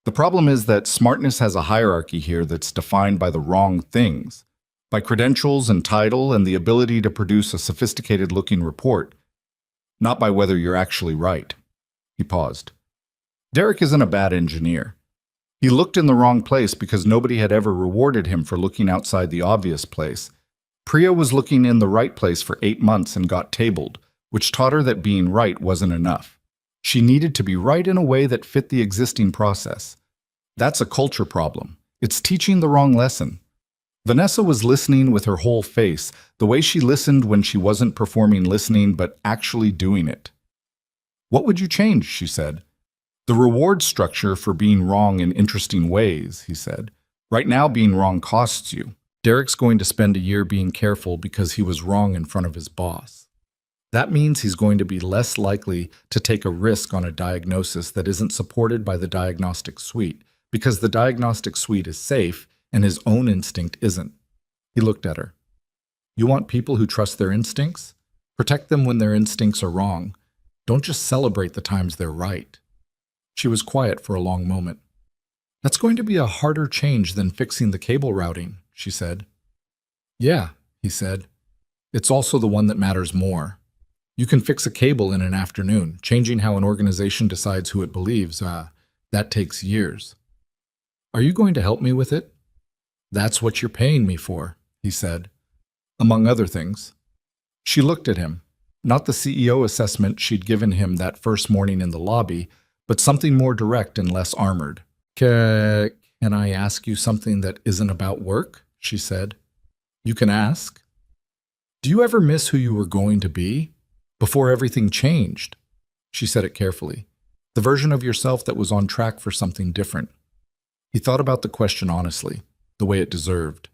The problem is that smartness has a hierarchy here that's defined by the wrong things, by credentials and title and the ability to produce a sophisticated-looking report, not by whether you're actually right. He paused. Derek isn't a bad engineer. He looked in the wrong place because nobody had ever rewarded him for looking outside the obvious place. Priya was looking in the right place for 8 months and got tabled, which taught her that being right wasn't enough. She needed to be right in a way that fit the existing process. That's a culture problem. It's teaching the wrong lesson. Vanessa was listening with her whole face, the way she listened when she wasn't performing listening but actually doing it. What would you change, she said. The reward structure for being wrong in interesting ways, he said. Right now, being wrong costs you. Derek's going to spend a year being careful because he was wrong in front of his boss. That means he's going to be less likely to take a risk on a diagnosis that isn't supported by the diagnostic suite, because the diagnostic suite is safe and his own instinct isn't. He looked at her. You want people who trust their instincts? Protect them when their instincts are wrong. Don't just celebrate the times they're right. She was quiet for a long moment. That's going to be a harder change than fixing the cable routing, she said. Yeah, he said. It's also the one that matters more. You can fix a cable in an afternoon. Changing how an organization decides who it believes, that takes years. Are you going to help me with it? That's what you're paying me for, he said, among other things. She looked at him, not the CEO assessment she'd given him that first morning in the lobby, but something more direct and less armored. Can I ask you something that isn't about work? She said. You can ask. Do you ever miss who you were going to be? Before everything changed? She said it carefully. The version of yourself that was on track for something different. He thought about the question honestly, the way it deserved.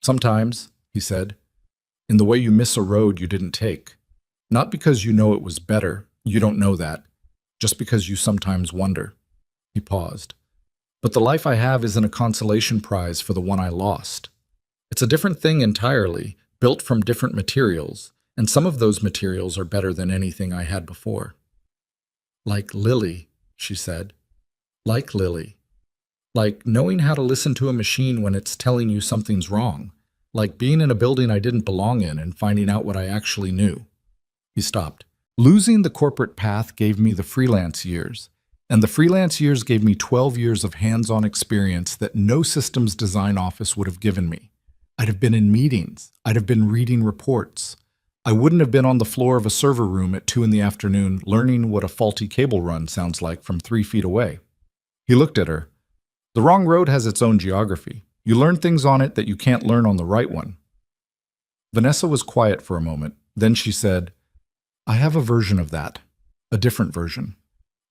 Sometimes, he said, in the way you miss a road you didn't take. Not because you know it was better, you don't know that, just because you sometimes wonder. He paused. But the life I have isn't a consolation prize for the one I lost. It's a different thing entirely, built from different materials, and some of those materials are better than anything I had before. Like Lily, she said. Like Lily. Like knowing how to listen to a machine when it's telling you something's wrong. Like being in a building I didn't belong in and finding out what I actually knew. He stopped. Losing the corporate path gave me the freelance years, and the freelance years gave me 12 years of hands-on experience that no systems design office would have given me. I'd have been in meetings. I'd have been reading reports. I wouldn't have been on the floor of a server room at 2 p.m. learning what a faulty cable run sounds like from 3 feet away. He looked at her. The wrong road has its own geography. You learn things on it that you can't learn on the right one. Vanessa was quiet for a moment. Then she said, I have a version of that, a different version.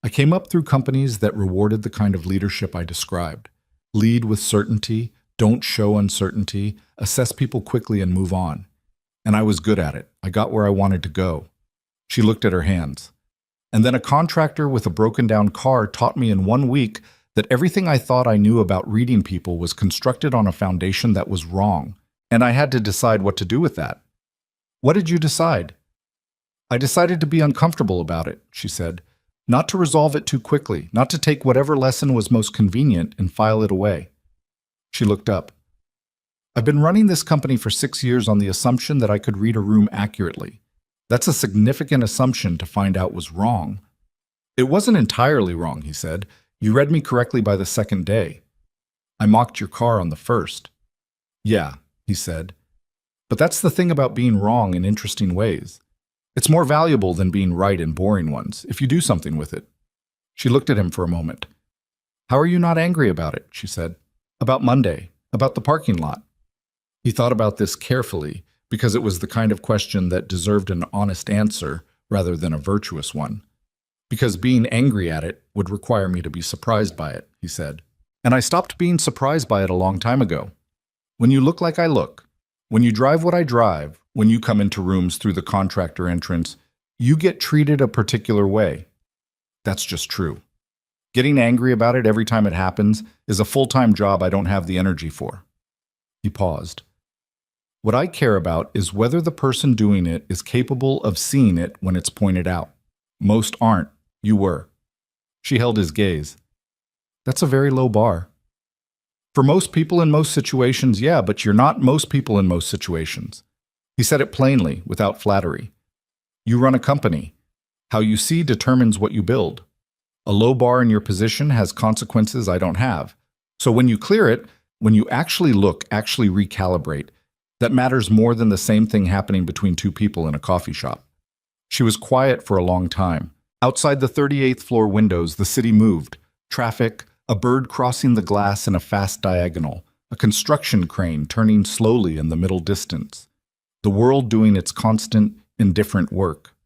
I came up through companies that rewarded the kind of leadership I described. Lead with certainty, don't show uncertainty, assess people quickly and move on. And I was good at it. I got where I wanted to go. She looked at her hands. And then a contractor with a broken-down car taught me in 1 week that everything I thought I knew about reading people was constructed on a foundation that was wrong, and I had to decide what to do with that. What did you decide? I decided to be uncomfortable about it, she said, not to resolve it too quickly, not to take whatever lesson was most convenient and file it away. She looked up. I've been running this company for 6 years on the assumption that I could read a room accurately, That's a significant assumption to find out was wrong. It wasn't entirely wrong, he said. You read me correctly by the second day. I mocked your car on the first. Yeah, he said. But that's the thing about being wrong in interesting ways. It's more valuable than being right in boring ones, if you do something with it. She looked at him for a moment. How are you not angry about it? She said. About Monday, about the parking lot. He thought about this carefully, because it was the kind of question that deserved an honest answer rather than a virtuous one. Because being angry at it would require me to be surprised by it, he said. And I stopped being surprised by it a long time ago. When you look like I look, when you drive what I drive, when you come into rooms through the contractor entrance, you get treated a particular way. That's just true. Getting angry about it every time it happens is a full-time job I don't have the energy for. He paused. What I care about is whether the person doing it is capable of seeing it when it's pointed out. Most aren't. You were. She held his gaze. That's a very low bar. For most people in most situations, yeah, but you're not most people in most situations. He said it plainly, without flattery. You run a company. How you see determines what you build. A low bar in your position has consequences I don't have. So when you clear it, when you actually look, actually recalibrate, that matters more than the same thing happening between two people in a coffee shop. She was quiet for a long time. Outside the 38th floor windows, the city moved. Traffic, a bird crossing the glass in a fast diagonal, a construction crane turning slowly in the middle distance. The world doing its constant, indifferent work.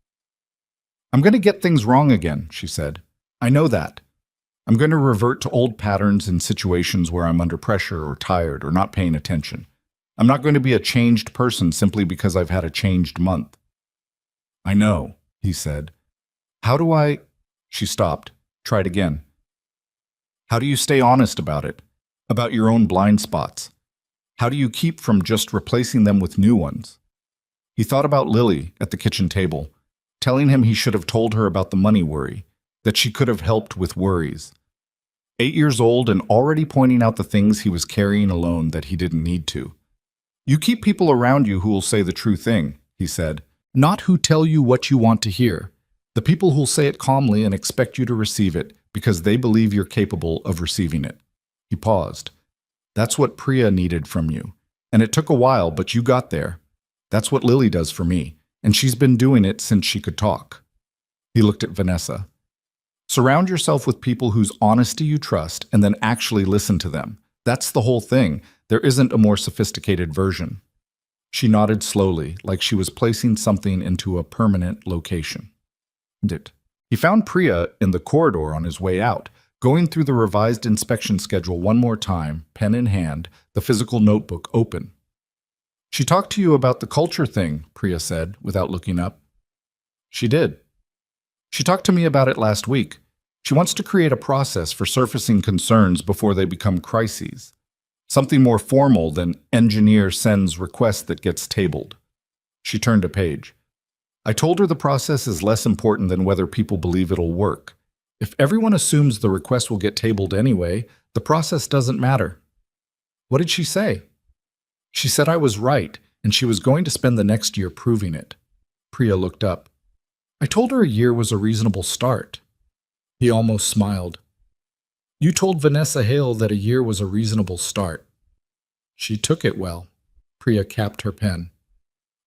I'm going to get things wrong again, she said. I know that. I'm going to revert to old patterns in situations where I'm under pressure or tired or not paying attention. I'm not going to be a changed person simply because I've had a changed month. I know, he said. How do I... She stopped. Tried again. How do you stay honest about it? About your own blind spots? How do you keep from just replacing them with new ones? He thought about Lily at the kitchen table, telling him he should have told her about the money worry, that she could have helped with worries. 8 years old and already pointing out the things he was carrying alone that he didn't need to. You keep people around you who will say the true thing, he said, not who tell you what you want to hear. The people who'll say it calmly and expect you to receive it because they believe you're capable of receiving it. He paused. That's what Priya needed from you. And it took a while, but you got there. That's what Lily does for me, and she's been doing it since she could talk. He looked at Vanessa. Surround yourself with people whose honesty you trust and then actually listen to them. That's the whole thing. There isn't a more sophisticated version. She nodded slowly, like she was placing something into a permanent location. He found Priya in the corridor on his way out, going through the revised inspection schedule one more time, pen in hand, the physical notebook open. She talked to you about the culture thing, Priya said, without looking up. She did. She talked to me about it last week. She wants to create a process for surfacing concerns before they become crises. Something more formal than engineer sends request that gets tabled. She turned a page. I told her the process is less important than whether people believe it'll work. If everyone assumes the request will get tabled anyway, the process doesn't matter. What did she say? She said I was right, and she was going to spend the next year proving it. Priya looked up. I told her a year was a reasonable start. He almost smiled. You told Vanessa Hale that a year was a reasonable start. She took it well. Priya capped her pen.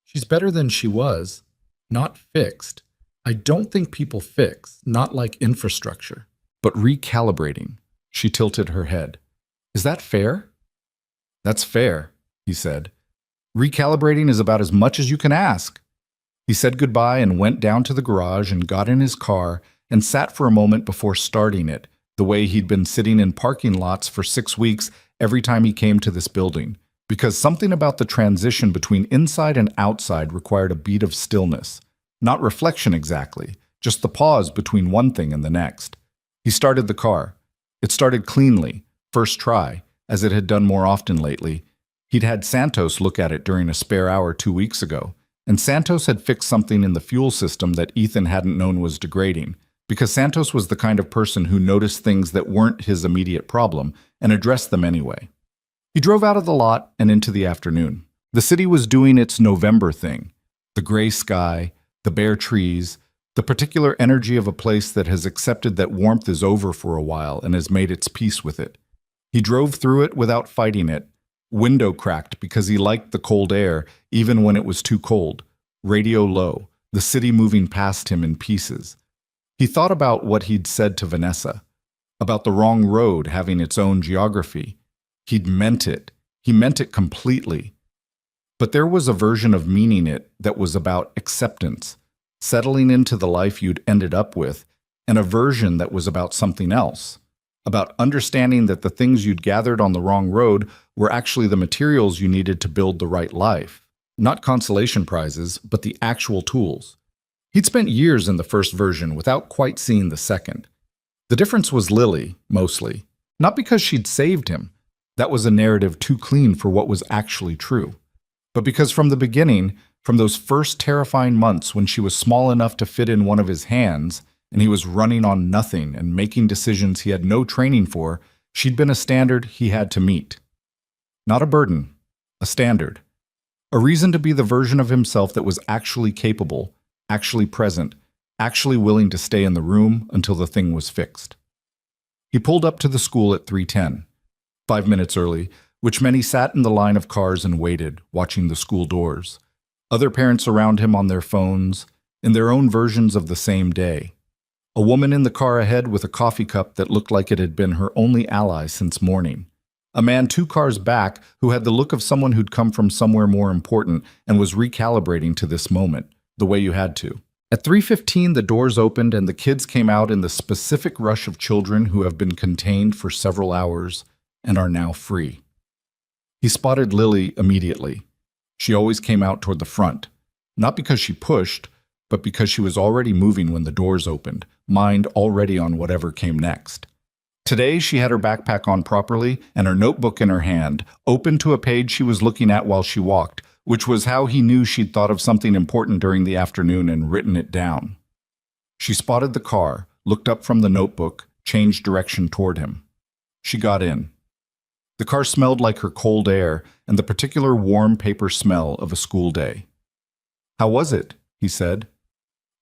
She's better than she was. Not fixed. I don't think people fix, not like infrastructure, but recalibrating. She tilted her head. Is that fair? That's fair, he said. Recalibrating is about as much as you can ask. He said goodbye and went down to the garage and got in his car and sat for a moment before starting it, the way he'd been sitting in parking lots for 6 weeks every time he came to this building, because something about the transition between inside and outside required a beat of stillness. Not reflection exactly, just the pause between one thing and the next. He started the car. It started cleanly, first try, as it had done more often lately. He'd had Santos look at it during a spare hour 2 weeks ago, and Santos had fixed something in the fuel system that Ethan hadn't known was degrading, because Santos was the kind of person who noticed things that weren't his immediate problem and addressed them anyway. He drove out of the lot and into the afternoon. The city was doing its November thing. The gray sky, the bare trees, the particular energy of a place that has accepted that warmth is over for a while and has made its peace with it. He drove through it without fighting it, window cracked because he liked the cold air even when it was too cold, radio low, the city moving past him in pieces. He thought about what he'd said to Vanessa, about the wrong road having its own geography. He'd meant it. He meant it completely. But there was a version of meaning it that was about acceptance, settling into the life you'd ended up with, and a version that was about something else, about understanding that the things you'd gathered on the wrong road were actually the materials you needed to build the right life. Not consolation prizes, but the actual tools. He'd spent years in the first version without quite seeing the second. The difference was Lily, mostly. Not because she'd saved him. That was a narrative too clean for what was actually true. But because from the beginning, from those first terrifying months when she was small enough to fit in one of his hands, and he was running on nothing and making decisions he had no training for, she'd been a standard he had to meet. Not a burden, a standard. A reason to be the version of himself that was actually capable, actually present, actually willing to stay in the room until the thing was fixed. He pulled up to the school at 3:10, 5 minutes early, which meant he sat in the line of cars and waited, watching the school doors. Other parents around him on their phones, in their own versions of the same day. A woman in the car ahead with a coffee cup that looked like it had been her only ally since morning. A man 2 cars back who had the look of someone who'd come from somewhere more important and was recalibrating to this moment, the way you had to. At 3:15, the doors opened and the kids came out in the specific rush of children who have been contained for several hours and are now free. He spotted Lily immediately. She always came out toward the front, not because she pushed, but because she was already moving when the doors opened, mind already on whatever came next. Today, she had her backpack on properly and her notebook in her hand, open to a page she was looking at while she walked, which was how he knew she'd thought of something important during the afternoon and written it down. She spotted the car, looked up from the notebook, changed direction toward him. She got in. The car smelled like her cold air and the particular warm paper smell of a school day. "How was it?" he said.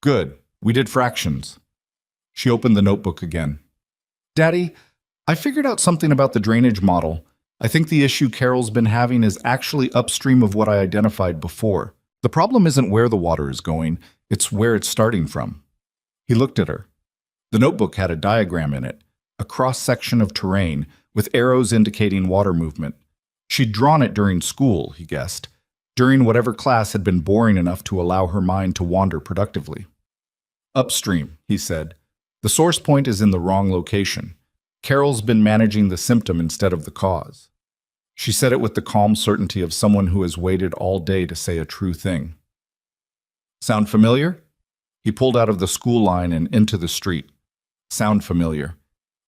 "Good. We did fractions." She opened the notebook again. "Daddy, I figured out something about the drainage model. I think the issue Carol's been having is actually upstream of what I identified before. The problem isn't where the water is going, it's where it's starting from." He looked at her. The notebook had a diagram in it, a cross-section of terrain, with arrows indicating water movement. She'd drawn it during school, he guessed, during whatever class had been boring enough to allow her mind to wander productively. "Upstream," he said. "The source point is in the wrong location. Carol's been managing the symptom instead of the cause." She said it with the calm certainty of someone who has waited all day to say a true thing. "Sound familiar?" He pulled out of the school line and into the street. Sound familiar.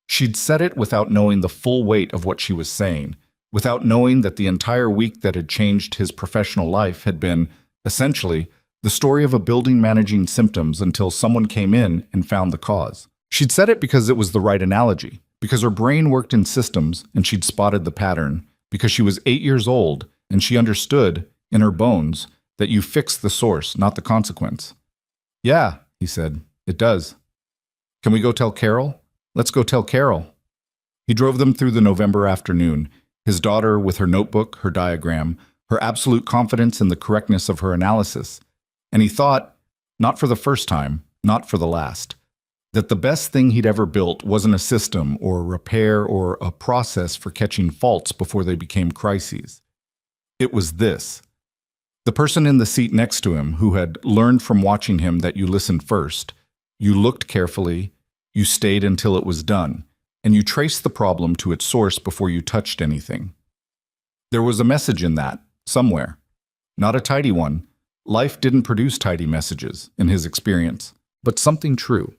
She'd said it without knowing the full weight of what she was saying, without knowing that the entire week that had changed his professional life had been, essentially, the story of a building managing symptoms until someone came in and found the cause. She'd said it because it was the right analogy, because her brain worked in systems and she'd spotted the pattern, because she was 8 years old and she understood, in her bones, that you fix the source, not the consequence. "Yeah," he said, "it does." "Can we go tell Carol? Let's go tell Carol." He drove them through the November afternoon, his daughter with her notebook, her diagram, her absolute confidence in the correctness of her analysis. And he thought, not for the first time, not for the last, that the best thing he'd ever built wasn't a system or a repair or a process for catching faults before they became crises. It was this. The person in the seat next to him who had learned from watching him that you listened first, you looked carefully, you stayed until it was done, and you traced the problem to its source before you touched anything. There was a message in that, somewhere. Not a tidy one. Life didn't produce tidy messages, in his experience, but something true.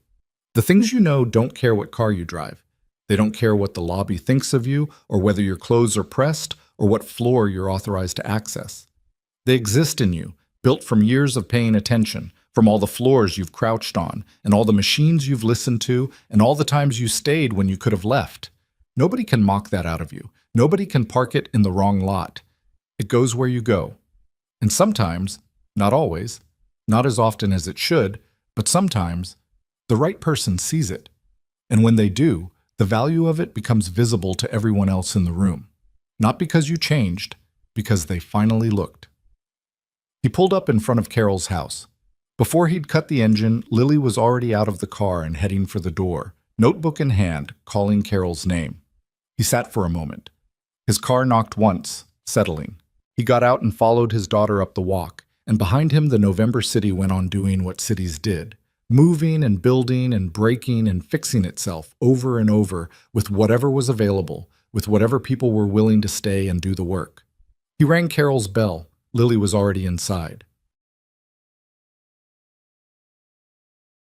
The things you know don't care what car you drive. They don't care what the lobby thinks of you, or whether your clothes are pressed, or what floor you're authorized to access. They exist in you, built from years of paying attention, from all the floors you've crouched on, and all the machines you've listened to, and all the times you stayed when you could have left. Nobody can mock that out of you. Nobody can park it in the wrong lot. It goes where you go. And sometimes, not always, Not as often as it should, but sometimes the right person sees it. And when they do, the value of it becomes visible to everyone else in the room. Not because you changed, because they finally looked. He pulled up in front of Carol's house. Before he'd cut the engine, Lily was already out of the car and heading for the door, notebook in hand, calling Carol's name. He sat for a moment. His car knocked once, settling. He got out and followed his daughter up the walk, and behind him the November city went on doing what cities did, moving and building and breaking and fixing itself over and over with whatever was available, with whatever people were willing to stay and do the work. He rang Carol's bell. Lily was already inside.